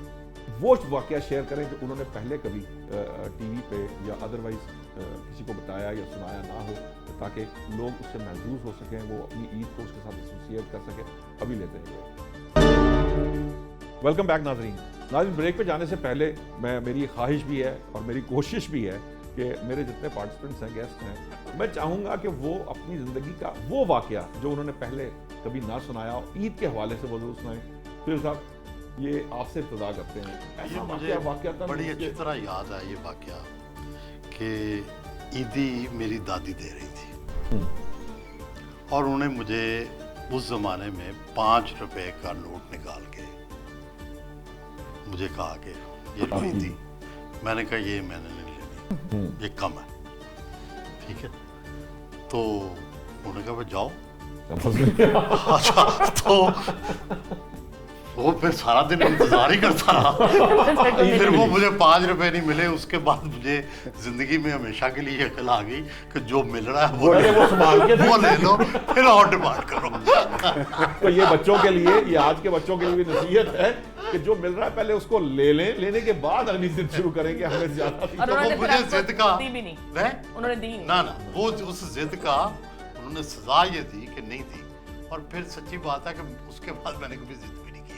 वो वाकया शेयर करें जो उन्होंने पहले कभी टीवी पे या अदरवाइज किसी को बताया या सुनाया ना हो, ताकि लोग उससे महसूस हो सकें, वो अपनी ईद को उसके साथ एसोसिएट कर सकें। अभी लेते हैं। वेलकम बैक नाज़रीन, ब्रेक पे जाने से पहले मेरी ख्वाहिश भी है और मेरी कोशिश भी है कि मेरे जितने पार्टिसिपेंट्स हैं, गेस्ट हैं, मैं चाहूँगा कि वो अपनी ज़िंदगी का वो वाकया जो उन्होंने पहले कभी ना सुनाया हो, ईद के हवाले से वो जरूर सुनाएं। फिर साहब ये आपसे इब्तिदा करते हैं। ये ऐसा मुझे वाकया बड़ी अच्छी तरह याद है ये वाकया कि ईदी मेरी दादी दे रही थी, और उन्होंने मुझे उस ज़माने में 5 रुपए का नोट निकाल के मुझे कहा कि ये रुपये थी। मैंने कहा ये मैंने नहीं लेनी, ये कम है, ठीक है। तो उन्होंने कहा भाई जाओ। अच्छा, तो वो फिर सारा दिन इंतजार ही करता रहा। फिर वो मुझे 5 रुपए नहीं मिले। उसके बाद मुझे जिंदगी में हमेशा के लिए अकल आ गई कि जो मिल रहा है वो संभाल के वो ले लो, फिर और डिमांड करो। तो ये बच्चों के लिए, ये आज के बच्चों के लिए भी नसीहत है कि जो मिल रहा है पहले उसको ले लें, लेने के बाद अगली जिद शुरू करेंगे हमें ज्यादा। और तो उन्होंने वो फिर मुझे आपको जिद का दी भी नहीं, है? उन्होंने दी नहीं। ना वो उस जिद का उन्होंने सजा ये दी कि नहीं थी। और फिर सच्ची बात है कि उसके बाद मैंने कभी जिद भी नहीं की।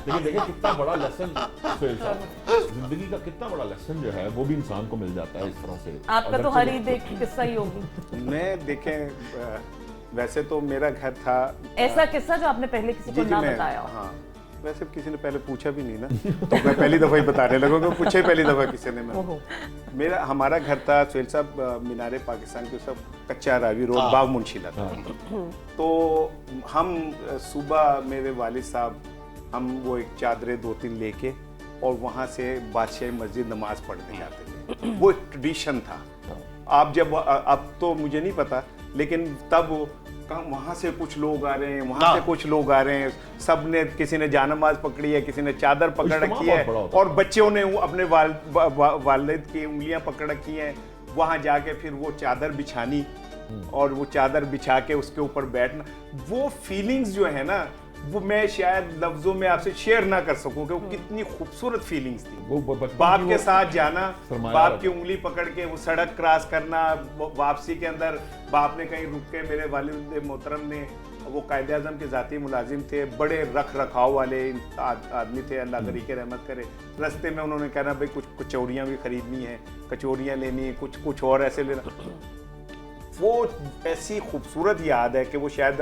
लेकिन देखिए कितना बड़ा लेसन सुहेल साहब, जिंदगी का कितना बड़ा लेसन जो है वो भी इंसान को मिल जाता है इस तरह से। आपका तो हर ईद एक किस्सा ही होगी। मैं देखें, वैसे तो मेरा घर था ऐसा किस्सा जो आपने पहले किसी को ना बताया हो। हाँ, वैसे किसी ने पहले पूछा भी नहीं ना, तो मैं पहली दफा ही बताने लगा, क्योंकि पूछा ही पहली दफा किसी ने। हमारा घर था सुहेल साहब, मीनारे पाकिस्तान के सब कच्चा रावी रोड, बाग मुंशीला था। तो हम सुबह मेरे वालिद साहब, हम वो एक चादरें 2-3 लेके और वहाँ से बादशाही मस्जिद नमाज पढ़ने जाते थे। वो एक ट्रेडिशन था। आप जब, अब तो मुझे नहीं पता, लेकिन तब वहाँ से कुछ लोग आ रहे हैं, वहाँ से कुछ लोग आ रहे हैं, सब ने, किसी ने जानमाज पकड़ी है, किसी ने चादर पकड़ रखी है, और बच्चों ने अपने वालिद की उंगलियां पकड़ रखी हैं। वहाँ जाके फिर वो चादर बिछानी और वो चादर बिछा के उसके ऊपर बैठना, वो फीलिंग्स जो है ना, वो मैं शायद लफ्जों में आपसे शेयर ना कर सकूं कि वो कितनी खूबसूरत फीलिंग्स थी। बाप के साथ जाना, बाप की उंगली पकड़ के वो सड़क क्रॉस करना, वापसी के अंदर बाप ने कहीं रुक के, मेरे वालिद मोहतरम ने, वो कायदे आज़म के ज़ाती मुलाजिम थे, बड़े रख रखाव वाले आदमी थे, अल्लाह करी के रहमत करे। रास्ते में उन्होंने कहना भाई कुछ कचौरियाँ भी खरीदनी है, कचौरियाँ लेनी है, कुछ और ऐसे लेना। वो ऐसी खूबसूरत याद है कि वो शायद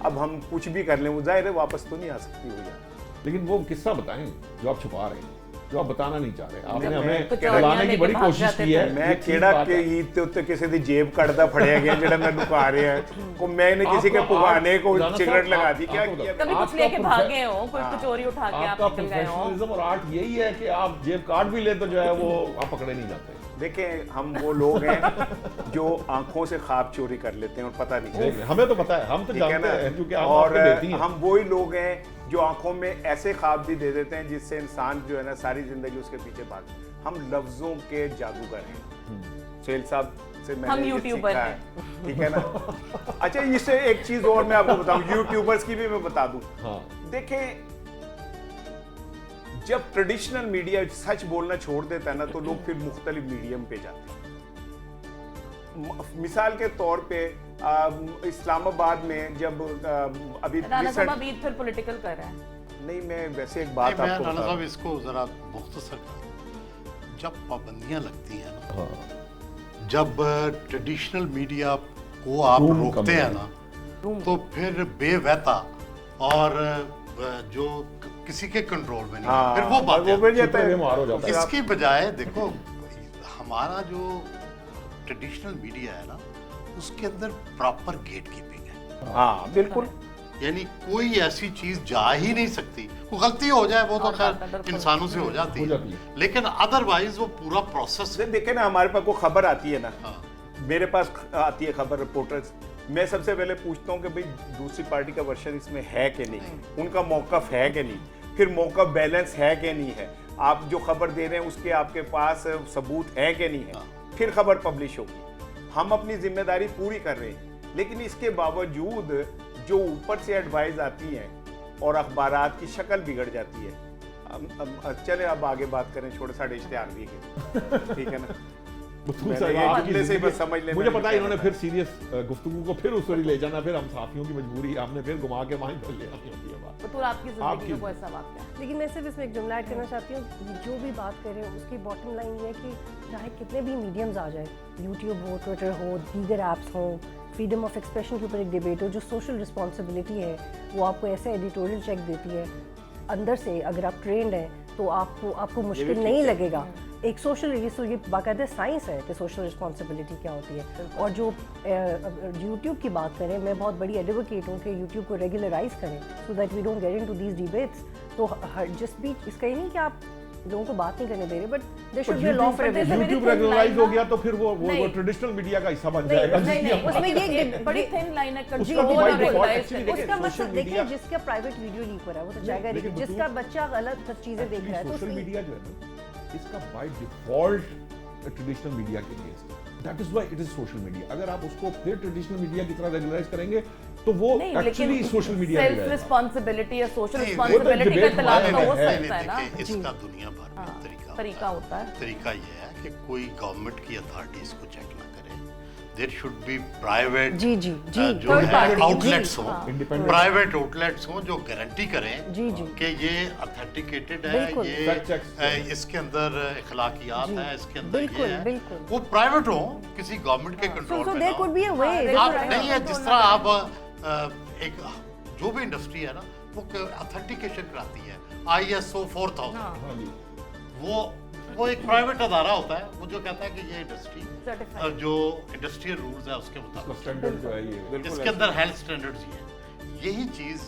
अब हम कुछ भी कर लें, वो जाहिर है वापस तो नहीं आ सकती हो यार। लेकिन वो किस्सा बताएं जो आप छुपा रहे हैं, जो आप बताना नहीं चाह रहे। आपने हमें कचौरियां बुलाने की लेके बड़ी भाग कोशिश जाते की है। मैं ये ठीक केड़ा बात के है। ईद ते उत्ते किसी दी जेब कटदा फड़िया गया जेड़ा मैं लुका रहे हैं को मैंने किसी के पुगाने को राना सिगरेट साहब, लगा दी, क्या आपको किया? कभी कुछ आपका लेके प्रोफे- भागे हो, कोई कचौरी उठा के आपका आप निकल गए हो। प्रोफेशनलिज्म और आर्ट यही है कि आप जेब काट भी ले तो जो है वो आप पकड़े नहीं जाते। देखें, हम वो लोग हैं जो आंखों से ख्वाब चोरी कर लेते हैं और पता नहीं देख चलता। रहे हैं, हमें तो पता है, हम तो ठीक है जानते ना? हैं क्योंकि आप और आपको देती हैं। हम वही लोग हैं जो आंखों में ऐसे ख्वाब भी दे देते हैं जिससे इंसान जो है ना सारी जिंदगी उसके पीछे भाग। हम लफ्जों के जादूगर हैं। सुहेल साहब से मैंने हम ये यूट्यूबर सीखा हैं। है, ठीक है ना? अच्छा, इससे एक चीज और मैं आपको बताऊं, यूट्यूबर्स की भी मैं बता दूं। हाँ, देखें, जब ट्रेडिशनल मीडिया सच बोलना छोड़ देता है ना, तो लोग फिर मुख्तलिफ मीडियम पे जाते हैं। मिसाल के तौर पे इस्लामाबाद में जब अभी राना साहब अब ईद फिर पॉलिटिकल कर रहे हैं। नहीं, मैं वैसे एक बात मैं आपको राना बता साहब दूं। इसको जरा मुख्तसर कर, जब पाबंदियां लगती हैं ना, हाँ, जब ट्रेडिशनल मीडिया को आप रूम रोकते कम हैं ना, तो फिर बेवहता और जो किसी के कंट्रोल में नहीं है, हाँ, फिर वो बात वो मिल जाता है। छुपे में मार हो जाता है। इसकी बजाय देखो, हमारा जो ट्रेडिशनल मीडिया है ना, उसके अंदर प्रॉपर गेट कीपिंग है। हाँ, बिल्कुल। यानी कोई ऐसी चीज जा ही नहीं सकती। कोई गलती हो जाए वो तो और बात है, खैर बिल्कुल। इंसानों से हो जाती हो है, जाती है। लेकिन अदरवाइज वो पूरा प्रोसेस देखे ना, हमारे पास कोई खबर आती है ना, हाँ। मेरे पास आती है खबर, रिपोर्टर्स, मैं सबसे पहले पूछता हूँ कि भाई दूसरी पार्टी का वर्शन इसमें है कि नहीं, उनका मौकफ है कि नहीं, फिर मौकफ बैलेंस है कि नहीं है, आप जो खबर दे रहे हैं उसके आपके पास सबूत है कि नहीं है, फिर खबर पब्लिश होगी। हम अपनी जिम्मेदारी पूरी कर रहे हैं, लेकिन इसके बावजूद जो ऊपर से एडवाइस आती है और अखबारात की शक्ल बिगड़ जाती है। चले अब आगे बात करें, छोटे साढ़े इश्तेहार भी है, ठीक है ना? बिल्कुल मैंने सही ये बात। जुमले से ही बस समझ लेना मुझे है पता है क्या इन्होंने बताया। फिर सीरियस गुफ्तगू को फिर उस पर ही ले जाना, फिर हम साथियों की मजबूरी, हमने फिर घुमा के वहीं पर ले आनी होती है बात। बतूर आपकी जिंदगी आपकी- में कोई ऐसा वाक़या? लेकिन मैं सिर्फ इसमें एक जुमला ऐड करना चाहती हूँ, जो भी बात करें उसकी बॉटम लाइन ये है कि चाहे कितने भी मीडियम्स आ जाए, यूट्यूब हो, ट्विटर हो, दीगर ऐप्स हो, फ्रीडम ऑफ एक्सप्रेशन के ऊपर एक डिबेट हो, जो सोशल रिस्पॉन्सिबिलिटी है वो आपको ऐसे एडिटोरियल चेक देती है अंदर से। अगर आप ट्रेंड हैं तो आपको मुश्किल नहीं लगेगा एक सोशल, ये बाकायदा साइंस है कि सोशल रिस्पॉन्सिबिलिटी क्या होती है। और जो यूट्यूब की बात करें, मैं बहुत बड़ी एडवोकेट हूँ कि यूट्यूब को रेगुलराइज करें so that we don't get into these debates. तो जिस भी इसका ही नहीं कि आप लोगों को बात नहीं करने दे रहे, but there should be a law for everything. YouTube regularize हो गया तो फिर वो ट्रेडिशनल मीडिया का हिस्सा बन जाएगा। नहीं, उसमें ये बड़ी थिन लाइन है उसका कंट्रोल तो और by default रेगुलाइज actually करने की। उसका सोशल मतलब देखिए, मीडिया- जिसका प्राइवेट वीडियो लीक हो रहा है वो तो जाएगा, लेकिन लेकिन जिसका बच्चा गलत चीजें देख रहा है तो सोशल उसकी- मीडिया जो है ना, इसका बाय डिफॉल्ट ट्रेडिशनल मीडिया के लिए, that is why it is social media. अगर आप उसको फिर ट्रेडिशनल मीडिया की तरह रेगुलराइज करेंगे तो वो actually social media self responsibility या सोशल नहीं, रिस्पॉन्सिबिलिटी का debate इतलाक तो हो है। सकता है ना। देखिए, इसका दुनिया भर में तरीका होता है। तरीका ये है कि कोई गवर्नमेंट की अथॉरिटीज को चेक ना करे। देयर शुड बी प्राइवेट जी जी जी जो third है party, आउटलेट्स जी, हो, हाँ। Independent। प्राइवेट आउटलेट्स हो जो गारंटी करें जी, जी। कि ये ऑथेंटिकेटेड है, बिल्कुल। ये Fact checks। इसके अंदर इखलाकियात जी, है, इसके अंदर बिल्कुल, ये है। बिल्कुल। वो प्राइवेट हो, किसी गवर्नमेंट के So कंट्रोल में there ना could be a way. हाँ, There आप could- नहीं है जिस तरह आप एक जो भी इंडस्ट्री है ना वो ऑथेंटिकेशन कराती है ISO 4000। हाँ जी। वो एक प्राइवेट अदारा होता है, वो जो कहता है कि ये इंडस्ट्री Certified। जो इंडस्ट्रियल रूल्स है उसके उसका मुताबिक स्टैंडर्ड जो है ये इसके अंदर हेल्थ स्टैंडर्ड्स ही है। यही चीज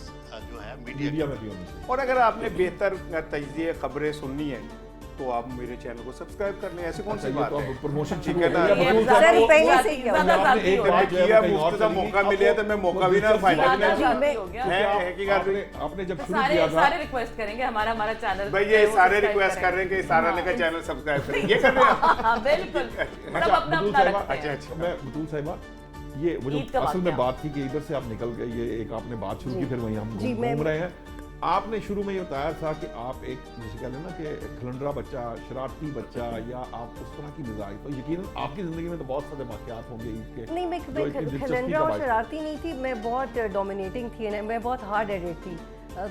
जो है मीडिया मीडिया में भी होनी चाहिए। और अगर आपने बेहतर तजिए खबरें सुननी है तो आप मेरे चैनल को सब्सक्राइब कर लें, ऐसी कौन सी अच्छा, ये बात तो है? अब प्रमोशन ठीक है ना? या ये बतूल ज्यादा- साहब सर, को- पहले से क्या ज्यादा आपने जाती एक हो बात गया। जो है किया, कहीं और मुफ्त का चली गई। मौका मिले तो मैं मौका भी ना फायदा भी ना ज्यादा उठाऊं। जाती हो गया। है कि बात भी? आपने जब शुरू सारे किया था सारे रिक्वेस्ट करेंगे हमारा चैनल भाई ये सारे रिक्वेस्ट कर रहे हैं कि सारा का चैनल सब्सक्राइब करें, ये कर रहे हैं। हाँ बिल्कुल सब अच्छा, अपना बतूल अपना साहिबा, रखते हैं। अच्छा। मैं बतूल साहिबा, ये वो जो ईद का असल में वाकया। बात थी कि इधर से आप निकल गए, ये एक आपने बात शुरू की, फिर वहीं हम जी, मैं- घूम रहे हैं। आपने शुरू में ये बताया था कि आप एक जैसे कहते हैं ना कि खलंडरा बच्चा, शरारती बच्चा, या आप उस तरह की मिजाज, तो यकीनन आपकी जिंदगी में तो बहुत सारे वाकयात होंगे ईद के। नहीं, मैं जो इतनी दिलचस्पी खलंडरा का और बायस- शरारती नहीं थी, मैं बहुत डोमिनेटिंग थी, मैं बहुत हार्ड एडेड थी।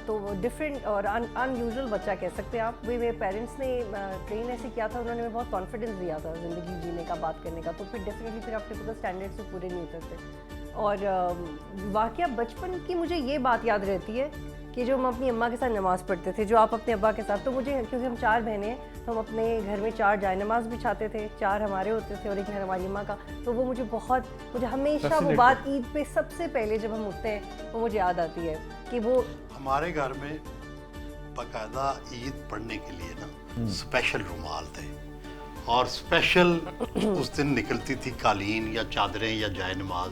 तो डिफरेंट और अनयूजुअल बच्चा कह सकते हैं आप। मेरे पेरेंट्स ने ट्रेन ऐसे किया था, उन्होंने मुझे बहुत कॉन्फिडेंस दिया था ज़िंदगी जीने का, बात करने का, तो फिर डेफिनेटली फिर आप टिपिकल स्टैंडर्ड से पूरे नहीं उतरते। और वाकया बचपन की मुझे ये बात याद रहती है कि जो हम अपनी अम्मा के साथ नमाज़ पढ़ते थे, जो आप अपने अब्बा के साथ, तो मुझे, क्योंकि हम 4 बहनें हैं, तो हम अपने घर में 4 जाए नमाज बिछाते थे, 4 हमारे होते थे और एक घर हमारी अम्मा का। तो वो मुझे हमेशा वो Fascinating। बात ईद पे सबसे पहले जब हम उठते हैं वो मुझे याद आती है कि वो हमारे घर में बाकायदा ईद पढ़ने के लिए ना स्पेशल रुमाल थे और स्पेशल उस दिन निकलती थी कालीन या चादरें या जाय नमाज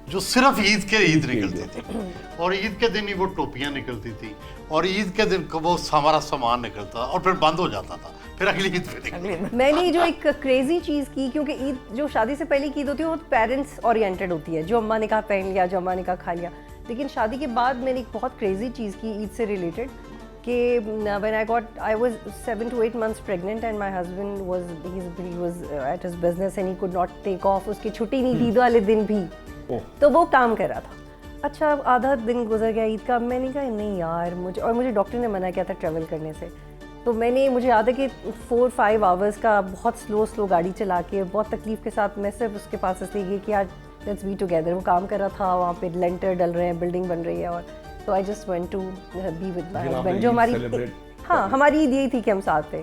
जो सिर्फ ईद के ईद निकलती थी, और ईद के दिन ही वो टोपियां निकलती थी, और ईद के दिन वो हमारा सामान निकलता और फिर बंद हो जाता था, फिर अगली ईद पे निकलता। मैंने जो एक क्रेजी चीज़ की, क्योंकि ईद जो शादी से पहले की ईद होती है वो पेरेंट्स ओरिएंटेड होती है, जो अम्मा ने कहा पहन लिया, जो अम्मा ने कहा खा लिया। लेकिन शादी के बाद मैंने एक बहुत क्रेजी चीज़ की ईद से रिलेटेड कि when I was 7 to 8 months pregnant and my husband was at his business and he could not take off, उसकी छुट्टी नहीं थी ईद वाले दिन भी, तो वो काम कर रहा था। अच्छा, आधा दिन गुजर गया ईद का, मैंने कहा नहीं यार, मुझे डॉक्टर ने मना किया था ट्रैवल करने से, तो मुझे याद है कि 4-5 आवर्स का बहुत स्लो गाड़ी चला के बहुत तकलीफ के साथ मैं सिर्फ उसके पास इसलिए गई कि यार लेट्स बी टुगेदर। वो काम कर रहा था, वहाँ पे लेंटर डल रहे हैं, बिल्डिंग बन रही है, और तो I just went to be with my husband, जो हमारी, हाँ, हमारी ईद यही थी कि हम साथ थे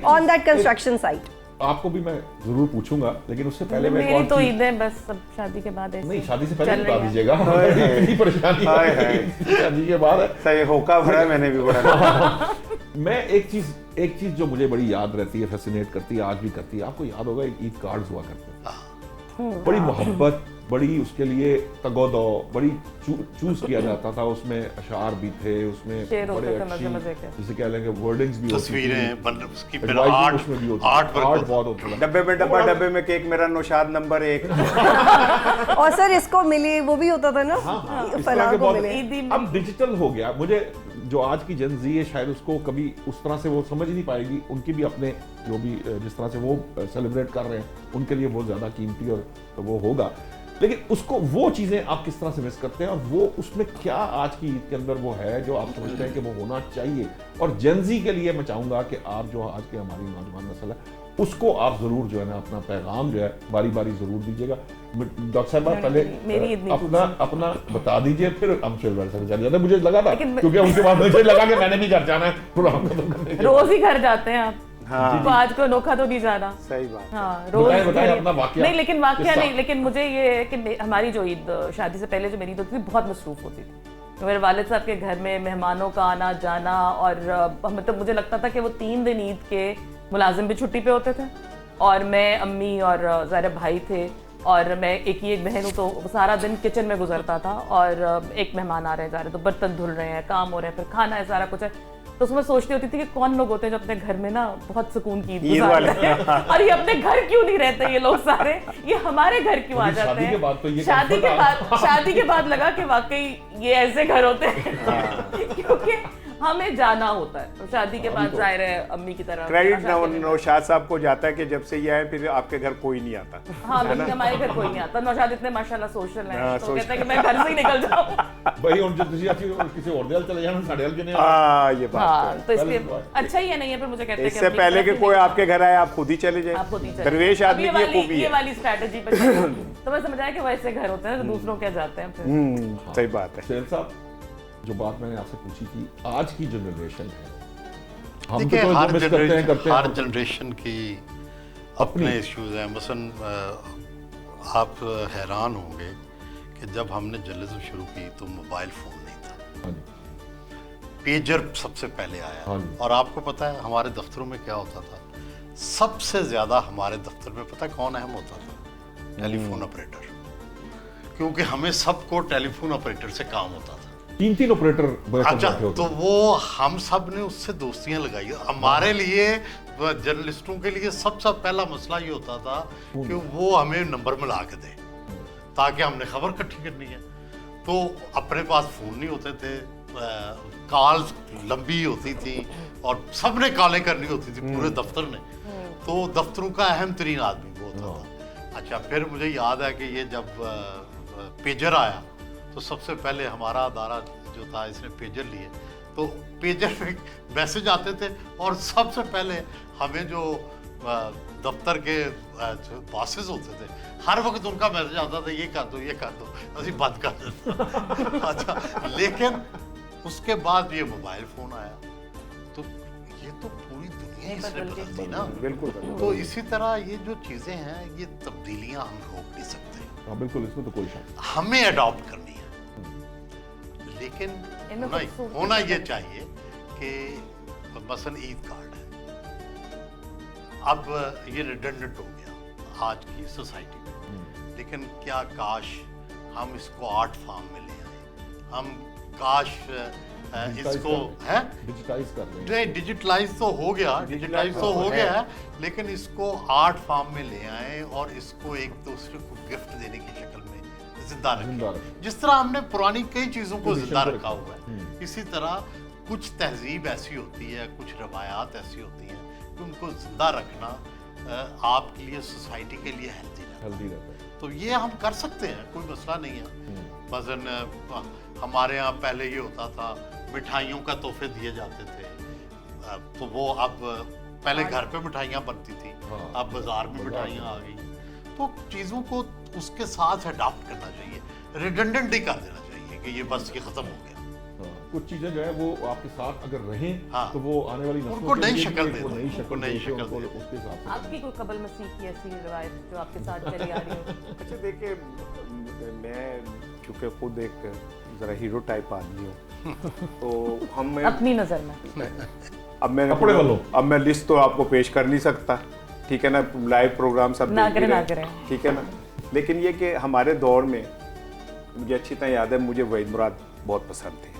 ऑन दैट कंस्ट्रक्शन साइट। आपको भी मैं जरूर पूछूंगा, लेकिन उससे पहले मैं मेरी तो ईदें बस सब शादी के बाद ऐसे नहीं, शादी से पहले चल बता रही हैं। दीजिएगा, इतनी परेशानी हाय, है, हाय। शादी के बाद है। सही होका भरा है, मैंने भी पढ़ा। मैं एक चीज जो मुझे बड़ी याद रहती है, फैसिनेट करती है, आज भी करती है। आपको याद होगा एक ईद कार्ड्स हुआ करते थे, बड़ी मोहब्बत, बड़ी उसके लिए तगोदो, बड़ी चूज किया जाता था, उसमें अशार भी थे, उसमें शेर होते बड़े थे, अच्छी, मजे के। जिसे कह लेंगे वर्डिंग्स भी होती थी, तस्वीरें बन उसकी फिर advice भी आर्ट उसमें भी होती थी, आर्ट वर्क आर्ट होता बहुत होता था। डब्बे में डब्बा, डब्बे में केक, मेरा नौशाद नंबर 1। और सर इसको मिले, वो भी होता था ना, इस तरह फलां के को बहुत, मिले। ईदी में- अब डिजिटल हो गया। मुझे जो आज की जेन ज़ी है शायद उसको कभी उस तरह से वो समझ नहीं पाएगी, उनकी भी अपने जो भी जिस तरह से वो सेलिब्रेट कर रहे हैं उनके लिए बहुत ज़्यादा कीमती और वो होगा, लेकिन उसको वो चीज़ें आप किस तरह से मिस करते हैं, और वो उसमें क्या आज की ईद के अंदर वो है जो आप समझते हैं कि वो होना चाहिए। और जेन ज़ी के लिए मैं चाहूँगा कि आप जो आज के हमारी नौजवान नस्ल है उसको आप ज़रूर जो है ना अपना पैगाम जो है बारी बारी ज़रूर दीजिएगा। डॉक्टर साहब पहले मेरी ईद नहीं अपना बता दीजिए, फिर हम सिल्वर से चले जाते। मुझे लगा था लेकिन क्योंकि उनके बाद मुझे लगा कि मैंने भी घर जाना है प्रोग्राम खत्म करने के बाद। रोज ही घर जाते हैं आप। हाँ तो आज को अनोखा तो नहीं जाना। सही बात। हाँ बताएं मेरी- अपना वाकया। नहीं लेकिन वाकया किस्सा। नहीं, लेकिन मुझे ये है कि हमारी जो ईद शादी से पहले जो मेरी ईद होती थी बहुत मसरूफ होती थी। तो मेरे वालिद साहब के घर में मेहमानों का आना जाना, और मतलब मुझे लगता था कि वो 3 दिन ईद के मुलाजिम भी छुट्टी पे होते थे, और मैं, अम्मी और ज़ाहिर भाई थे, और मैं एक ही एक बहन हूँ, तो सारा दिन किचन में गुजरता था। और एक मेहमान आ रहे हैं, जा रहे हैं, तो बर्तन धुल रहे हैं, काम हो रहे हैं, फिर खाना है, सारा कुछ है। तो उसमें सोचती होती थी कि कौन लोग होते हैं जो अपने घर में ना बहुत सुकून की ईद ईद गुजार वाले। रहे हैं, और ये अपने घर क्यों नहीं रहते ये लोग सारे, ये हमारे घर क्यों आ अभी जाते शादी हैं। के बाद तो ये शादी के comfort बाद शादी के बाद लगा कि वाकई ये ऐसे घर होते हैं क्योंकि हमें जाना होता है। तो शादी के बाद जाहिर है अम्मी की तरफ क्रेडिट नौशाद साहब को जाता है कि जब से ये आए फिर आपके घर कोई नहीं आता। हाँ बिल्कुल, हमारे घर कोई नहीं आता। नौशाद इतने माशाल्लाह सोशल हाँ, है, तो कहता है कि मैं घर से ही निकल जाऊँ। भाई ਹੁਣ ਜੇ ਤੁਸੀਂ ਅਸੀਂ ਕਿਸੇ ਹੋਰ ਦੇ ਹਲ ਚਲੇ ਜਾਣਾ ਸਾਡੇ ਹਲ ਕਿਨੇ हाँ ये बात हाँ तो तो इसलिए पहले अच्छा ही है, नहीं है फिर मुझे कहते है। हैं कि इससे अपनी पहले तरफ कि ही कोई निकल आपके घर आए आप खुद ही चले जाओ, आप खुद ही जाए। चले दरवेश जाओ। आदमी अब की खूबी ये है। वाली स्ट्रैटेजी पे चलो। तो मैं समझ आया कि वैसे घर होते हैं तो दूसरों के जाते हैं फिर। सही बात है। शेर साहब, जो बात मैंने आपसे पूछी थी, आज की जो जनरेशन है, हम देखिए तो हर मिस करते हर हैं जनरेशन की अपने इश्यूज हैं। मसलन आप हैरान होंगे कि जब हमने जर्नलिज्म शुरू की तो मोबाइल फ़ोन नहीं था, हाँ जी, पेजर सबसे पहले आया। हाँ जी। और आपको पता है हमारे दफ्तरों में क्या होता था, सबसे ज़्यादा हमारे दफ्तर में पता है कौन अहम होता था? टेलीफोन ऑपरेटर, क्योंकि हमें सबको टेलीफोन ऑपरेटर से काम होता था। 3 ऑपरेटर अच्छा, तो वो हम सब ने उससे दोस्तियां लगाई। हमारे लिए जर्नलिस्टों के लिए सबसे पहला मसला ये होता था कि वो हमें नंबर मिला के दे, ताकि हमने खबर इकट्ठी करनी है। तो अपने पास फ़ोन नहीं होते थे, कॉल्स लंबी होती थी और सब ने कॉलें करनी होती थी पूरे दफ्तर ने। तो दफ्तरों का अहम तरीन आदमी वो होता था। अच्छा, फिर मुझे याद है कि ये जब पेजर आया तो सबसे पहले हमारा अदारा जो था इसने पेजर लिए, तो पेजर में मैसेज आते थे और सबसे पहले हमें जो दफ्तर के बॉसेस होते थे हर वक्त उनका मैसेज आता था, ये कर दो ये कर दो, अभी बंद कर देते। अच्छा, लेकिन उसके बाद ये मोबाइल फ़ोन आया तो ये तो पूरी दुनिया ही इसने बदल दी ना। बिल्कुल तो इसी तरह ये जो चीज़ें हैं, ये तब्दीलियां हम रोक नहीं सकते, हाँ बिल्कुल, इसमें तो कोई शक हमें अडॉप्ट करनी है। लेकिन इनमें खूबसूरती होना तो ये है। चाहिए कि मसलन ईद कार्ड है, अब ये रिडंडेंट हो गया आज की सोसाइटी में, लेकिन क्या काश हम इसको आर्ट फॉर्म में ले आए, हम काश इसको है डिजिटाइज कर रहे हैं। नहीं, डिजिटलाइज तो हो गया, डिजिटलाइज तो हो गया है, लेकिन इसको आर्ट फॉर्म में ले आए और इसको एक दूसरे को गिफ्ट देने की शक्ल में जिंदा जिंदा रखें। रखें। जिस तरह हमने पुरानी कई चीज़ों को Tradition जिंदा को रखा रखा। हुआ है, इसी तरह कुछ तहजीब ऐसी होती है, कुछ रवायात ऐसी होती हैं कि उनको जिंदा रखना आपके लिए, सोसाइटी के लिए हेल्दी रहता है। हेल्दी रहता है। तो ये हम कर सकते हैं, कोई मसला नहीं है। मसलन हमारे यहाँ पहले ये होता था मिठाइयों का तोहफे दिए जाते थे, तो वो अब पहले घर पे मिठाइयाँ बनती थी, हाँ। अब बाजार में मिठाइयाँ आ गई। तो चीज़ों को उसके साथ अडॉप्ट करना चाहिए, रिडंडेंट नहीं कर देना चाहिए कि ये बस ये ख़त्म हो गया। हाँ, कुछ चीजें जो है वो आपके साथ अगर रहें हाँ। तो वो आने वाली नस्लों उनको के नई लिए शक्ल भी दे एक वो दो, नई उनको शक्ल नई दे के शक्ल उनको दे दो। उसके हिसाब से आपकी कोई कबल मसीह की ऐसी रिवायत जो आपके साथ चली आ रही हो? अच्छा देखिए, मैं चूँकि खुद एक ज़रा हीरो टाइप आदमी हूँ तो हम अपनी नजर में कपड़े वालों अब मैं लिस्ट तो आपको पेश कर नहीं सकता, ठीक है ना, लाइव प्रोग्राम सब ना देख भी करें, ना रहे हैं, करें। ठीक है ना। लेकिन ये कि हमारे दौर में मुझे अच्छी तरह याद है, मुझे वहीद मुराद बहुत पसंद थे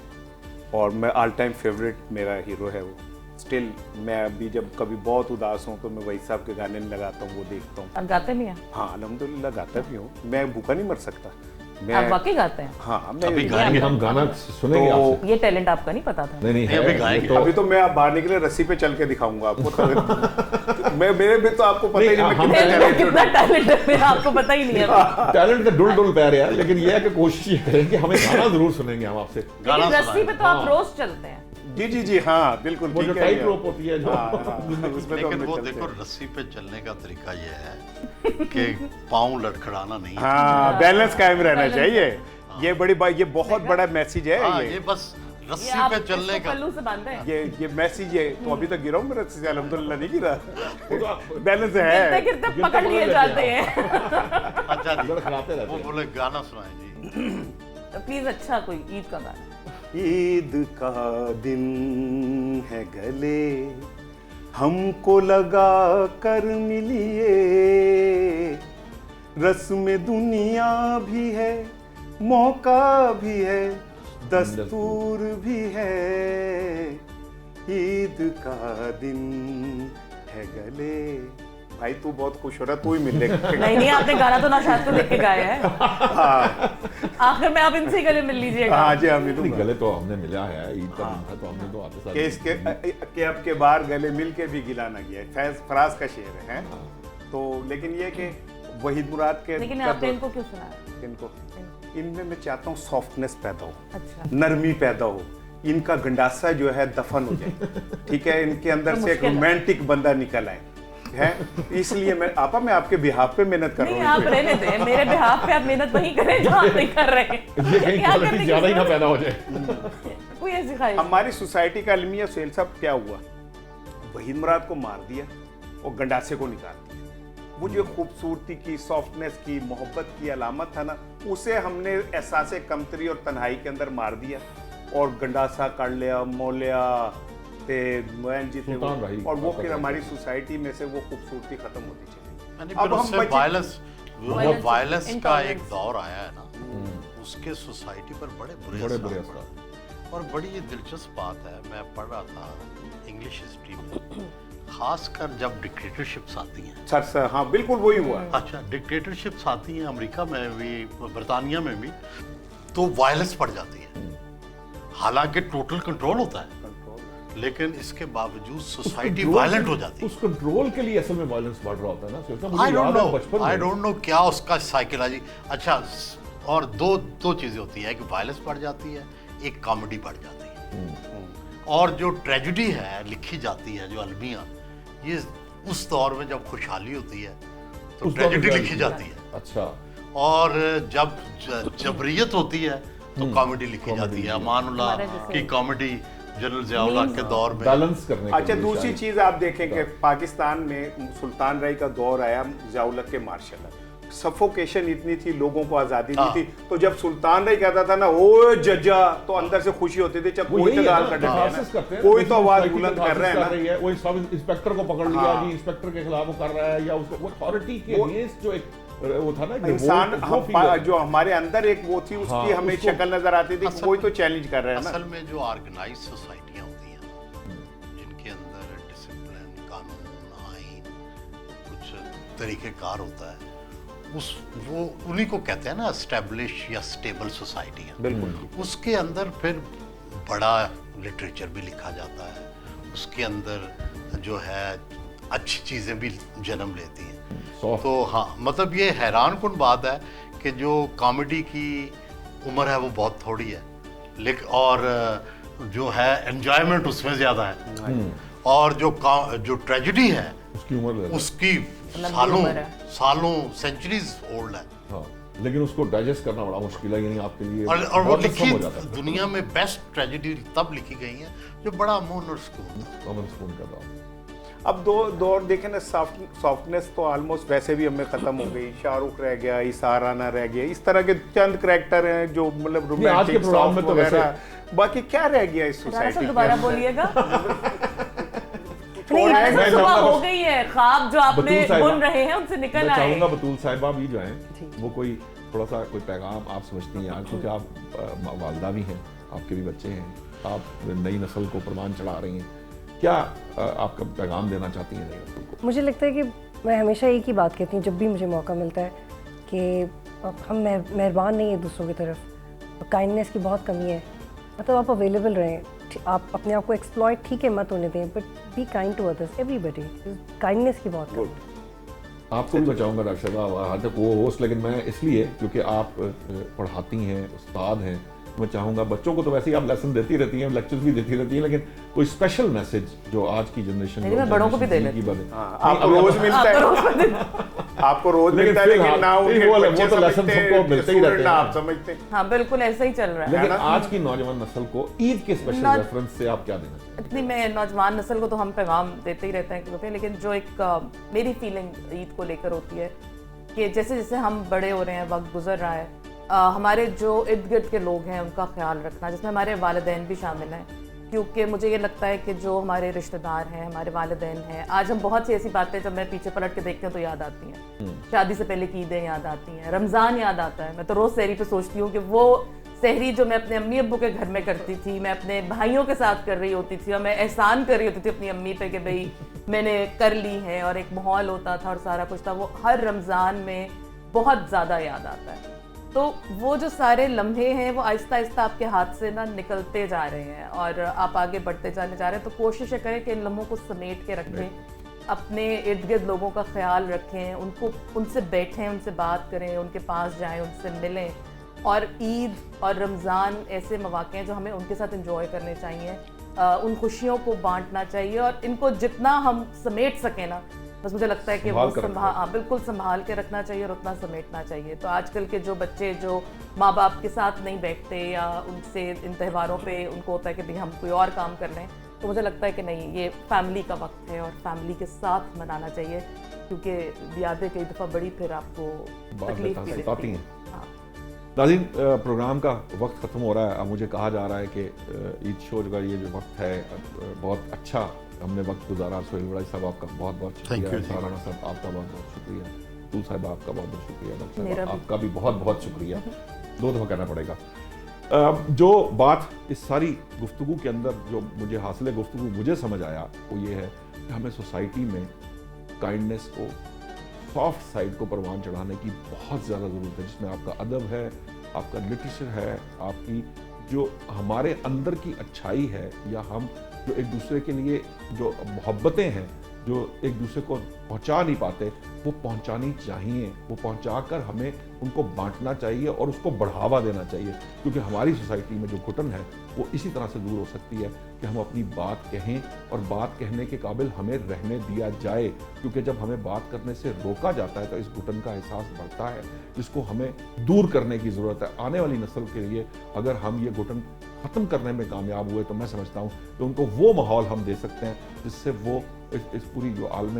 और मैं ऑल टाइम फेवरेट मेरा हीरो है वो। स्टिल मैं अभी जब कभी बहुत उदास हूँ तो मैं वहीद साहब के गाने लगाता हूँ, वो देखता हूँ। आप गाते नहीं हैं? हाँ अल्हम्दुलिल्लाह गाता भी हूँ, मैं भूखा नहीं मर सकता। मैं आप वाकई गाते हैं? हाँ मैं अभी गाएंगे, हम गाना सुनेंगे तो- आपसे। ये टैलेंट आपका नहीं पता था? नहीं नहीं अभी है, गाएंगे। ये अभी तो मैं आप बाहर निकले रस्सी पे चल के दिखाऊंगा आपको तो मैं मेरे भी तो आपको पता ही नहीं मैं हम- कितना मेरे में कितना टैलेंट है मेरा आपको पता ही नहीं है। टैलेंट तो डुल पै रहा है, लेकिन ये है कि कोशिश ये करें कि हमें गाना जरूर सुनेंगे हम आपसे। गाना लेकिन रस्सी पे सुनाएं। तो आप रोज चलते हैं। जी हाँ बिल्कुल वो जो ठीक है टाइट ये। रोप होती है जो हाँ, उसमें तो लेकिन हम वो चलते देखो हैं। रस्सी पे चलने का तरीका ये है कि पाँव लड़खड़ाना नहीं है। हाँ बैलेंस कायम रहना चाहिए, ये बड़ी बात, ये बहुत बड़ा मैसेज है हाँ, ये। ये बस रस्सी आप पे चलने इसको का। पल्लू से बांधे हैं ये मैसी ये तो अभी तक गिरा हूं मैं रस्सी से, अल्हम्दुलिल्लाह नहीं गिरा, तो बैलेंस गिरते है। गिरते गिरते पकड़ लिए पकड़ जाते लेते हैं अच्छा जी, लड़खड़ाते रहते वो हैं। बोले गाना सुनाए जी। प्लीज अच्छा कोई ईद का गाना। ईद का दिन है गले हमको लगा कर मिलिए, रस्म दुनिया भी है, मौका भी है, दस्तूर भी है, ईद का दिन है गले। भाई तू बहुत खुश हो रहा, तू ही मिल ले। नहीं नहीं, आपने गाना तो नौशाद को देख के गाया है, आखिर में आप इनसे गले मिल लीजिएगा। हाँ जी, हम नहीं, मिलूंगा गले तो हमने मिला है, ईद का दिन था तो हमने तो आते साल कि इसके कि अब के बार गले मिल के भी गिला ना गया, फराज का शेर है, हैं? तो लेकिन ये कि वहीद मुराद के लेकिन का आपने दो- इनको क्यों सुनाया? इनको इनमें मैं चाहता हूँ सॉफ्टनेस पैदा हो, अच्छा, नरमी पैदा हो, इनका गंडासा जो है दफन हो जाए, ठीक है, इनके अंदर तो से एक मुश्किल है। रोमांटिक बंदा निकल आए, है। इसलिए मैं मैं आपके बिहाफ पे मेहनत कर नहीं रहा आप हूँ। रहने दें, मेरे बिहाफ पे आप मेहनत वही करें जो आप नहीं कर रहे हैं। ये कहीं यहाँ करने क्वालिटी की ज्यादा ही ना जरूरत- पैदा हो जाए। कोई ऐसी ख्वाहिश हमारी सोसाइटी का अलमिया सुहेल साहब क्या हुआ, वहीद मुराद को मार दिया और गंडासे को निकाल दिया। वो जो खूबसूरती की, सॉफ्टनेस की, मोहब्बत की अलामत था ना, उसे हमने एहसास कमतरी और तन्हाई के अंदर मार दिया और गंडासा कर लिया, मोलिया ते मोहन जी थे वो, सुल्तान रही, और वो आपका फिर कहना हमारी सोसाइटी में से वो खूबसूरती खत्म होती चली। यानी अब फिर हम उससे बचे- वायलेंस, वो Violence, वायलेंस का एक intolerance। दौर आया है ना, उसके सोसाइटी पर बड़े बुरे बड़े असर बुरे पड़े। असर। और बड़ी ये दिलचस्प बात है, मैं पढ़ रहा था इंग्लिश हिस्ट्री में, खासकर जब डिक्टेटरशिप्स आती हैं। सर सर हाँ बिल्कुल वही हुआ। अच्छा, डिक्टेटरशिप्स आती हैं अमेरिका में भी, बरतानिया में भी, तो वायलेंस बढ़ जाती है। हालांकि टोटल कंट्रोल होता है, लेकिन इसके बावजूद सोसाइटी वायलेंट हो जाती है। उस कंट्रोल के लिए असल में वायलेंस बढ़ रहा होता है ना। सिर्फ मुझे आई डोंट याद है नो, बचपन आई में डोंट नो क्या उसका साइकोलॉजी। अच्छा, और दो चीजें होती है, कि वायलेंस बढ़ जाती है, एक कॉमेडी बढ़ जाती है। और जो ट्रेजेडी है लिखी जाती है, जो अलमिया, ये उस दौर में जब खुशहाली होती है तो उस दौर में ट्रेजेडी क्या लिखी जाती है, अच्छा, और जब जबरियत होती है तो कॉमेडी लिखी कॉमेडी जाती है। लिखी अमानुल्लाह हमारे जैसे- की कॉमेडी जनरल ज़ियाउल के दौर में। बैलेंस करने के अच्छा लिए दूसरी शायद। चीज आप देखें कि पाकिस्तान में सुल्तान रही का दौर आया, ज़ियाउल के मार्शल सफोकेशन इतनी थी, लोगों को आजादी हाँ। नहीं थी, तो जब सुल्तान रही कहता था ना ओ जज्जा, तो अंदर से खुशी होती थी, जब वो कोई यही है गाल ना, कर देते हैं catharsis ना, करते हैं, कोई तो दूसरी आवाज society बुलंद catharsis कर रहे हैं ना। रही है, वही सब इंस्पेक्टर को पकड़ लिया हाँ। जी, इंस्पेक्टर के खिलाफ वो कर रहा है, या उसको वो अथॉरिटी के वो- अगेंस्ट जो एक वो था ना, इंसान revolt, वो feel होता है। जो हमारे अंदर एक वो थी, उसकी हाँ, हमें उसको- शक्ल नजर आती थी, असल कोई में- तो चैलेंज कर रहा है ना। असल में जो ऑर्गेनाइज सोसाइटियाँ होती हैं, जिनके अंदर डिसिप्लिन, कानून, आइन, कुछ तरीक़ेकार होता है, वो उन्हीं को कहते हैं ना एस्टेब्लिश या स्टेबल सोसाइटियाँ। बिल्कुल उसके अंदर फिर बड़ा लिटरेचर भी लिखा जाता है, उसके अंदर जो है अच्छी चीज़ें भी जन्म लेती हैं। Soft। तो हाँ, मतलब ये हैरान कुन बात है कि जो कॉमेडी की उम्र है वो बहुत थोड़ी है, लेकिन और जो है एंजॉयमेंट उसमें ज़्यादा है, और जो ट्रेजेडी है उसकी उम्र ज्यादा है। उसकी लंबी उम्र है। सालों सेंचुरीज ओल्ड है। हाँ, लेकिन उसको डाइजेस्ट करना बड़ा मुश्किल है, यानी आपके लिए और वो बहुत लिखी कष्टम हो जाता है। दुनिया में बेस्ट ट्रेजेडी तब लिखी गई है जो बड़ा अमून और सुकून था। अमन सुकून का दौर। अब दौर देखें ना, सॉफ्टनेस तो ऑलमोस्ट वैसे भी हमें खत्म हो गई। शाहरुख रह गया, इसार राना रह गया, इस तरह के चंद करैक्टर हैं जो मतलब आज के रोमांटिक प्रोग्राम में तो वगैरह, बाकी क्या रह गया इस राना साहब सोसाइटी दोबारा में? बोलिएगा। छोड़ राना दें। साहब मैं सुबह चाहूंगा हो बस- गई है, ख्वाब जो आपने बतूल साहिबा- बुन रहे हैं उनसे निकल मैं आए। चाहूंगा बतूल साहिबा भी जो हैं वो कोई थोड़ा सा कोई पैगाम आप समझती हैं आज, क्योंकि आप वालदा भी हैं, आपके भी बच्चे हैं, आप नई नस्ल को प्रमाण चढ़ा रही हैं, क्या आपका पैगाम देना चाहती हैं नई नस्ल को? मुझे लगता है कि मैं हमेशा एक ही बात कहती हूँ जब भी मुझे मौका मिलता है कि हम मेहरबान नहीं है दूसरों की तरफ, काइंडनेस की बहुत कमी है। मतलब आप अवेलेबल रहें, आप अपने आप को एक्सप्लॉइट ठीक है मत होने दें, but be kind to others, everybody. Kindness की बहुत कमी है। आपको भी बचाऊंगा डॉक्टर साहब, आज तक वो होस्ट, लेकिन मैं इसलिए क्योंकि आप पढ़ाती हैं, उस्ताद हैं, मैं चाहूँगा बच्चों को तो वैसे ही आप लेसन देती रहती हैं, लेक्चर्स भी देती रहती हैं, लेकिन कोई स्पेशल मैसेज जो आज की जनरेशन नहीं, मैं बड़ों को भी दे लेती हाँ, आपको रोज मिलता है। आपको रोज लेकिन मिलता है, फिर लेकिन ना हाँ, उनके वो बच्चे तो लेसन समझते हैं, सबको मिलते ही student रहते ना हैं। आप समझते हैं। हाँ बिल्कुल ऐसा ही चल रहा है। लेकिन ना? आज की नौजवान नस्ल को ईद के स्पेशल नौ- रेफरेंस से आप क्या देना चाहेंगे? इतनी मैं नौजवान नस्ल को तो हम पैगाम देते ही रहते हैं क्योंकि, लेकिन जो एक मेरी फीलिंग ईद को लेकर होती है कि जैसे जैसे हम बड़े हो रहे हैं, वक्त गुजर रहा है, हमारे जो इर्द गिर्द के लोग हैं उनका ख्याल रखना, जिसमें हमारे वालिदैन भी शामिल हैं, क्योंकि मुझे ये लगता है कि जो हमारे रिश्तेदार हैं, हमारे वालिदैन हैं, आज हम बहुत सी ऐसी बातें जब मैं पीछे पलट के देखती हूँ तो याद आती हैं। शादी से पहले की ईदें याद आती हैं, रमज़ान याद आता है। मैं तो रोज़ सहरी पे सोचती हूँ कि वो सहरी जो मैं अपने अम्मी अब्बू के घर में करती थी, मैं अपने भाइयों के साथ कर रही होती थी और मैं एहसान कर रही होती थी अपनी अम्मी पे कि भाई मैंने कर ली है, और एक माहौल होता था और सारा कुछ था, वो हर रमज़ान में बहुत ज़्यादा याद आता है। तो वो जो सारे लम्हे हैं वो आहिस्ता आहिस्ता आपके हाथ से ना निकलते जा रहे हैं और आप आगे बढ़ते जा रहे हैं। तो कोशिश ये करें कि इन लम्हों को समेट के रखें, अपने इर्द गिर्द लोगों का ख्याल रखें, उनसे बैठें, उनसे बात करें, उनके पास जाएं, उनसे मिलें। और ईद और रमज़ान ऐसे मौके हैं जो हमें उनके साथ एंजॉय करने चाहिए, उन खुशियों को बांटना चाहिए और इनको जितना हम समेट सकें ना, बस मुझे लगता है कि वो बिल्कुल संभाल के रखना चाहिए और उतना समेटना चाहिए। तो आजकल के जो बच्चे जो माँ बाप के साथ नहीं बैठते या उनसे इन त्योहारों पे उनको होता है कि भाई हम कोई और काम कर लें, तो मुझे लगता है कि नहीं, ये फैमिली का वक्त है और फैमिली के साथ मनाना चाहिए, क्योंकि यादें कई दफ़ा बड़ी फिर आपको तकलीफ भी देती हैं। हाँ। नाज़रीन, प्रोग्राम का वक्त ख़त्म हो रहा है। अब मुझे कहा जा रहा है कि ईद शो का ये जो वक्त है बहुत अच्छा हमने वक्त गुजारा। सोहेल बड़ाई साहब आपका बहुत बहुत शुक्रिया, साराना साहब आपका बहुत बहुत शुक्रिया, तूल साहब आपका बहुत बहुत शुक्रिया, डॉक्टर साहब आपका भी बहुत बहुत शुक्रिया, 2 दफ़ा कहना पड़ेगा। जो बात इस सारी गुफ्तगू के अंदर जो मुझे हासिल गुफ्तगू मुझे समझ आया वो ये है कि हमें सोसाइटी में काइंडनेस को, सॉफ्ट साइड को परवान चढ़ाने की बहुत ज़्यादा ज़रूरत है, जिसमें आपका अदब है, आपका लिटरेचर है, आपकी जो हमारे अंदर की अच्छाई है, या हम जो एक दूसरे के लिए जो मोहब्बतें हैं जो एक दूसरे को पहुंचा नहीं पाते, वो पहुंचानी चाहिए, वो पहुंचाकर हमें उनको बांटना चाहिए और उसको बढ़ावा देना चाहिए। क्योंकि हमारी सोसाइटी में जो घुटन है वो इसी तरह से दूर हो सकती है कि हम अपनी बात कहें और बात कहने के काबिल हमें रहने दिया जाए। क्योंकि जब हमें बात करने से रोका जाता है तो इस घुटन का एहसास बढ़ता है, जिसको हमें दूर करने की ज़रूरत है। आने वाली नस्ल के लिए अगर हम ये घुटन ख़त्म करने में कामयाब हुए तो मैं समझता हूँ कि उनको वो माहौल हम दे सकते हैं जिससे वो इस पूरी जो आलम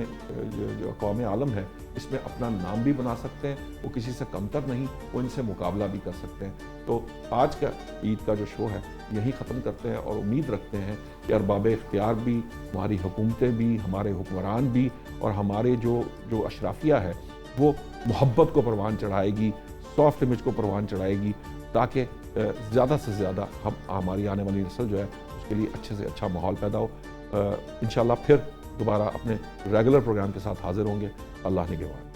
जो अक़वाम आलम है इसमें अपना नाम भी बना सकते हैं, वो किसी से कमतर नहीं, वो इनसे मुकाबला भी कर सकते हैं। तो आज का ईद का जो शो है यही ख़त्म करते हैं और उम्मीद रखते हैं कि अरबाब इख्तियार भी, हमारी हुकूमतें भी, हमारे हुक्मरान भी और हमारे जो अशराफिया है वो मोहब्बत को परवान चढ़ाएगी, सॉफ्ट इमेज को परवान चढ़ाएगी, ताकि ज़्यादा से ज़्यादा हमारी आने वाली नस्ल जो है उसके लिए अच्छे से अच्छा माहौल पैदा हो। इंशाल्लाह फिर दोबारा अपने रेगुलर प्रोग्राम के साथ हाजिर होंगे। अल्लाह निगहबान।